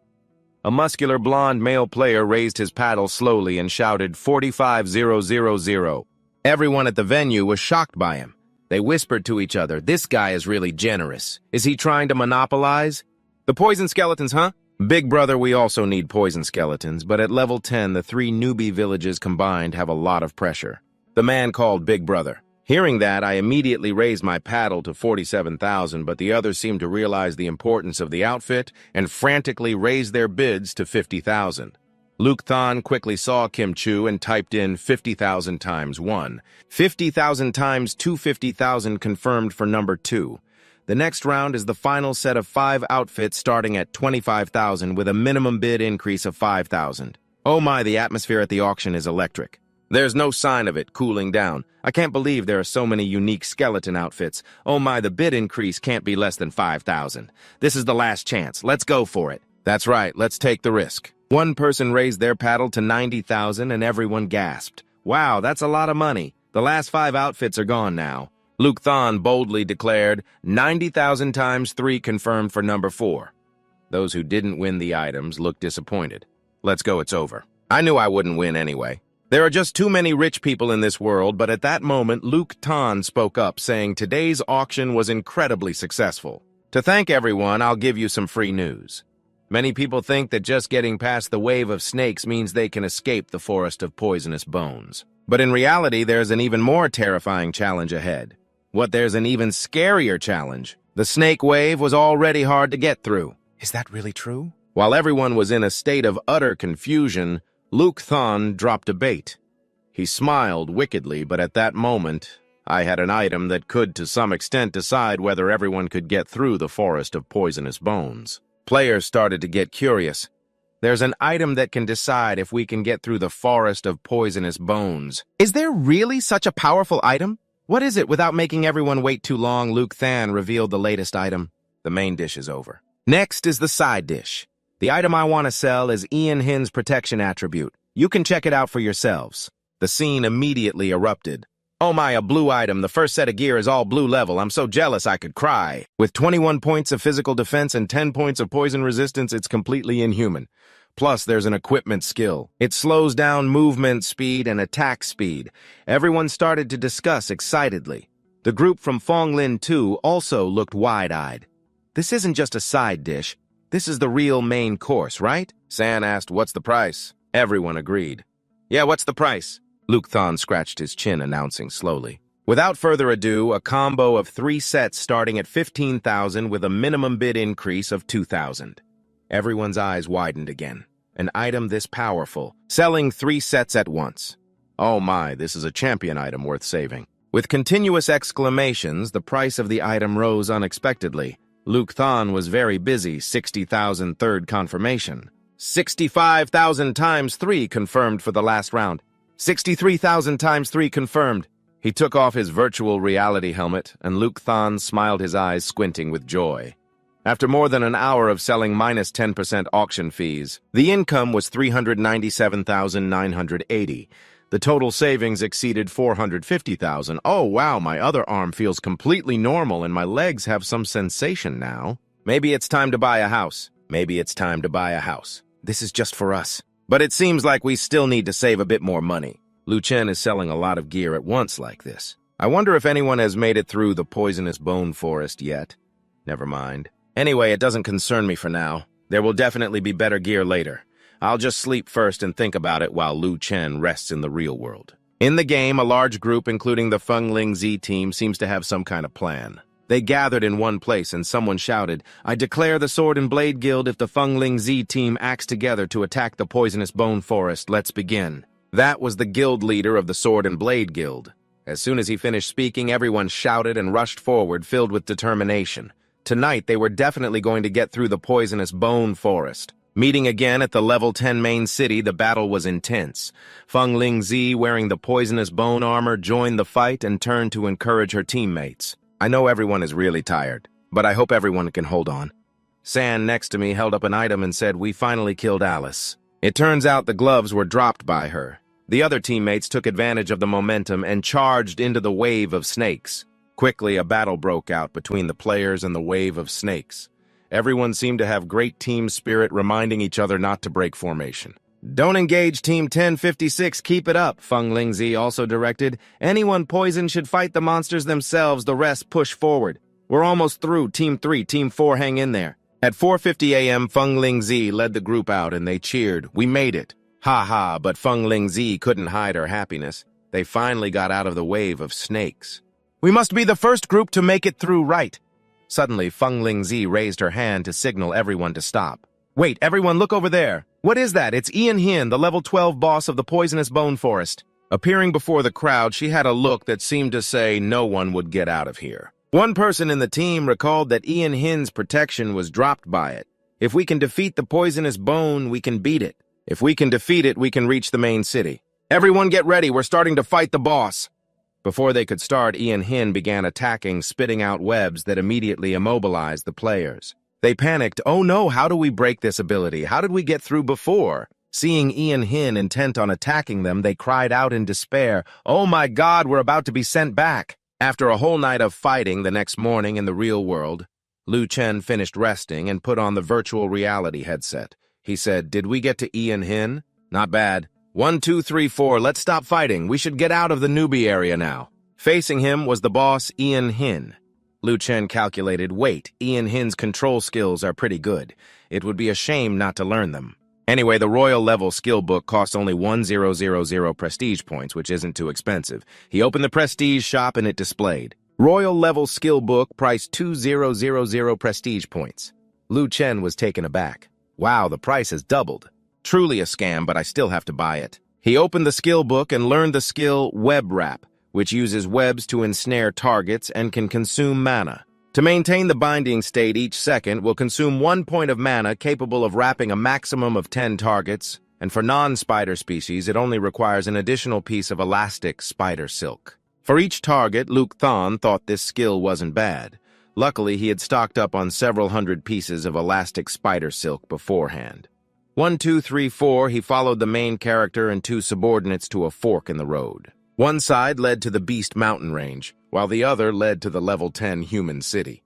A muscular blonde male player raised his paddle slowly and shouted 45,000. Everyone at the venue was shocked by him. They whispered to each other, this guy is really generous. Is he trying to monopolize? The poison skeletons, huh? Big brother, we also need poison skeletons, but at level 10, the 3 newbie villages combined have a lot of pressure. The man called Big Brother. Hearing that, I immediately raised my paddle to 47,000, but the others seemed to realize the importance of the outfit and frantically raised their bids to 50,000. Luke Thon quickly saw Kim Chu and typed in 50,000 times 1. 50,000 times 250,000 confirmed for number 2. The next round is the final set of 5 outfits starting at 25,000 with a minimum bid increase of 5,000. Oh my, the atmosphere at the auction is electric. There's no sign of it cooling down. I can't believe there are so many unique skeleton outfits. Oh my, the bid increase can't be less than 5,000. This is the last chance. Let's go for it. That's right, let's take the risk. One person raised their paddle to 90,000 and everyone gasped. Wow, that's a lot of money. The last 5 outfits are gone now. Luke Thon boldly declared 90,000 times 3 confirmed for number 4. Those who didn't win the items looked disappointed. Let's go, it's over. I knew I wouldn't win anyway. There are just too many rich people in this world, but at that moment, Luke Thon spoke up, saying today's auction was incredibly successful. To thank everyone, I'll give you some free news. Many people think that just getting past the wave of snakes means they can escape the forest of poisonous bones. But in reality, there's an even more terrifying challenge ahead. There's an even scarier challenge. The snake wave was already hard to get through. Is that really true? While everyone was in a state of utter confusion, Luke Thon dropped a bait. He smiled wickedly, but at that moment, I had an item that could, to some extent, decide whether everyone could get through the forest of poisonous bones. Players started to get curious. There's an item that can decide if we can get through the forest of poisonous bones. Is there really such a powerful item? What is it? Without making everyone wait too long, Luke Than revealed the latest item. The main dish is over. Next is the side dish. The item I want to sell is Ian Hin's protection attribute. You can check it out for yourselves. The scene immediately erupted. Oh my, a blue item. The first set of gear is all blue level. I'm so jealous I could cry. With 21 points of physical defense and 10 points of poison resistance, it's completely inhuman. Plus, there's an equipment skill. It slows down movement speed and attack speed. Everyone started to discuss excitedly. The group from Fonglin 2 also looked wide-eyed. This isn't just a side dish. This is the real main course, right? San asked, what's the price? Everyone agreed. Yeah, what's the price? Luke Than scratched his chin, announcing slowly. Without further ado, a combo of 3 sets starting at 15,000 with a minimum bid increase of 2,000. Everyone's eyes widened again. An item this powerful, selling 3 sets at once. Oh my, this is a champion item worth saving. With continuous exclamations, the price of the item rose unexpectedly. Luke Than was very busy. 60,000 third confirmation. 65,000 times 3 confirmed for the last round. 63,000 times 3 confirmed. He took off his virtual reality helmet, and Luke Than smiled, his eyes squinting with joy. After more than an hour of selling minus 10% auction fees, the income was 397,980. The total savings exceeded 450,000. Oh wow, my other arm feels completely normal and my legs have some sensation now. Maybe it's time to buy a house. Maybe it's time to buy a house. This is just for us. But it seems like we still need to save a bit more money. Lu Chen is selling a lot of gear at once like this. I wonder if anyone has made it through the poisonous bone forest yet. Never mind. Anyway, it doesn't concern me for now. There will definitely be better gear later. I'll just sleep first and think about it while Lu Chen rests in the real world. In the game, a large group, including the Fengling Z team, seems to have some kind of plan. They gathered in one place and someone shouted, I declare the Sword and Blade Guild if the Fengling Z team acts together to attack the poisonous bone forest. Let's begin. That was the guild leader of the Sword and Blade Guild. As soon as he finished speaking, everyone shouted and rushed forward, filled with determination. Tonight, they were definitely going to get through the poisonous bone forest. Meeting again at the level 10 main city, the battle was intense. Fengling Z, wearing the poisonous bone armor, joined the fight and turned to encourage her teammates. I know everyone is really tired, but I hope everyone can hold on. San, next to me, held up an item and said, we finally killed Alice. It turns out the gloves were dropped by her. The other teammates took advantage of the momentum and charged into the wave of snakes. Quickly, a battle broke out between the players and the wave of snakes. Everyone seemed to have great team spirit, reminding each other not to break formation. Don't engage Team 1056, keep it up, Fengling Z also directed. Anyone poisoned should fight the monsters themselves, the rest push forward. We're almost through, Team 3, Team 4 hang in there. At 4:50 a.m., Fengling Z led the group out and they cheered. We made it. Ha ha, but Fengling Z couldn't hide her happiness. They finally got out of the wave of snakes. We must be the first group to make it through, right? Suddenly, Fengling Z raised her hand to signal everyone to stop. Wait, everyone look over there. What is that? It's Ian Hin, the level 12 boss of the poisonous bone forest. Appearing before the crowd, she had a look that seemed to say no one would get out of here. One person in the team recalled that Ian Hin's protection was dropped by it. If we can defeat the poisonous bone, we can beat it. If we can defeat it, we can reach the main city. Everyone get ready, we're starting to fight the boss. Before they could start, Ian Hin began attacking, spitting out webs that immediately immobilized the players. They panicked, oh no, how do we break this ability? How did we get through before? Seeing Ian Hin intent on attacking them, they cried out in despair, oh my God, we're about to be sent back. After a whole night of fighting the next morning in the real world, Lu Chen finished resting and put on the virtual reality headset. He said, did we get to Ian Hin? Not bad. 1, 2, 3, 4, let's stop fighting. We should get out of the newbie area now. Facing him was the boss, Ian Hin. Lu Chen calculated, wait, Ian Hin's control skills are pretty good. It would be a shame not to learn them. Anyway, the Royal Level skill book costs only 1,000 prestige points, which isn't too expensive. He opened the prestige shop and it displayed. Royal Level skill book priced 2,000 prestige points. Lu Chen was taken aback. Wow, the price has doubled. Truly a scam, but I still have to buy it. He opened the skill book and learned the skill Web Wrap, which uses webs to ensnare targets and can consume mana. To maintain the binding state, each second will consume 1 point of mana capable of wrapping a maximum of 10 targets, and for non-spider species, it only requires an additional piece of elastic spider silk. For each target, Luke Thon thought this skill wasn't bad. Luckily, he had stocked up on several hundred pieces of elastic spider silk beforehand. 1, 2, 3, 4, he followed the main character and 2 subordinates to a fork in the road. One side led to the Beast Mountain Range, while the other led to the level 10 human city.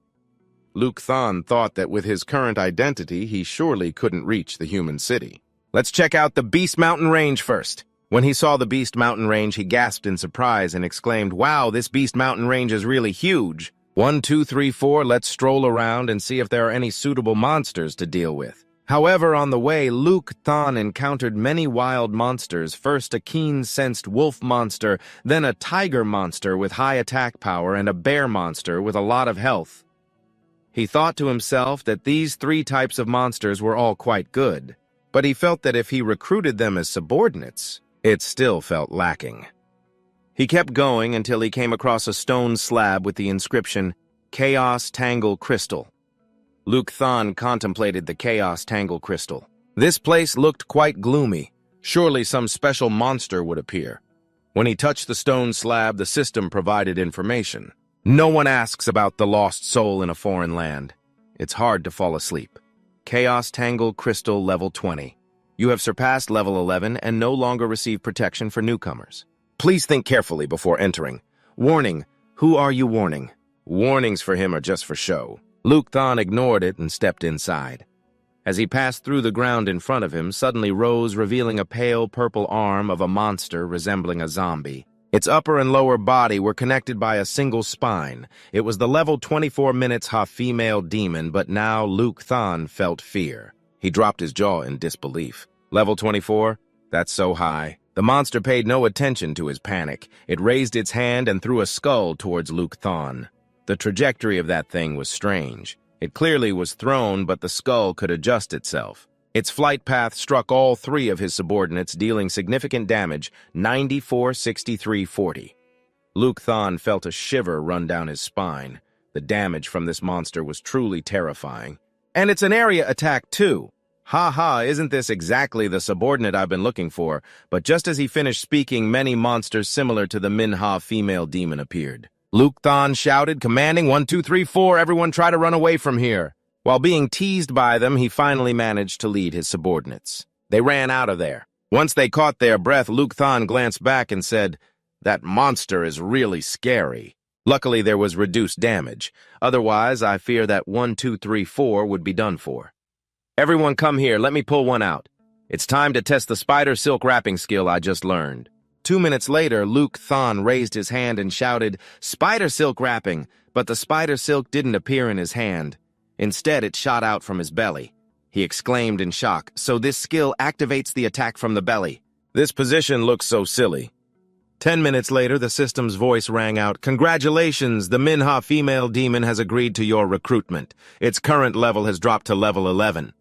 Luke Thon thought that with his current identity, he surely couldn't reach the human city. Let's check out the Beast Mountain Range first. When he saw the Beast Mountain Range, he gasped in surprise and exclaimed, "Wow, this Beast Mountain Range is really huge. 1, 2, 3, 4, let's stroll around and see if there are any suitable monsters to deal with." However, on the way, Luke Thon encountered many wild monsters, first a keen-sensed wolf monster, then a tiger monster with high attack power, and a bear monster with a lot of health. He thought to himself that these 3 types of monsters were all quite good, but he felt that if he recruited them as subordinates, it still felt lacking. He kept going until he came across a stone slab with the inscription, "Chaos Tangle Crystal." Luke Thon contemplated the Chaos Tangle Crystal. This place looked quite gloomy. Surely some special monster would appear. When he touched the stone slab, the system provided information. No one asks about the lost soul in a foreign land. It's hard to fall asleep. Chaos Tangle Crystal Level 20. You have surpassed Level 11 and no longer receive protection for newcomers. Please think carefully before entering. Warning, who are you warning? Warnings for him are just for show. Luke Thon ignored it and stepped inside. As he passed through, the ground in front of him suddenly rose, revealing a pale purple arm of a monster resembling a zombie. Its upper and lower body were connected by a single spine. It was the level 24 minutes female demon, but now Luke Thon felt fear. He dropped his jaw in disbelief. Level 24? That's so high. The monster paid no attention to his panic. It raised its hand and threw a skull towards Luke Thon. The trajectory of that thing was strange. It clearly was thrown, but the skull could adjust itself. Its flight path struck all 3 of his subordinates, dealing significant damage, 94, 63, 40. Luke Thon felt a shiver run down his spine. The damage from this monster was truly terrifying. And it's an area attack, too. Ha, isn't this exactly the subordinate I've been looking for? But just as he finished speaking, many monsters similar to the Manhwa female demon appeared. Luke Thon shouted, commanding, 1, 2, 3, 4, everyone try to run away from here. While being teased by them, he finally managed to lead his subordinates. They ran out of there. Once they caught their breath, Luke Thon glanced back and said, "That monster is really scary." Luckily, there was reduced damage. Otherwise, I fear that 1, 2, 3, 4 would be done for. Everyone come here, let me pull one out. It's time to test the spider silk wrapping skill I just learned. 2 minutes later, Luke Thon raised his hand and shouted, "Spider silk wrapping!" But the spider silk didn't appear in his hand. Instead, it shot out from his belly. He exclaimed in shock, "So this skill activates the attack from the belly. This position looks so silly." 10 minutes later, the system's voice rang out, "Congratulations, the Manhwa female demon has agreed to your recruitment. Its current level has dropped to level 11.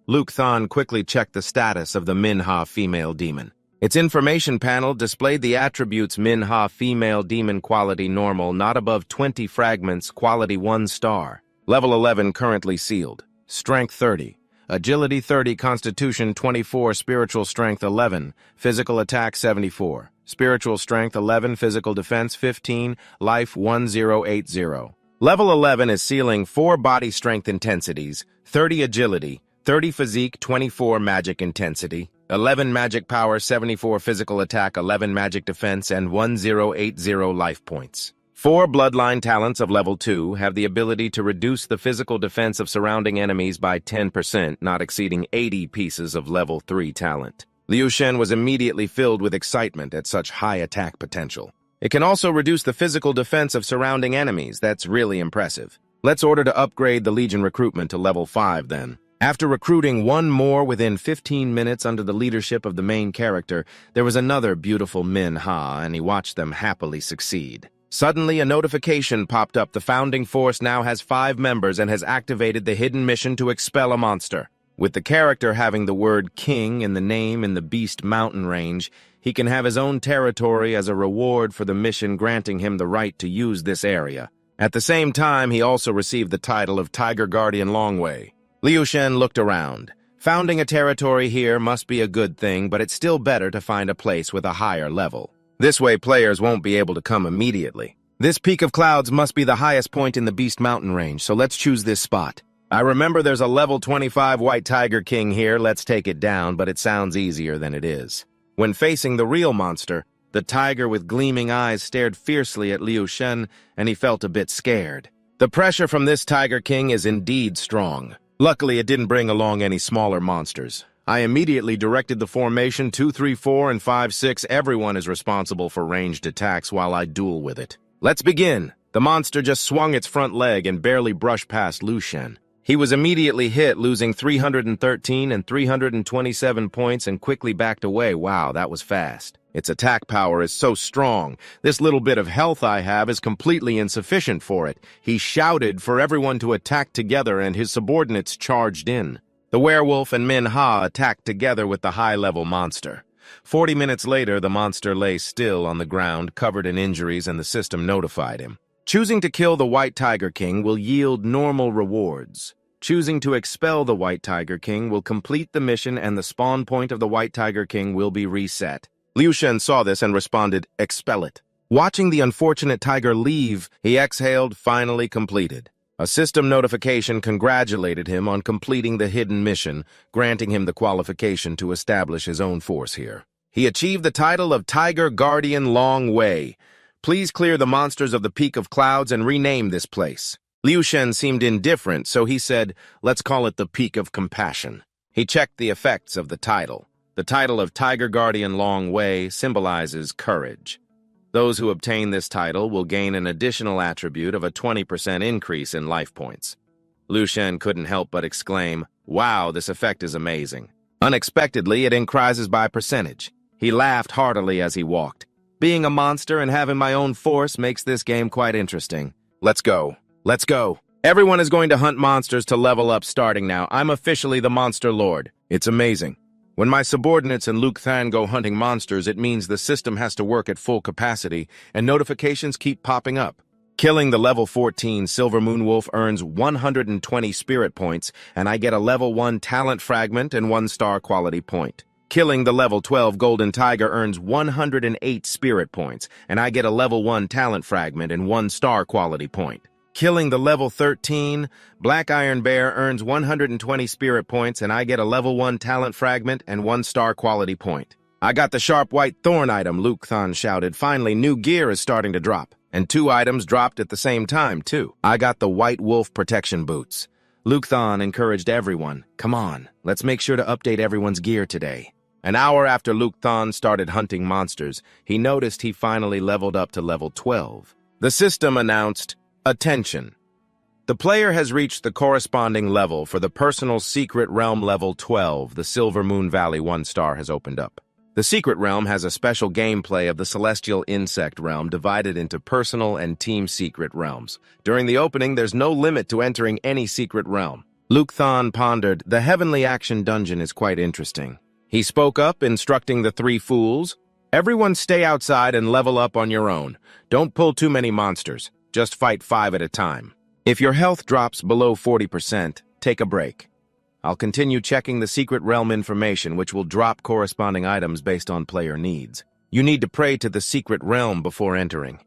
Luke Thon quickly checked the status of the Manhwa female demon. Its information panel displayed the attributes Manhwa female demon quality normal, not above 20 fragments, quality 1 star. Level 11 currently sealed. Strength 30. Agility 30, Constitution 24, Spiritual Strength 11, Physical Attack 74. Spiritual Strength 11, Physical Defense 15, Life 1080. Level 11 is sealing 4 body strength intensities, 30 agility, 30 physique, 24 magic intensity, 11 magic power, 74 physical attack, 11 magic defense, and 1080 life points. 4 bloodline talents of level 2 have the ability to reduce the physical defense of surrounding enemies by 10%, not exceeding 80 pieces of level 3 talent. Liu Shen was immediately filled with excitement at such high attack potential. It can also reduce the physical defense of surrounding enemies. That's really impressive. Let's order to upgrade the Legion recruitment to level 5 then. After recruiting one more within 15 minutes under the leadership of the main character, there was another beautiful Manhwa, and he watched them happily succeed. Suddenly, a notification popped up. The founding force now has 5 members and has activated the hidden mission to expel a monster. With the character having the word King in the name in the Beast Mountain Range, he can have his own territory as a reward for the mission, granting him the right to use this area. At the same time, he also received the title of Tiger Guardian Longway. Liu Shen looked around. Founding a territory here must be a good thing, but it's still better to find a place with a higher level. This way, players won't be able to come immediately. This peak of clouds must be the highest point in the Beast Mountain range, so let's choose this spot. I remember there's a level 25 White Tiger King here. Let's take it down, but it sounds easier than it is. When facing the real monster, the tiger with gleaming eyes stared fiercely at Liu Shen, and he felt a bit scared. The pressure from this Tiger King is indeed strong. Luckily, it didn't bring along any smaller monsters. I immediately directed the formation 2, 3, 4, and 5, 6. Everyone is responsible for ranged attacks while I duel with it. Let's begin. The monster just swung its front leg and barely brushed past Liu Shen. He was immediately hit, losing 313 and 327 points and quickly backed away. Wow, that was fast. Its attack power is so strong. This little bit of health I have is completely insufficient for it. He shouted for everyone to attack together, and his subordinates charged in. The werewolf and Manhwa attacked together with the high-level monster. 40 minutes later, the monster lay still on the ground, covered in injuries, and the system notified him. Choosing to kill the White Tiger King will yield normal rewards. Choosing to expel the White Tiger King will complete the mission, and the spawn point of the White Tiger King will be reset. Liu Shen saw this and responded, "Expel it." Watching the unfortunate tiger leave, he exhaled, finally completed. A system notification congratulated him on completing the hidden mission, granting him the qualification to establish his own force here. He achieved the title of Tiger Guardian Longway. Please clear the monsters of the Peak of Clouds and rename this place. Liu Shen seemed indifferent, so he said, "Let's call it the Peak of Compassion." He checked the effects of the title. The title of Tiger Guardian Longway symbolizes courage. Those who obtain this title will gain an additional attribute of a 20% increase in life points. Liu Shen couldn't help but exclaim, "Wow, this effect is amazing." Unexpectedly, it increases by percentage. He laughed heartily as he walked. Being a monster and having my own force makes this game quite interesting. Let's go. Let's go. Everyone is going to hunt monsters to level up starting now. I'm officially the Monster Lord. It's amazing. When my subordinates and Luke Than go hunting monsters, it means the system has to work at full capacity, and notifications keep popping up. Killing the level 14 Silver Moon Wolf earns 120 spirit points, and I get a level 1 talent fragment and 1-star quality point. Killing the level 12 Golden Tiger earns 108 spirit points, and I get a level 1 talent fragment and 1-star quality point. Killing the level 13 Black Iron Bear earns 120 spirit points, and I get a level 1 talent fragment and 1-star quality point. I got the sharp white thorn item, Luke Than shouted. Finally, new gear is starting to drop. And 2 items dropped at the same time, too. I got the white wolf protection boots. Luke Than encouraged everyone, "Come on, let's make sure to update everyone's gear today." An hour after Luke Than started hunting monsters, he noticed he finally leveled up to level 12. The system announced, "Attention. The player has reached the corresponding level for the personal secret realm level 12. The Silver Moon Valley 1-star has opened up. The secret realm has a special gameplay of the celestial insect realm divided into personal and team secret realms. During the opening, there's no limit to entering any secret realm." Luke Than pondered, "The Heavenly Action Dungeon is quite interesting." He spoke up, instructing the 3 fools, "Everyone stay outside and level up on your own. Don't pull too many monsters. Just fight 5 at a time. If your health drops below 40%, take a break. I'll continue checking the secret realm information, which will drop corresponding items based on player needs. You need to pray to the secret realm before entering.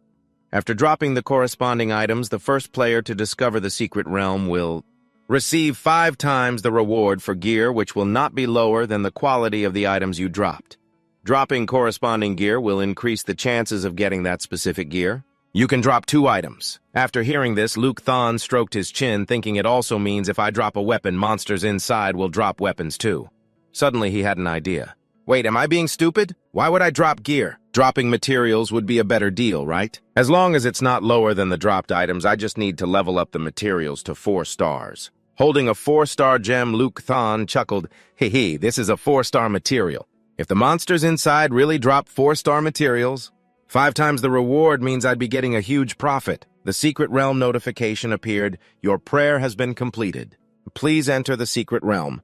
After dropping the corresponding items, the first player to discover the secret realm will receive 5 times the reward for gear, which will not be lower than the quality of the items you dropped. Dropping corresponding gear will increase the chances of getting that specific gear. You can drop 2 items. After hearing this, Luke Than stroked his chin, thinking it also means if I drop a weapon, monsters inside will drop weapons too. Suddenly, he had an idea. Wait, am I being stupid? Why would I drop gear? Dropping materials would be a better deal, right? As long as it's not lower than the dropped items, I just need to level up the materials to 4 stars. Holding a 4-star gem, Luke Than chuckled, "Hee, this is a 4-star material. If the monsters inside really drop 4-star materials, 5 times the reward means I'd be getting a huge profit." The secret realm notification appeared. "Your prayer has been completed. Please enter the secret realm."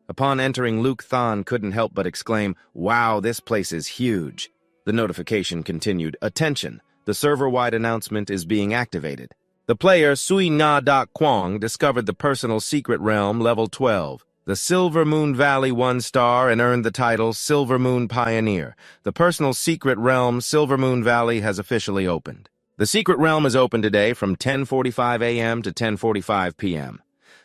Upon entering, Luke Than couldn't help but exclaim, "Wow, this place is huge." The notification continued, "Attention, the server-wide announcement is being activated. The player Sui Na Dak Kwong discovered the personal secret realm level 12, the Silver Moon Valley 1-star, and earned the title Silver Moon Pioneer. The personal secret realm Silver Moon Valley has officially opened. The secret realm is open today from 10:45 a.m. to 10:45 p.m.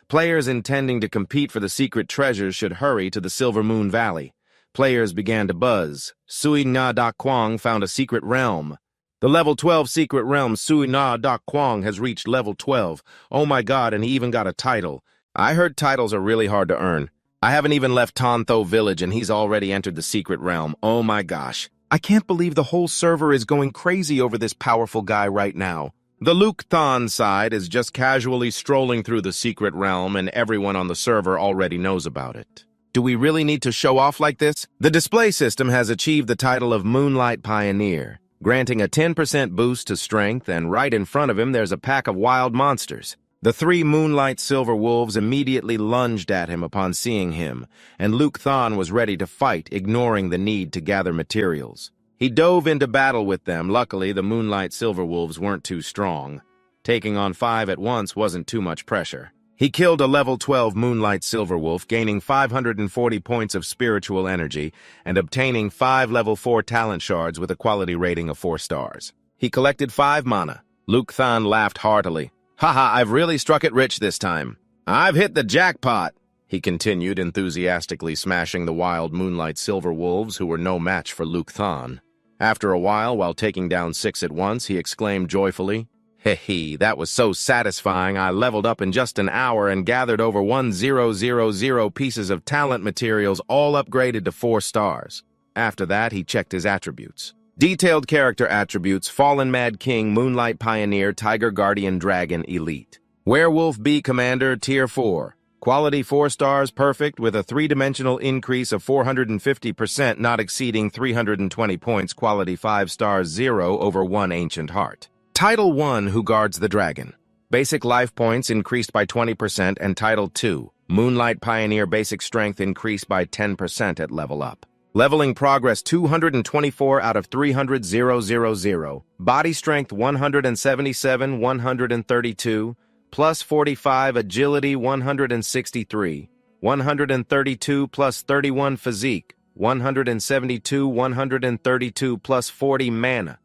Players intending to compete for the secret treasures should hurry to the Silver Moon Valley. Players began to buzz. Sui Na Dak Kwong found a secret realm. The level 12 secret realm Sui Na Dak Kwong has reached level 12. Oh my god, and he even got a title. I heard titles are really hard to earn. I haven't even left Tantho Village and he's already entered the secret realm. Oh my gosh. I can't believe the whole server is going crazy over this powerful guy right now. The Luke Thon side is just casually strolling through the secret realm and everyone on the server already knows about it. Do we really need to show off like this? The display system has achieved the title of Moonlight Pioneer, granting a 10% boost to strength, and right in front of him there's a pack of wild monsters. The 3 Moonlight Silver Wolves immediately lunged at him upon seeing him, and Luke Thon was ready to fight, ignoring the need to gather materials. He dove into battle with them. Luckily, the Moonlight Silver Wolves weren't too strong. Taking on 5 at once wasn't too much pressure. He killed a level 12 Moonlight Silver Wolf, gaining 540 points of spiritual energy and obtaining 5 level 4 talent shards with a quality rating of 4 stars. He collected 5 mana. Luke Thon laughed heartily. Haha, I've really struck it rich this time. I've hit the jackpot, he continued, enthusiastically smashing the wild Moonlight Silver Wolves who were no match for Luke Thon. After a while taking down 6 at once, he exclaimed joyfully, "Hee, that was so satisfying. I leveled up in just an hour and gathered over 1,000 pieces of talent materials, all upgraded to 4 stars. After that, he checked his attributes. Detailed character attributes: Fallen Mad King, Moonlight Pioneer, Tiger Guardian Dragon, Elite. Werewolf Bee Commander, Tier 4. Quality 4 stars, perfect, with a 3-dimensional increase of 450%, not exceeding 320 points. Quality 5 stars, 0 over 1 Ancient Heart. Title 1, Who Guards the Dragon. Basic life points increased by 20%, and Title 2, Moonlight Pioneer, basic strength increased by 10% at level up. Leveling progress 224 out of 300, 000. Body strength 177, 132. Plus 45 agility 163, 132 plus 31 physique, 172, 132 plus 40 mana,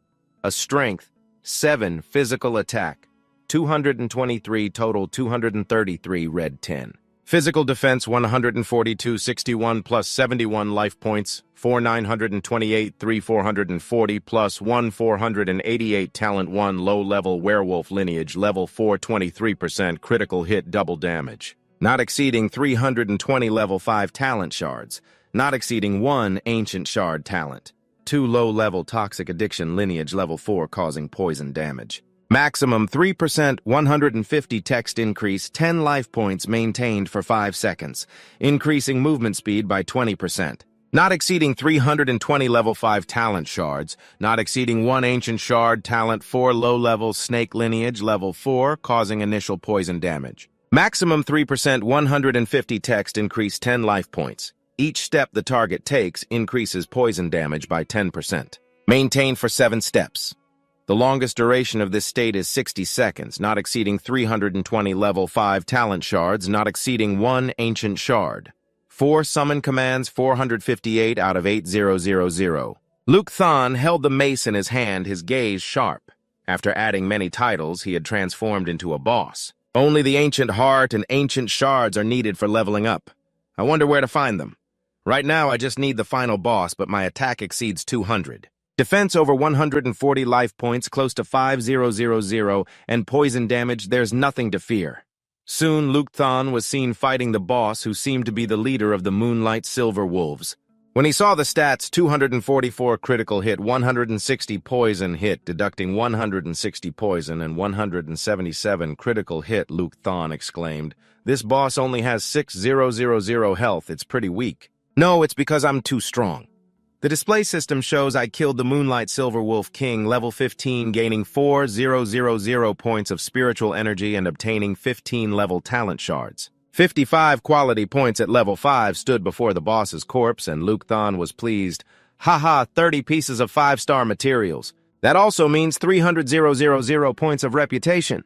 a strength 7 physical attack, 223 total, 233 red 10. Physical defense 142, 61 plus 71 life points, 4 928, 3 440 plus 1 488 talent 1 low-level werewolf lineage level 4 23% critical hit double damage. Not exceeding 320 level 5 talent shards. Not exceeding 1 ancient shard talent. 2 low-level toxic addiction lineage level 4 causing poison damage. Maximum 3% 150 text increase, 10 life points maintained for 5 seconds, increasing movement speed by 20%. Not exceeding 320 level 5 talent shards, not exceeding 1 ancient shard talent 4 low-level snake lineage level 4 causing initial poison damage. Maximum 3% 150 text increase, 10 life points. Each step the target takes increases poison damage by 10%. Maintained for 7 steps. The longest duration of this state is 60 seconds, not exceeding 320 level 5 talent shards, not exceeding 1 ancient shard. 4 summon commands, 458 out of 8000. Luke Thon held the mace in his hand, his gaze sharp. After adding many titles, he had transformed into a boss. Only the ancient heart and ancient shards are needed for leveling up. I wonder where to find them. Right now, I just need the final boss, but my attack exceeds 200. Defense over 140 life points, close to 5000, and poison damage, there's nothing to fear. Soon, Luke Thon was seen fighting the boss, who seemed to be the leader of the Moonlight Silver Wolves. When he saw the stats, 244 critical hit, 160 poison hit, deducting 160 poison, and 177 critical hit, Luke Thon exclaimed, "This boss only has 6000 health, it's pretty weak." "No, it's because I'm too strong." The display system shows I killed the Moonlight Silver Wolf King, level 15, gaining 4000 points of spiritual energy and obtaining 15 level talent shards. 55 quality points at level 5 stood before the boss's corpse, and Luke Thon was pleased. Haha, 30 pieces of 5-star materials. That also means 300,000 points of reputation.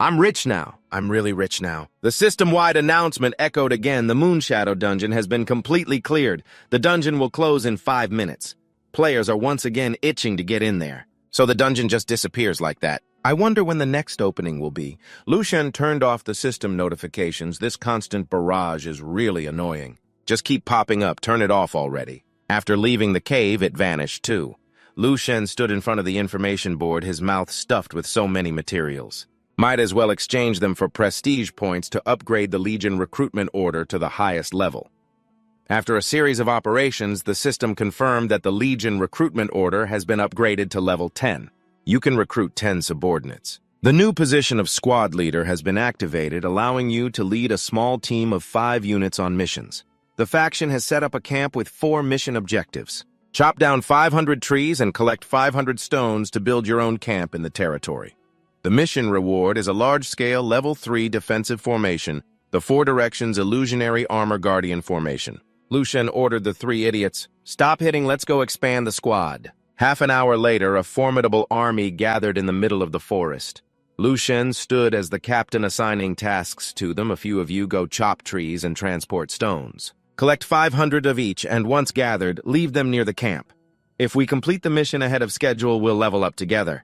I'm rich now. I'm really rich now. The system-wide announcement echoed again. The Moonshadow dungeon has been completely cleared. The dungeon will close in 5 minutes. Players are once again itching to get in there. So the dungeon just disappears like that. I wonder when the next opening will be. Lucian turned off the system notifications. This constant barrage is really annoying. Just keep popping up. Turn it off already. After leaving the cave, it vanished too. Lucian stood in front of the information board, his mouth stuffed with so many materials. Might as well exchange them for prestige points to upgrade the Legion recruitment order to the highest level. After a series of operations, the system confirmed that the Legion recruitment order has been upgraded to level 10. You can recruit 10 subordinates. The new position of squad leader has been activated, allowing you to lead a small team of 5 units on missions. The faction has set up a camp with 4 mission objectives. Chop down 500 trees and collect 500 stones to build your own camp in the territory. The mission reward is a large-scale Level 3 defensive formation, the 4 Directions Illusionary Armor Guardian formation. Lucian ordered the 3 idiots, "Stop hitting, let's go expand the squad." Half an hour later, a formidable army gathered in the middle of the forest. Lucian stood as the captain, assigning tasks to them. A few of you go chop trees and transport stones. Collect 500 of each, and once gathered, leave them near the camp. If we complete the mission ahead of schedule, we'll level up together.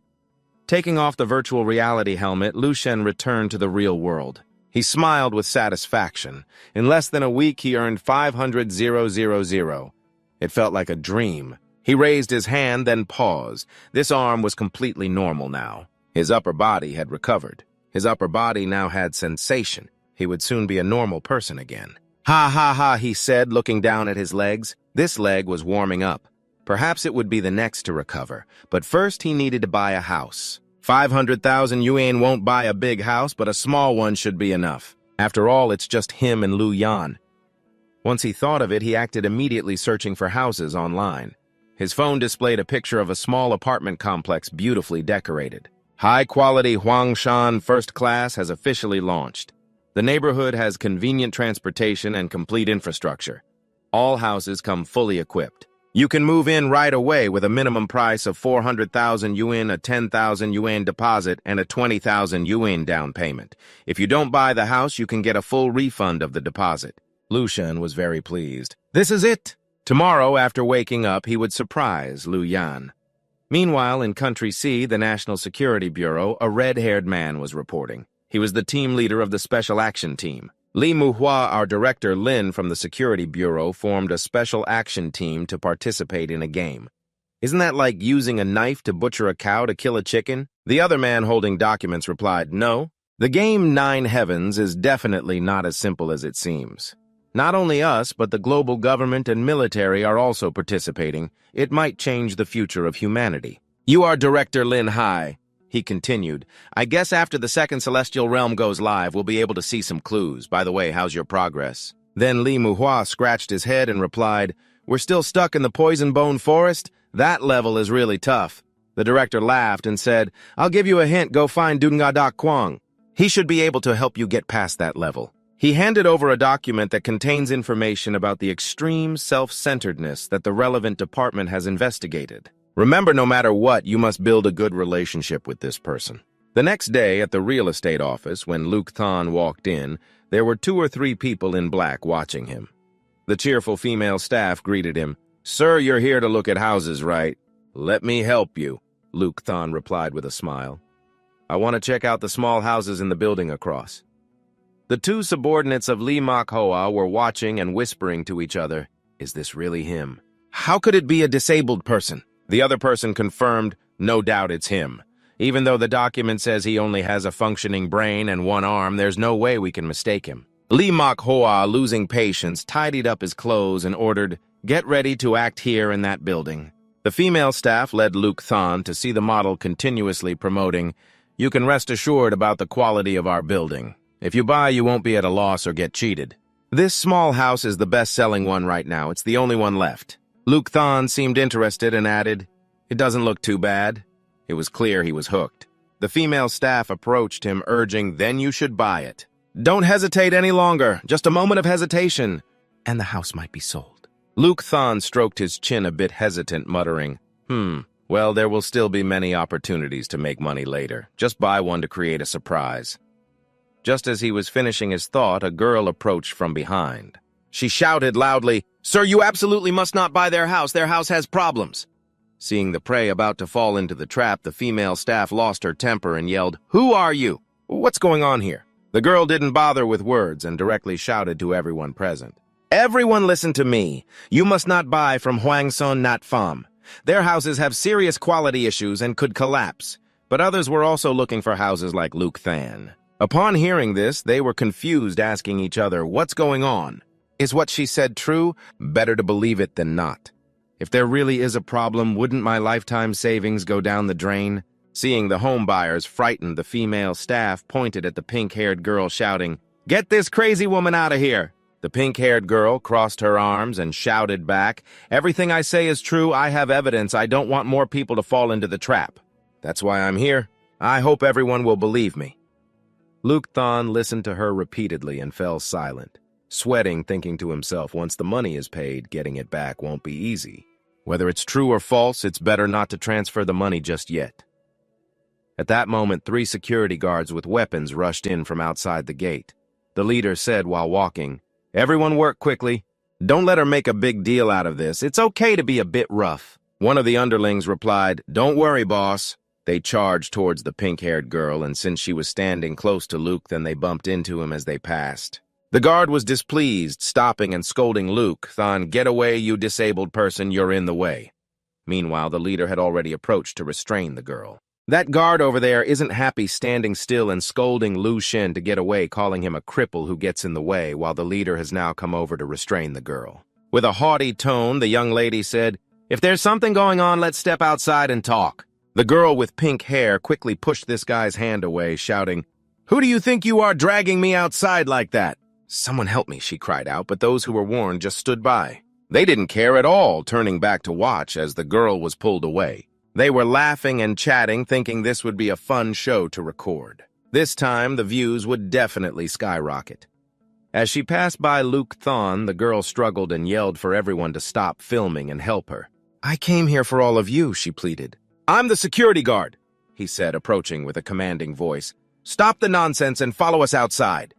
Taking off the virtual reality helmet, Lucian returned to the real world. He smiled with satisfaction. In less than a week, he earned 500,000. It felt like a dream. He raised his hand, then paused. This arm was completely normal now. His upper body had recovered. His upper body now had sensation. He would soon be a normal person again. "Ha ha ha," he said, looking down at his legs. This leg was warming up. Perhaps it would be the next to recover, but first he needed to buy a house. 500,000 yuan won't buy a big house, but a small one should be enough. After all, it's just him and Lu Yan. Once he thought of it, he acted immediately, searching for houses online. His phone displayed a picture of a small apartment complex beautifully decorated. High-quality Huangshan First Class has officially launched. The neighborhood has convenient transportation and complete infrastructure. All houses come fully equipped. You can move in right away with a minimum price of 400,000 yuan, a 10,000 yuan deposit, and a 20,000 yuan down payment. If you don't buy the house, you can get a full refund of the deposit. Lucian was very pleased. This is it! Tomorrow, after waking up, he would surprise Lu Yan. Meanwhile, in Country C, the National Security Bureau, a red-haired man was reporting. He was the team leader of the Special Action Team. Li Muhua, our director Lin from the Security Bureau, formed a Special Action Team to participate in a game. Isn't that like using a knife to butcher a cow to kill a chicken? The other man holding documents replied, no. The game 9 Heavens is definitely not as simple as it seems. Not only us, but the global government and military are also participating. It might change the future of humanity. You are Director Lin Hai. He continued, I guess after the second celestial realm goes live, we'll be able to see some clues. By the way, how's your progress? Then Li Muhua scratched his head and replied, we're still stuck in the Poison Bone Forest? That level is really tough. The director laughed and said, I'll give you a hint, go find Dungadak Kwang. He should be able to help you get past that level. He handed over a document that contains information about the extreme self-centeredness that the relevant department has investigated. Remember, no matter what, you must build a good relationship with this person. The next day, at the real estate office, when Luke Thon walked in, there were 2 or 3 people in black watching him. The cheerful female staff greeted him. Sir, you're here to look at houses, right? Let me help you, Luke Thon replied with a smile. I want to check out the small houses in the building across. The 2 subordinates of Li Mak Hoa were watching and whispering to each other. Is this really him? How could it be a disabled person? The other person confirmed, no doubt it's him. Even though the document says he only has a functioning brain and 1 arm, there's no way we can mistake him. Li Mak Hoa, losing patience, tidied up his clothes and ordered, get ready to act here in that building. The female staff led Luke Thon to see the model continuously promoting, you can rest assured about the quality of our building. If you buy, you won't be at a loss or get cheated. This small house is the best-selling one right now. It's the only one left. Luke Thon seemed interested and added, it doesn't look too bad. It was clear he was hooked. The female staff approached him, urging, then you should buy it. Don't hesitate any longer. Just a moment of hesitation, and the house might be sold. Luke Thon stroked his chin a bit hesitant, muttering, well, there will still be many opportunities to make money later. Just buy one to create a surprise. Just as he was finishing his thought, a girl approached from behind. She shouted loudly, "Sir, you absolutely must not buy their house. Their house has problems." Seeing the prey about to fall into the trap, the female staff lost her temper and yelled, "Who are you? What's going on here?" The girl didn't bother with words and directly shouted to everyone present, "Everyone listen to me. You must not buy from Hwangson Nat Pham. Their houses have serious quality issues and could collapse." But others were also looking for houses like Luke Than. Upon hearing this, they were confused, asking each other, "What's going on? Is what she said true? Better to believe it than not. If there really is a problem, wouldn't my lifetime savings go down the drain?" Seeing the home buyers frightened, the female staff pointed at the pink-haired girl, shouting, "Get this crazy woman out of here!" The pink-haired girl crossed her arms and shouted back, "Everything I say is true. I have evidence. I don't want more people to fall into the trap. That's why I'm here. I hope everyone will believe me." Luke Than listened to her repeatedly and fell silent, sweating, thinking to himself, once the money is paid, getting it back won't be easy. Whether it's true or false, it's better not to transfer the money just yet. At that moment, 3 security guards with weapons rushed in from outside the gate. The leader said while walking, "Everyone work quickly. Don't let her make a big deal out of this. It's okay to be a bit rough." One of the underlings replied, "Don't worry, boss." They charged towards the pink-haired girl, and since she was standing close to Luke, then they bumped into him as they passed. The guard was displeased, stopping and scolding Luke Than, "Get away, you disabled person, you're in the way." Meanwhile, the leader had already approached to restrain the girl. That guard over there isn't happy standing still and scolding Lu Shen to get away, calling him a cripple who gets in the way, while the leader has now come over to restrain the girl. With a haughty tone, the young lady said, "If there's something going on, let's step outside and talk." The girl with pink hair quickly pushed this guy's hand away, shouting, "Who do you think you are, dragging me outside like that?" "Someone help me," she cried out, but those who were warned just stood by. They didn't care at all, turning back to watch as the girl was pulled away. They were laughing and chatting, thinking this would be a fun show to record. This time, the views would definitely skyrocket. As she passed by Luke Than, the girl struggled and yelled for everyone to stop filming and help her. "I came here for all of you," she pleaded. "I'm the security guard," he said, approaching with a commanding voice. "Stop the nonsense and follow us outside."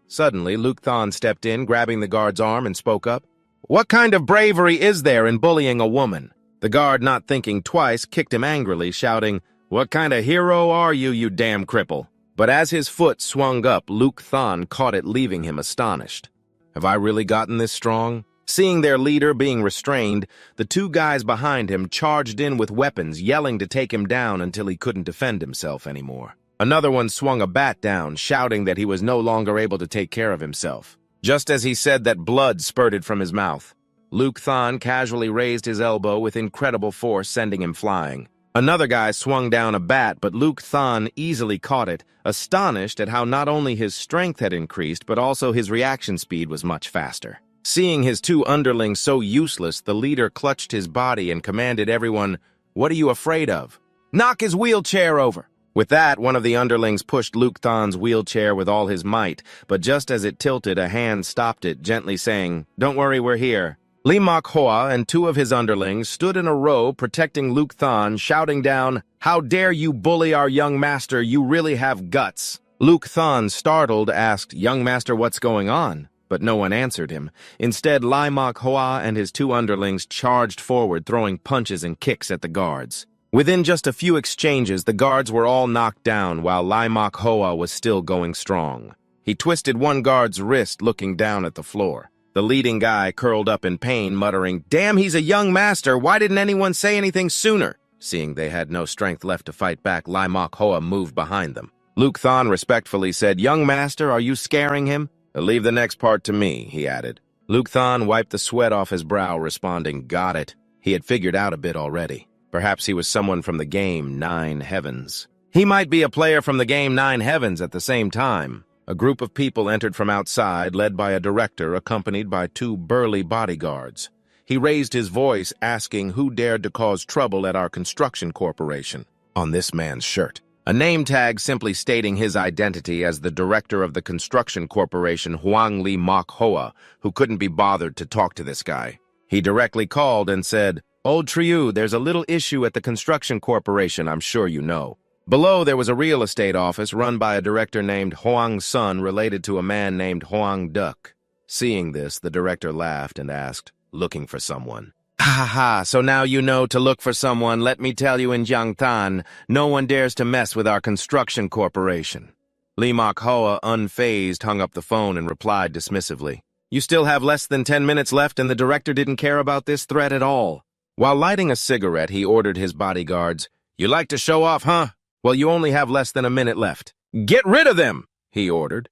Suddenly, Luke Than stepped in, grabbing the guard's arm, and spoke up. "What kind of bravery is there in bullying a woman?" The guard, not thinking twice, kicked him angrily, shouting, "What kind of hero are you, you damn cripple?" But as his foot swung up, Luke Than caught it, leaving him astonished. Have I really gotten this strong? Seeing their leader being restrained, the 2 guys behind him charged in with weapons, yelling to take him down until he couldn't defend himself anymore. Another one swung a bat down, shouting that he was no longer able to take care of himself. Just as he said that, blood spurted from his mouth. Luke Than casually raised his elbow with incredible force, sending him flying. Another guy swung down a bat, but Luke Than easily caught it, astonished at how not only his strength had increased, but also his reaction speed was much faster. Seeing his 2 underlings so useless, the leader clutched his body and commanded everyone, "What are you afraid of? Knock his wheelchair over!" With that, one of the underlings pushed Luke Than's wheelchair with all his might, but just as it tilted, a hand stopped it, gently saying, "Don't worry, we're here." Manhwa and 2 of his underlings stood in a row protecting Luke Than, shouting down, "How dare you bully our young master, you really have guts." Luke Than, startled, asked, "Young master, what's going on?" But no one answered him. Instead, Manhwa and his 2 underlings charged forward, throwing punches and kicks at the guards. Within just a few exchanges, the guards were all knocked down, while Manhwa was still going strong. He twisted one guard's wrist, looking down at the floor. The leading guy curled up in pain, muttering, "Damn, he's a young master. Why didn't anyone say anything sooner?" Seeing they had no strength left to fight back, Manhwa moved behind them. Luke Than respectfully said, "Young master, are you scaring him?" "Leave the next part to me," he added. Luke Than wiped the sweat off his brow, responding, "Got it." He had figured out a bit already. Perhaps he was someone from the game 9 Heavens. He might be a player from the game 9 Heavens at the same time. A group of people entered from outside, led by a director accompanied by 2 burly bodyguards. He raised his voice, asking who dared to cause trouble at our construction corporation. On this man's shirt, a name tag simply stating his identity as the director of the construction corporation, Huang Li Manhwa, who couldn't be bothered to talk to this guy. He directly called and said, "Old Triu, there's a little issue at the construction corporation, I'm sure you know. Below, there was a real estate office run by a director named Hoang Sun related to a man named Hoang Duck. Seeing this, the director laughed and asked, "Looking for someone?" "Ha ha ha, so now you know to look for someone. Let me tell you in Jiangtan, no one dares to mess with our construction corporation." Lee Mak-hoa, unfazed, hung up the phone and replied dismissively, "You still have less than 10 minutes left and the director didn't care about this threat at all." While lighting a cigarette, he ordered his bodyguards, "You like to show off, huh? Well, you only have less than a minute left. Get rid of them," he ordered.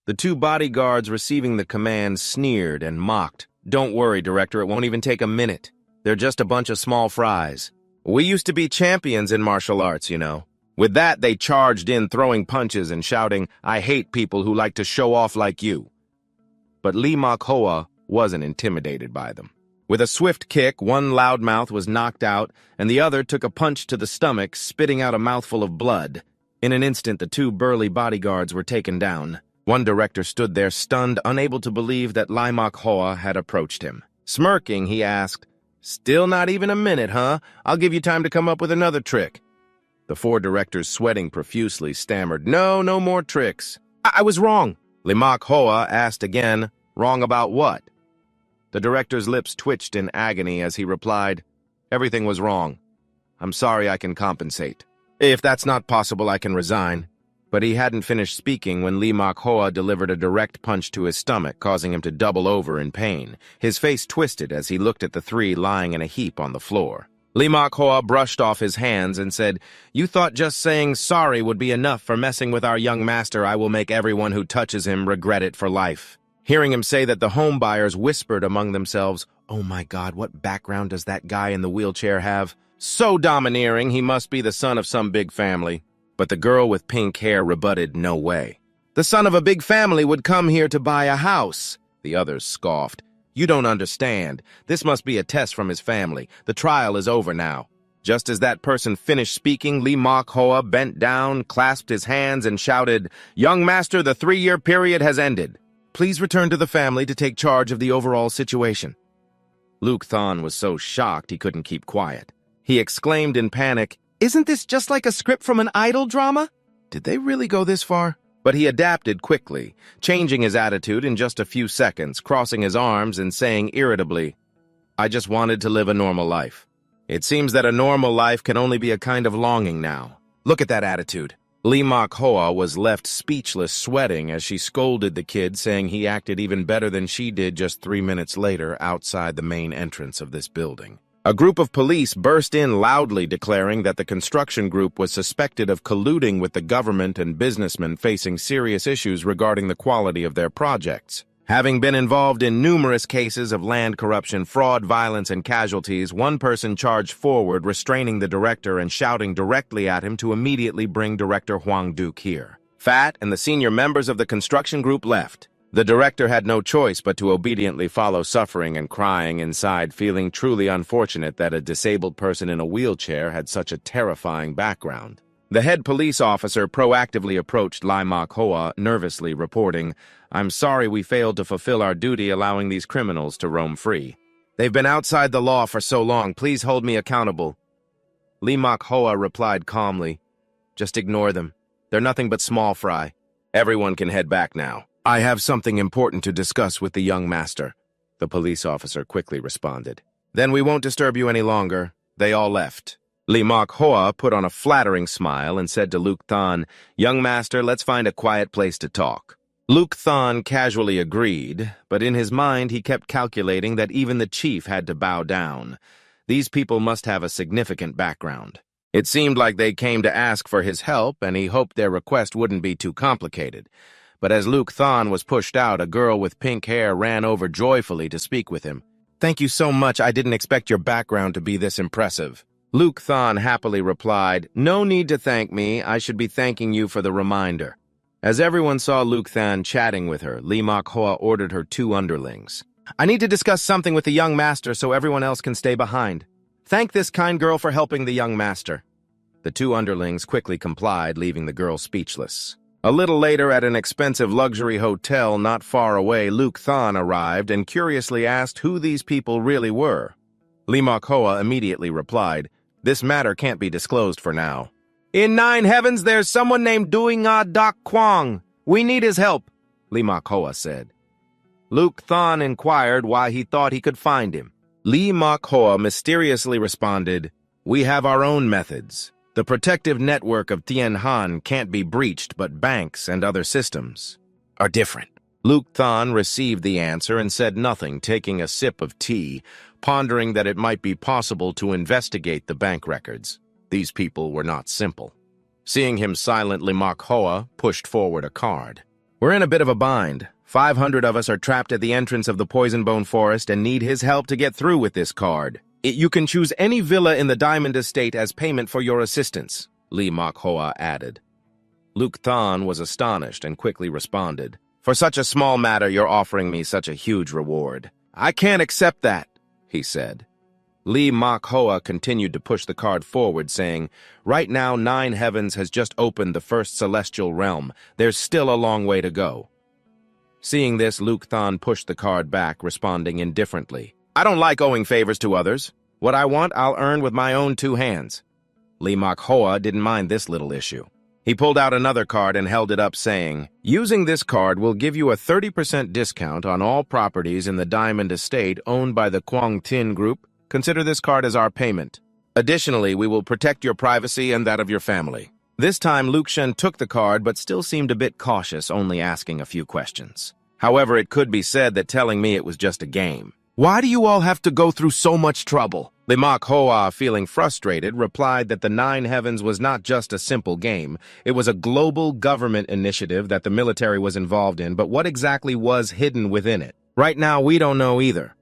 The two bodyguards receiving the command sneered and mocked. "Don't worry, Director, it won't even take a minute. They're just a bunch of small fries. We used to be champions in martial arts, you know." With that, they charged in, throwing punches and shouting, "I hate people who like to show off like you." But Lee Mak-hoa wasn't intimidated by them. With a swift kick, one loudmouth was knocked out, and the other took a punch to the stomach, spitting out a mouthful of blood. In an instant, the two burly bodyguards were taken down. One director stood there, stunned, unable to believe that Lee Mak-hoa had approached him. Smirking, he asked, "Still not even a minute, huh? I'll give you time to come up with another trick." The four directors, sweating profusely, stammered, "No, no more tricks." I was wrong." Lee Mak-hoa asked again, "Wrong about what?" The director's lips twitched in agony as he replied, "Everything was wrong. I'm sorry, I can compensate. If that's not possible, I can resign." But he hadn't finished speaking when Lee Mak-hoa delivered a direct punch to his stomach, causing him to double over in pain. His face twisted as he looked at the three lying in a heap on the floor. Lee Mak-hoa brushed off his hands and said, "You thought just saying sorry would be enough for messing with our young master. I will make everyone who touches him regret it for life." Hearing him say that, the home buyers whispered among themselves, "Oh my God, what background does that guy in the wheelchair have? So domineering, he must be the son of some big family." But the girl with pink hair rebutted, "No way. The son of a big family would come here to buy a house." The others scoffed. "You don't understand. This must be a test from his family. The trial is over now." Just as that person finished speaking, Lee Mak-hoa bent down, clasped his hands, and shouted, "Young master, the 3-year period has ended. Please return to the family to take charge of the overall situation." Luke Thon was so shocked he couldn't keep quiet. He exclaimed in panic, "Isn't this just like a script from an idol drama? Did they really go this far?" But he adapted quickly, changing his attitude in just a few seconds, crossing his arms and saying irritably, "I just wanted to live a normal life. It seems that a normal life can only be a kind of longing now. Look at that attitude." Lee Mak-hoa was left speechless, sweating as she scolded the kid, saying he acted even better than she did just 3 minutes later outside the main entrance of this building. A group of police burst in loudly declaring that the construction group was suspected of colluding with the government and businessmen facing serious issues regarding the quality of their projects. Having been involved in numerous cases of land corruption, fraud, violence, and casualties, one person charged forward, restraining the director and shouting directly at him to immediately bring Director Hoang Duke here. Fat and the senior members of the construction group left. The director had no choice but to obediently follow, suffering and crying inside, feeling truly unfortunate that a disabled person in a wheelchair had such a terrifying background. The head police officer proactively approached Lee Mak-hoa, nervously reporting, "I'm sorry we failed to fulfill our duty allowing these criminals to roam free. They've been outside the law for so long, please hold me accountable." Lee Mak-hoa replied calmly, "Just ignore them. They're nothing but small fry. Everyone can head back now. I have something important to discuss with the young master," the police officer quickly responded. "Then we won't disturb you any longer." They all left. Lee Mak-hoa put on a flattering smile and said to Luke Thon, "Young master, let's find a quiet place to talk." Luke Thon casually agreed, but in his mind he kept calculating that even the chief had to bow down. These people must have a significant background. It seemed like they came to ask for his help, and he hoped their request wouldn't be too complicated. But as Luke Thon was pushed out, a girl with pink hair ran over joyfully to speak with him. "Thank you so much. I didn't expect your background to be this impressive." Luke Thon happily replied, "No need to thank me. I should be thanking you for the reminder." As everyone saw Luke Thon chatting with her, Lee Mak-hoa ordered her 2 underlings. "I need to discuss something with the young master so everyone else can stay behind. Thank this kind girl for helping the young master." The 2 underlings quickly complied, leaving the girl speechless. A little later, at an expensive luxury hotel not far away, Luke Thon arrived and curiously asked who these people really were. Lee Mak-hoa immediately replied, "This matter can't be disclosed for now." In 9 heavens, there's someone named Duinga Dak Kwang. We need his help, Lee Mak-hoa said. Luke Thon inquired why he thought he could find him. Lee Mak-hoa mysteriously responded, "We have our own methods. The protective network of Tien Han can't be breached, but banks and other systems are different." Luke Thon received the answer and said nothing, taking a sip of tea, pondering that it might be possible to investigate the bank records. These people were not simple. Seeing him silently, Mak-hoa pushed forward a card. "We're in a bit of a bind. 500 of us are trapped at the entrance of the Poison Bone Forest and need his help to get through with this card. You can choose any villa in the Diamond Estate as payment for your assistance," Lee Mak-hoa added. Luke Thon was astonished and quickly responded, "For such a small matter, you're offering me such a huge reward. I can't accept that," he said. Lee Mak-hoa continued to push the card forward, saying, "Right now, 9 heavens has just opened the first celestial realm. There's still a long way to go." Seeing this, Luke Thon pushed the card back, responding indifferently, "I don't like owing favors to others. What I want, I'll earn with my own 2 hands." Lee Mak-hoa didn't mind this little issue. He pulled out another card and held it up, saying, "Using this card will give you a 30% discount on all properties in the Diamond Estate owned by the Kwang Tin Group. Consider this card as our payment. Additionally, we will protect your privacy and that of your family." This time, Luke Shen took the card but still seemed a bit cautious, only asking a few questions. However, it could be said that telling me it was just a game. "Why do you all have to go through so much trouble?" Lee Mak-hoa, feeling frustrated, replied that the 9 heavens was not just a simple game. It was a global government initiative that the military was involved in, but what exactly was hidden within it? Right now, we don't know either.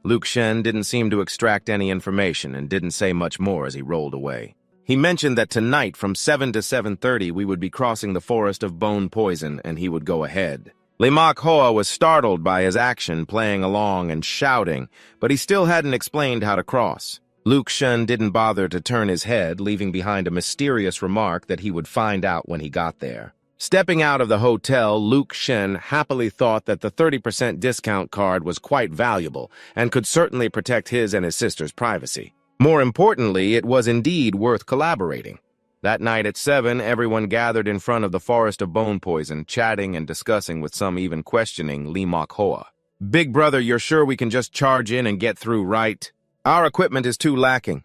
Luke Shen didn't seem to extract any information and didn't say much more as he rolled away. He mentioned that tonight from 7 to 7:30 we would be crossing the Forest of Bone Poison and he would go ahead. Lee Mak-hoa was startled by his action, playing along and shouting, but he still hadn't explained how to cross. Luke Shen didn't bother to turn his head, leaving behind a mysterious remark that he would find out when he got there. Stepping out of the hotel, Luke Shen happily thought that the 30% discount card was quite valuable and could certainly protect his and his sister's privacy. More importantly, it was indeed worth collaborating. That night at 7, everyone gathered in front of the Forest of Bone Poison, chatting and discussing, with some even questioning Lee Mak-hoa. "Big brother, you're sure we can just charge in and get through, right? Our equipment is too lacking."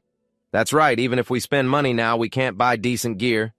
"That's right, even if we spend money now, we can't buy decent gear."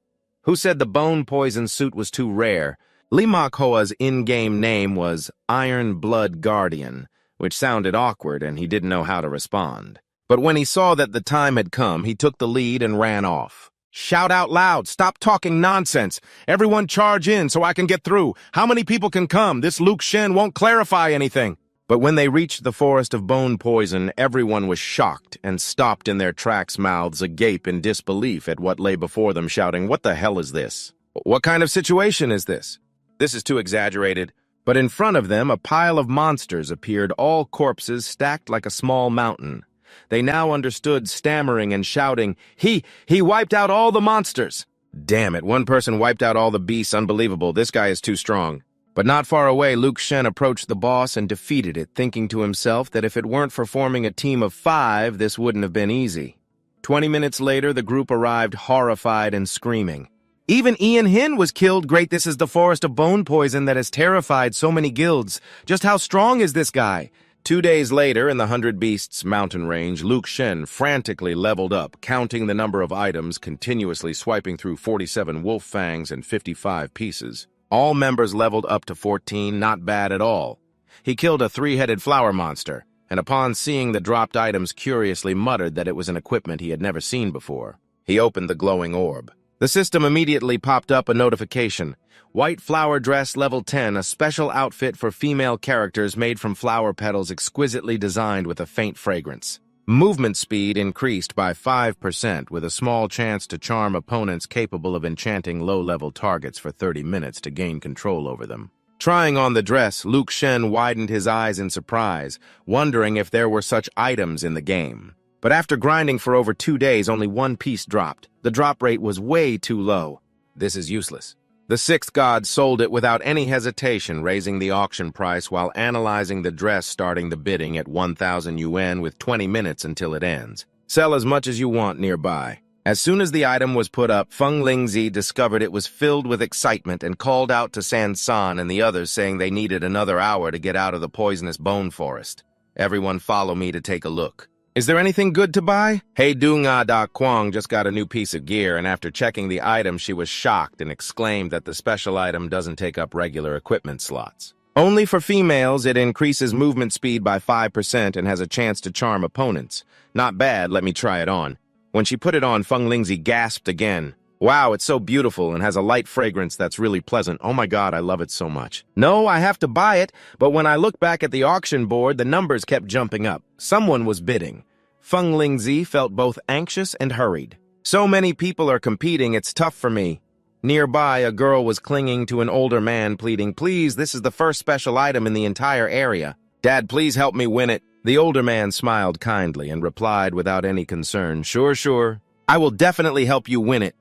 "Who said the Bone Poison suit was too rare?" Lee Mak-hoa's in-game name was Iron Blood Guardian, which sounded awkward and he didn't know how to respond. But when he saw that the time had come, he took the lead and ran off. "Shout out loud, stop talking nonsense. Everyone charge in so I can get through. How many people can come? This Luke Shen won't clarify anything." But when they reached the Forest of Bone Poison, everyone was shocked and stopped in their tracks, mouths agape in disbelief at what lay before them, shouting, "What the hell is this? What kind of situation is this? This is too exaggerated." But in front of them, a pile of monsters appeared, all corpses stacked like a small mountain. They now understood, stammering and shouting, He wiped out all the monsters." "Damn it, one person wiped out all the beasts. Unbelievable, this guy is too strong." But not far away, Luke Shen approached the boss and defeated it, thinking to himself that if it weren't for forming a team of 5, this wouldn't have been easy. 20 minutes later, the group arrived, horrified and screaming. "Even Ian Hin was killed. Great, this is the Forest of Bone Poison that has terrified so many guilds. Just how strong is this guy?" 2 days later, in the 100 Beasts mountain range, Luke Shen frantically leveled up, counting the number of items, continuously swiping through 47 wolf fangs and 55 pieces. All members leveled up to 14, not bad at all. He killed a 3-headed flower monster, and upon seeing the dropped items, curiously muttered that it was an equipment he had never seen before. He opened the glowing orb. The system immediately popped up a notification. White flower dress level 10, a special outfit for female characters made from flower petals exquisitely designed with a faint fragrance. Movement speed increased by 5%, with a small chance to charm opponents capable of enchanting low-level targets for 30 minutes to gain control over them. Trying on the dress, Luke Shen widened his eyes in surprise, wondering if there were such items in the game. But after grinding for over 2 days, only 1 piece dropped. The drop rate was way too low. This is useless. The 6th god sold it without any hesitation, raising the auction price while analyzing the dress, starting the bidding at 1,000 yuan with 20 minutes until it ends. "Sell as much as you want nearby." As soon as the item was put up, Feng Lingzi discovered it was filled with excitement and called out to San San and the others, saying they needed another hour to get out of the poisonous bone forest. Everyone follow me to take a look. Is there anything good to buy? Hey Dunga Da Kwang just got a new piece of gear, and after checking the item, she was shocked and exclaimed that the special item doesn't take up regular equipment slots. Only for females, it increases movement speed by 5% and has a chance to charm opponents. Not bad, let me try it on. When she put it on, Feng Lingzi gasped again. Wow, it's so beautiful and has a light fragrance that's really pleasant. Oh my god, I love it so much. No, I have to buy it, but when I looked back at the auction board, the numbers kept jumping up. Someone was bidding. Feng Lingzi felt both anxious and hurried. So many people are competing, it's tough for me. Nearby, a girl was clinging to an older man, pleading, "Please, this is the first special item in the entire area. Dad, please help me win it." The older man smiled kindly and replied without any concern, Sure. I will definitely help you win it."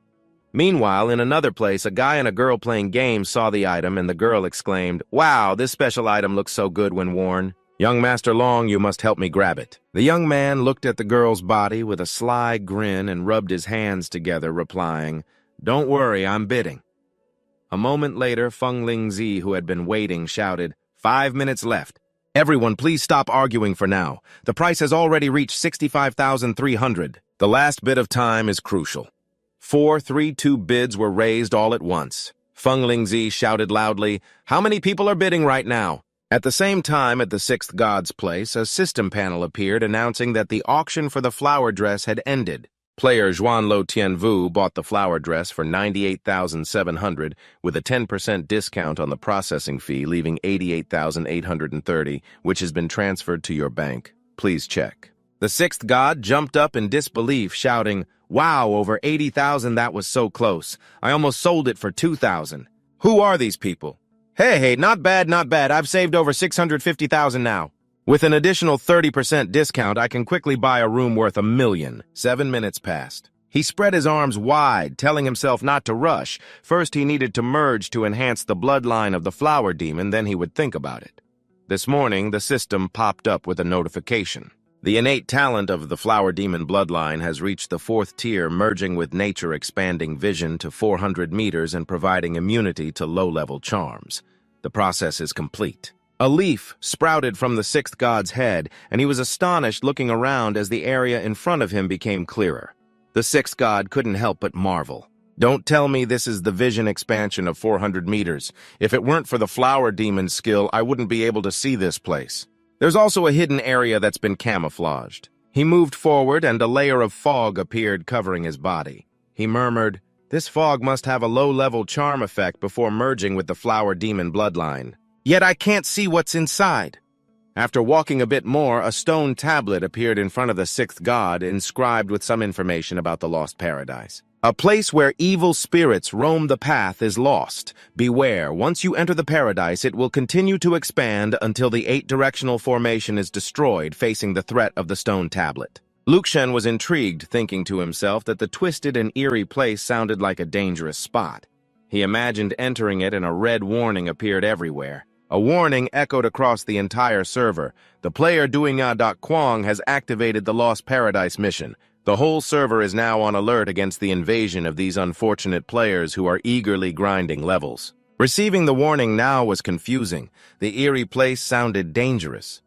Meanwhile, in another place, a guy and a girl playing games saw the item, and the girl exclaimed, "Wow, this special item looks so good when worn. Young Master Long, you must help me grab it." The young man looked at the girl's body with a sly grin and rubbed his hands together, replying, "Don't worry, I'm bidding." A moment later, Feng Lingzi, who had been waiting, shouted, 5 minutes left. Everyone, please stop arguing for now. The price has already reached 65,300. The last bit of time is crucial. 4-3-2 bids were raised all at once. Feng Lingzi shouted loudly, "How many people are bidding right now?" At the same time, at the sixth god's place, a system panel appeared announcing that the auction for the flower dress had ended. Player Zhuanlo Tianvu bought the flower dress for 98,700 with a 10% discount on the processing fee, leaving 88,830, which has been transferred to your bank. Please check. The sixth god jumped up in disbelief, shouting, "Wow, over 80,000, that was so close. I almost sold it for 2,000. Who are these people? Hey, not bad. I've saved over 650,000 now. With an additional 30% discount, I can quickly buy a room worth $1 million. 7 minutes passed. He spread his arms wide, telling himself not to rush. First, he needed to merge to enhance the bloodline of the flower demon, then he would think about it. This morning, the system popped up with a notification. The innate talent of the flower demon bloodline has reached the 4th tier, merging with nature, expanding vision to 400 meters and providing immunity to low-level charms. The process is complete. A leaf sprouted from the sixth god's head, and he was astonished looking around as the area in front of him became clearer. The sixth god couldn't help but marvel. Don't tell me this is the vision expansion of 400 meters. If it weren't for the flower demon's skill, I wouldn't be able to see this place. There's also a hidden area that's been camouflaged. He moved forward, and a layer of fog appeared covering his body. He murmured, "This fog must have a low-level charm effect before merging with the flower demon bloodline. Yet I can't see what's inside." After walking a bit more, a stone tablet appeared in front of the sixth god, inscribed with some information about the lost paradise. "A place where evil spirits roam the path is lost. Beware, once you enter the paradise, it will continue to expand until the 8-directional formation is destroyed, facing the threat of the stone tablet." Lukshen was intrigued, thinking to himself that the twisted and eerie place sounded like a dangerous spot. He imagined entering it, and a red warning appeared everywhere. A warning echoed across the entire server. The player Duinga.Kwang has activated the Lost Paradise mission. The whole server is now on alert against the invasion of these unfortunate players who are eagerly grinding levels. Receiving the warning now was confusing. The eerie place sounded dangerous.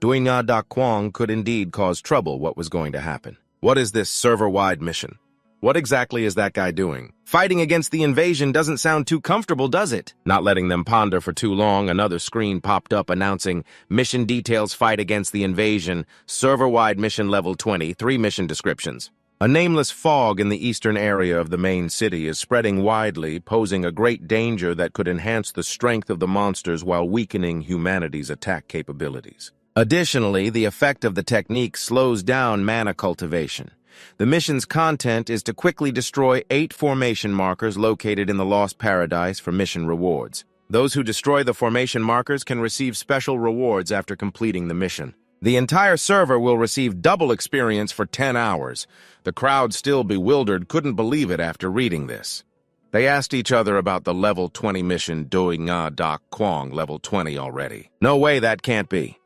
Duinga.Kwang could indeed cause trouble. What was going to happen? What is this server-wide mission? What exactly is that guy doing? Fighting against the invasion doesn't sound too comfortable, does it? Not letting them ponder for too long, another screen popped up announcing, "Mission details, fight against the invasion, server-wide mission level 20, 3 mission descriptions." A nameless fog in the eastern area of the main city is spreading widely, posing a great danger that could enhance the strength of the monsters while weakening humanity's attack capabilities. Additionally, the effect of the technique slows down mana cultivation. The mission's content is to quickly destroy 8 formation markers located in the Lost Paradise for mission rewards. Those who destroy the formation markers can receive special rewards after completing the mission. The entire server will receive double experience for 10 hours. The crowd, still bewildered, couldn't believe it after reading this. They asked each other about the level 20 mission, Doinga Da Kwang level 20 already. No way, that can't be.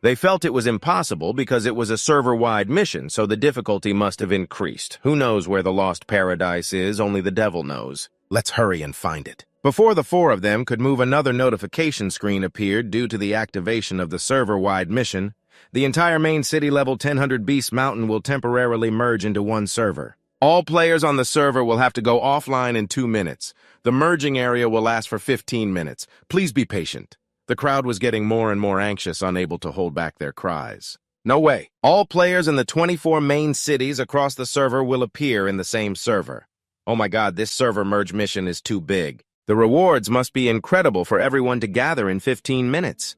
They felt it was impossible because it was a server-wide mission, so the difficulty must have increased. Who knows where the lost paradise is? Only the devil knows. Let's hurry and find it. Before the four of them could move, another notification screen appeared due to the activation of the server-wide mission. The entire main city level 1000 Beast Mountain will temporarily merge into one server. All players on the server will have to go offline in 2 minutes. The merging area will last for 15 minutes. Please be patient. The crowd was getting more and more anxious, unable to hold back their cries. No way. All players in the 24 main cities across the server will appear in the same server. Oh my god, this server merge mission is too big. The rewards must be incredible for everyone to gather in 15 minutes.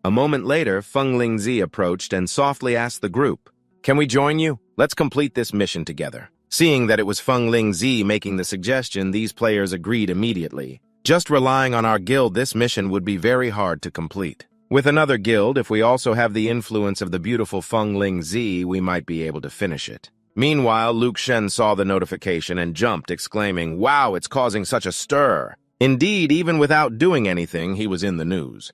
A moment later, Feng Lingzi approached and softly asked the group, "Can we join you? Let's complete this mission together." Seeing that it was Feng Lingzi making the suggestion, these players agreed immediately. Just relying on our guild, this mission would be very hard to complete. With another guild, if we also have the influence of the beautiful Feng Lingzi, we might be able to finish it. Meanwhile, Luke Shen saw the notification and jumped, exclaiming, "Wow, it's causing such a stir." Indeed, even without doing anything, he was in the news.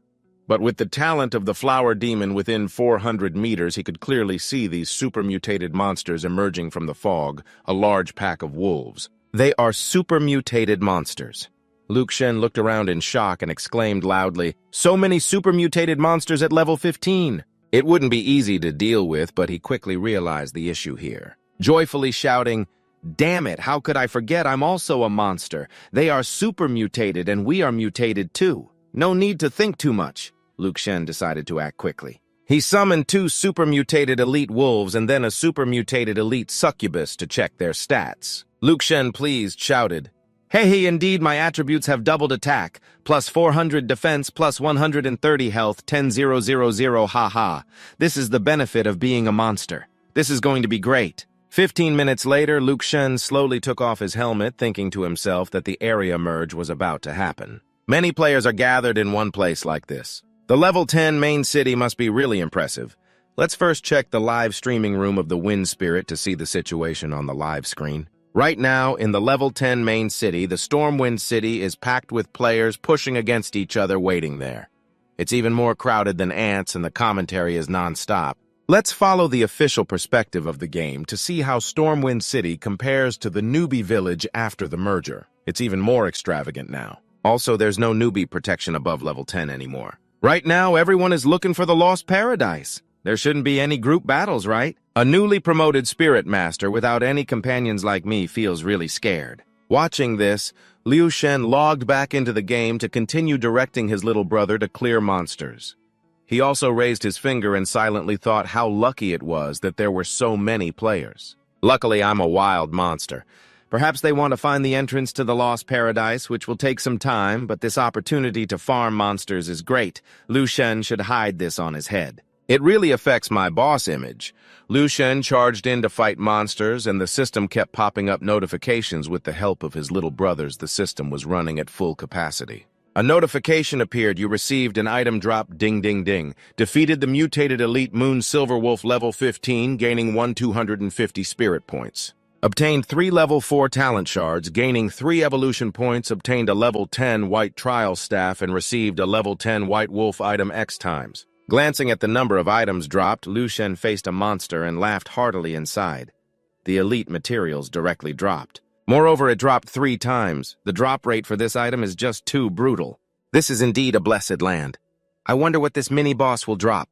But with the talent of the flower demon within 400 meters, he could clearly see these super-mutated monsters emerging from the fog, a large pack of wolves. They are super-mutated monsters. Luke Shen looked around in shock and exclaimed loudly, "So many super-mutated monsters at level 15! It wouldn't be easy to deal with, but he quickly realized the issue here. Joyfully shouting, "Damn it, how could I forget I'm also a monster? They are super-mutated and we are mutated too. No need to think too much." Luke Shen decided to act quickly. He summoned 2 super-mutated elite wolves and then a super-mutated elite succubus to check their stats. Luke Shen, pleased, shouted, "Hey, indeed my attributes have doubled attack, plus 400 defense, plus 130 health, 10,000, haha. This is the benefit of being a monster. This is going to be great." 15 minutes later, Luke Shen slowly took off his helmet, thinking to himself that the area merge was about to happen. Many players are gathered in one place like this. The level 10 main city must be really impressive. Let's first check the live streaming room of the Wind Spirit to see the situation on the live screen. Right now, in the level 10 main city, the Stormwind City is packed with players pushing against each other waiting there. It's even more crowded than ants and the commentary is non-stop. Let's follow the official perspective of the game to see how Stormwind City compares to the newbie village after the merger. It's even more extravagant now. Also, there's no newbie protection above level 10 anymore. Right now, everyone is looking for the lost paradise. There shouldn't be any group battles, right? A newly promoted spirit master without any companions like me feels really scared. Watching this, Liu Shen logged back into the game to continue directing his little brother to clear monsters. He also raised his finger and silently thought how lucky it was that there were so many players. Luckily, I'm a wild monster. Perhaps they want to find the entrance to the Lost Paradise, which will take some time, but this opportunity to farm monsters is great. Liu Shen should hide this on his head. It really affects my boss image. Liu Shen charged in to fight monsters, and the system kept popping up notifications with the help of his little brothers. The system was running at full capacity. A notification appeared. You received an item drop, ding ding ding. Defeated the mutated elite Moon Silverwolf level 15, gaining 250 spirit points. Obtained 3 level 4 talent shards, gaining 3 evolution points, obtained a level 10 white trial staff, and received a level 10 white wolf item X times. Glancing at the number of items dropped, Liu Shen faced a monster and laughed heartily inside. The elite materials directly dropped. Moreover, it dropped 3 times. The drop rate for this item is just too brutal. This is indeed a blessed land. I wonder what this mini-boss will drop.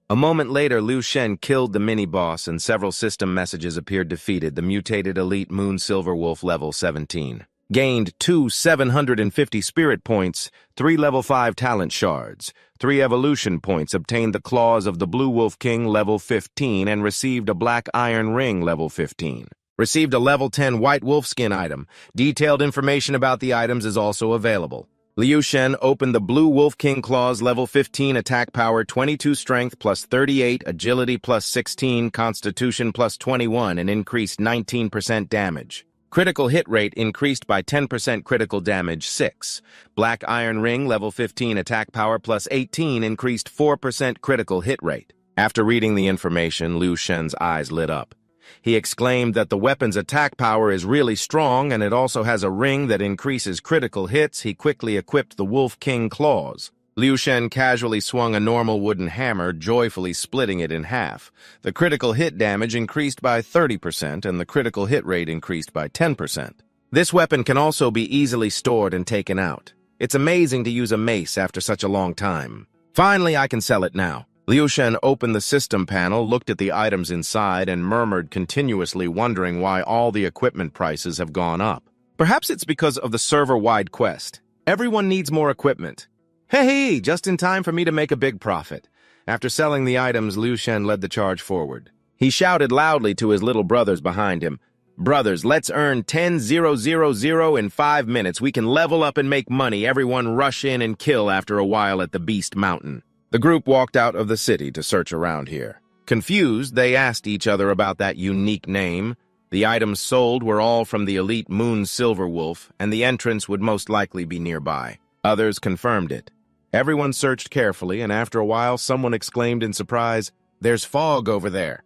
A moment later, Liu Shen killed the mini-boss and several system messages appeared. Defeated the mutated elite Moon Silverwolf level 17. Gained 2 750 spirit points, 3 level 5 talent shards, 3 evolution points, obtained the claws of the Blue Wolf King level 15 and received a black iron ring level 15. Received a level 10 white wolf skin item. Detailed information about the items is also available. Liu Shen opened the Blue Wolf King claws level 15 attack power 22 strength plus 38 agility plus 16 constitution plus 21 and increased 19% damage. Critical hit rate increased by 10% critical damage 6. Black Iron Ring level 15 attack power plus 18 increased 4% critical hit rate. After reading the information, Liu Shen's eyes lit up. He exclaimed that the weapon's attack power is really strong and it also has a ring that increases critical hits. He quickly equipped the Wolf King claws. Liu Shen casually swung a normal wooden hammer, joyfully splitting it in half. The critical hit damage increased by 30%, and the critical hit rate increased by 10%. This weapon can also be easily stored and taken out. It's amazing to use a mace after such a long time. Finally, I can sell it now. Liu Shen opened the system panel, looked at the items inside, and murmured continuously, wondering why all the equipment prices have gone up. Perhaps it's because of the server-wide quest. Everyone needs more equipment. Hey, just in time for me to make a big profit. After selling the items, Liu Shen led the charge forward. He shouted loudly to his little brothers behind him, "Brothers, let's earn 10,000 in 5 minutes. We can level up and make money. Everyone rush in and kill after a while at the Beast Mountain." The group walked out of the city to search around here. Confused, they asked each other about that unique name. The items sold were all from the elite Moon Silver Wolf, and the entrance would most likely be nearby. Others confirmed it. Everyone searched carefully, and after a while, someone exclaimed in surprise, "There's fog over there."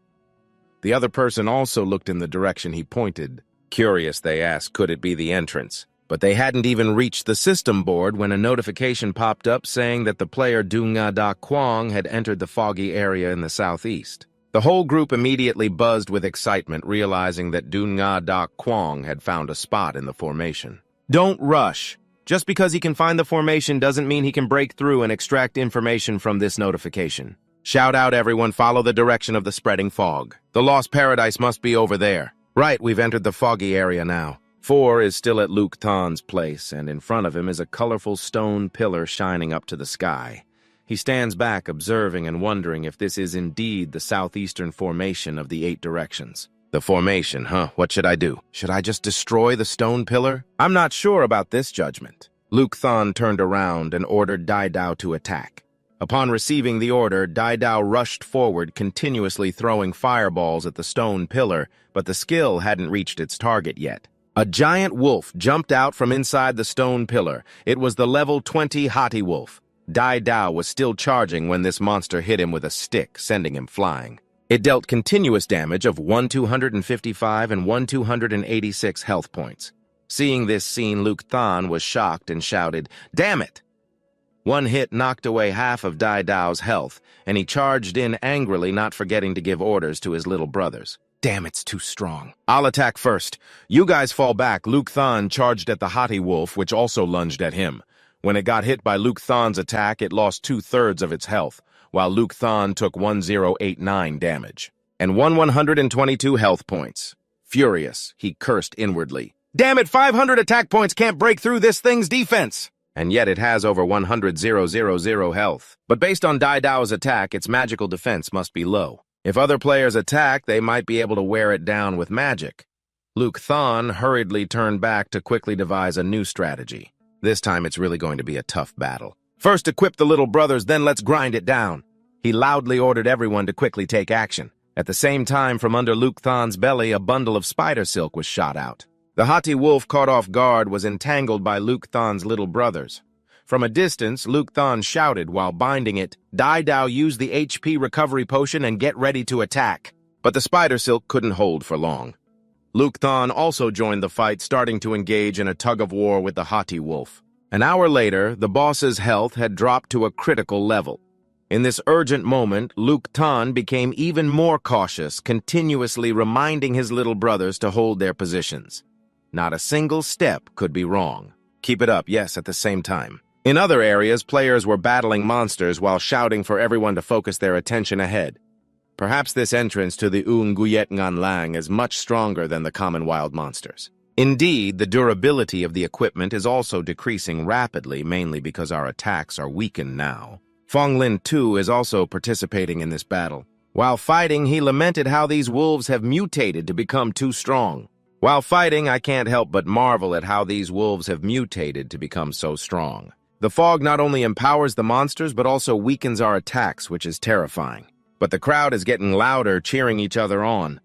The other person also looked in the direction he pointed. Curious, they asked, could it be the entrance? But they hadn't even reached the system board when a notification popped up saying that the player Dunga Da Kwang had entered the foggy area in the southeast. The whole group immediately buzzed with excitement, realizing that Dunga Da Kwang had found a spot in the formation. Don't rush. Just because he can find the formation doesn't mean he can break through and extract information from this notification. Shout out, everyone, follow the direction of the spreading fog. The Lost Paradise must be over there. Right, we've entered the foggy area now. 4 is still at Luke Than's place, and in front of him is a colorful stone pillar shining up to the sky. He stands back, observing and wondering if this is indeed the southeastern formation of the 8 directions. The formation, huh? What should I do? Should I just destroy the stone pillar? I'm not sure about this judgment. Luke Than turned around and ordered Dai Dao to attack. Upon receiving the order, Dai Dao rushed forward, continuously throwing fireballs at the stone pillar, but the skill hadn't reached its target yet. A giant wolf jumped out from inside the stone pillar. It was the level 20 Hati Wolf. Dai Dao was still charging when this monster hit him with a stick, sending him flying. It dealt continuous damage of 1,255 and 1,286 health points. Seeing this scene, Luke Than was shocked and shouted, "Damn it!" One hit knocked away half of Dai Dao's health, and he charged in angrily, not forgetting to give orders to his little brothers. Damn, it's too strong. I'll attack first. You guys fall back. Luke Than charged at the Hati Wolf, which also lunged at him. When it got hit by Luke Than's attack, it lost 2/3 of its health, while Luke Than took 1,089 damage, and 122 health points. Furious, he cursed inwardly. Damn it, 500 attack points can't break through this thing's defense! And yet it has over 100,000 health. But based on Dai Dao's attack, its magical defense must be low. If other players attack, they might be able to wear it down with magic. Luke Than hurriedly turned back to quickly devise a new strategy. This time it's really going to be a tough battle. First equip the little brothers, then let's grind it down. He loudly ordered everyone to quickly take action. At the same time, from under Luke Than's belly, a bundle of spider silk was shot out. The Hati Wolf, caught off guard, was entangled by Luke Than's little brothers. From a distance, Luke Than shouted while binding it, Dai Dao, use the HP recovery potion and get ready to attack. But the spider silk couldn't hold for long. Luke Than also joined the fight, starting to engage in a tug-of-war with the Hati Wolf. An hour later, the boss's health had dropped to a critical level. In this urgent moment, Luke Than became even more cautious, continuously reminding his little brothers to hold their positions. Not a single step could be wrong. Keep it up, yes, at the same time. In other areas, players were battling monsters while shouting for everyone to focus their attention ahead. Perhaps this entrance to the Guyet Ngan Lang is much stronger than the common wild monsters. Indeed, the durability of the equipment is also decreasing rapidly, mainly because our attacks are weakened now. Fonglin, too, is also participating in this battle. While fighting, he lamented how these wolves have mutated to become too strong. While fighting, I can't help but marvel at how these wolves have mutated to become so strong. The fog not only empowers the monsters, but also weakens our attacks, which is terrifying. But the crowd is getting louder, cheering each other on.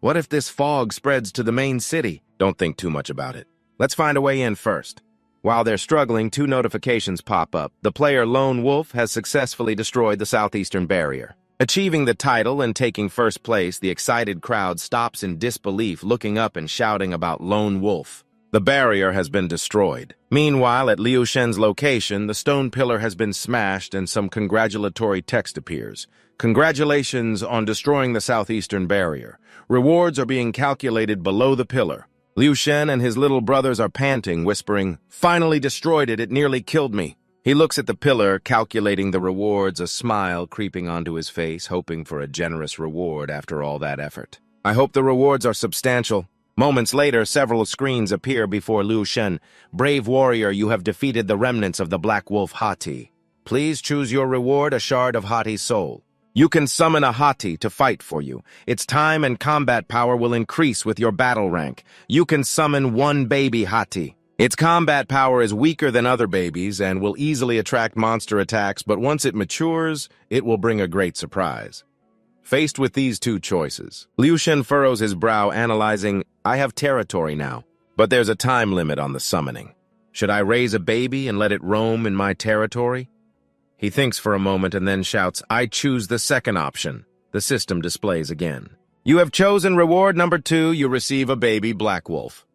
What if this fog spreads to the main city? Don't think too much about it. Let's find a way in first. While they're struggling, 2 notifications pop up. The player Lone Wolf has successfully destroyed the southeastern barrier. Achieving the title and taking first place, the excited crowd stops in disbelief, looking up and shouting about Lone Wolf. The barrier has been destroyed. Meanwhile, at Liu Shen's location, the stone pillar has been smashed and some congratulatory text appears. Congratulations on destroying the southeastern barrier. Rewards are being calculated below the pillar. Liu Shen and his little brothers are panting, whispering, "Finally destroyed it, it nearly killed me." He looks at the pillar, calculating the rewards, a smile creeping onto his face, hoping for a generous reward after all that effort. I hope the rewards are substantial. Moments later, several screens appear before Liu Shen. Brave warrior, you have defeated the remnants of the Black Wolf Hati. Please choose your reward, a shard of Hati's soul. You can summon a Hati to fight for you. Its time and combat power will increase with your battle rank. You can summon one baby Hati. Its combat power is weaker than other babies and will easily attract monster attacks, but once it matures, it will bring a great surprise. Faced with these two choices, Liu Shen furrows his brow, analyzing, I have territory now, but there's a time limit on the summoning. Should I raise a baby and let it roam in my territory? He thinks for a moment and then shouts, I choose the second option. The system displays again. You have chosen reward number 2, you receive a baby black wolf.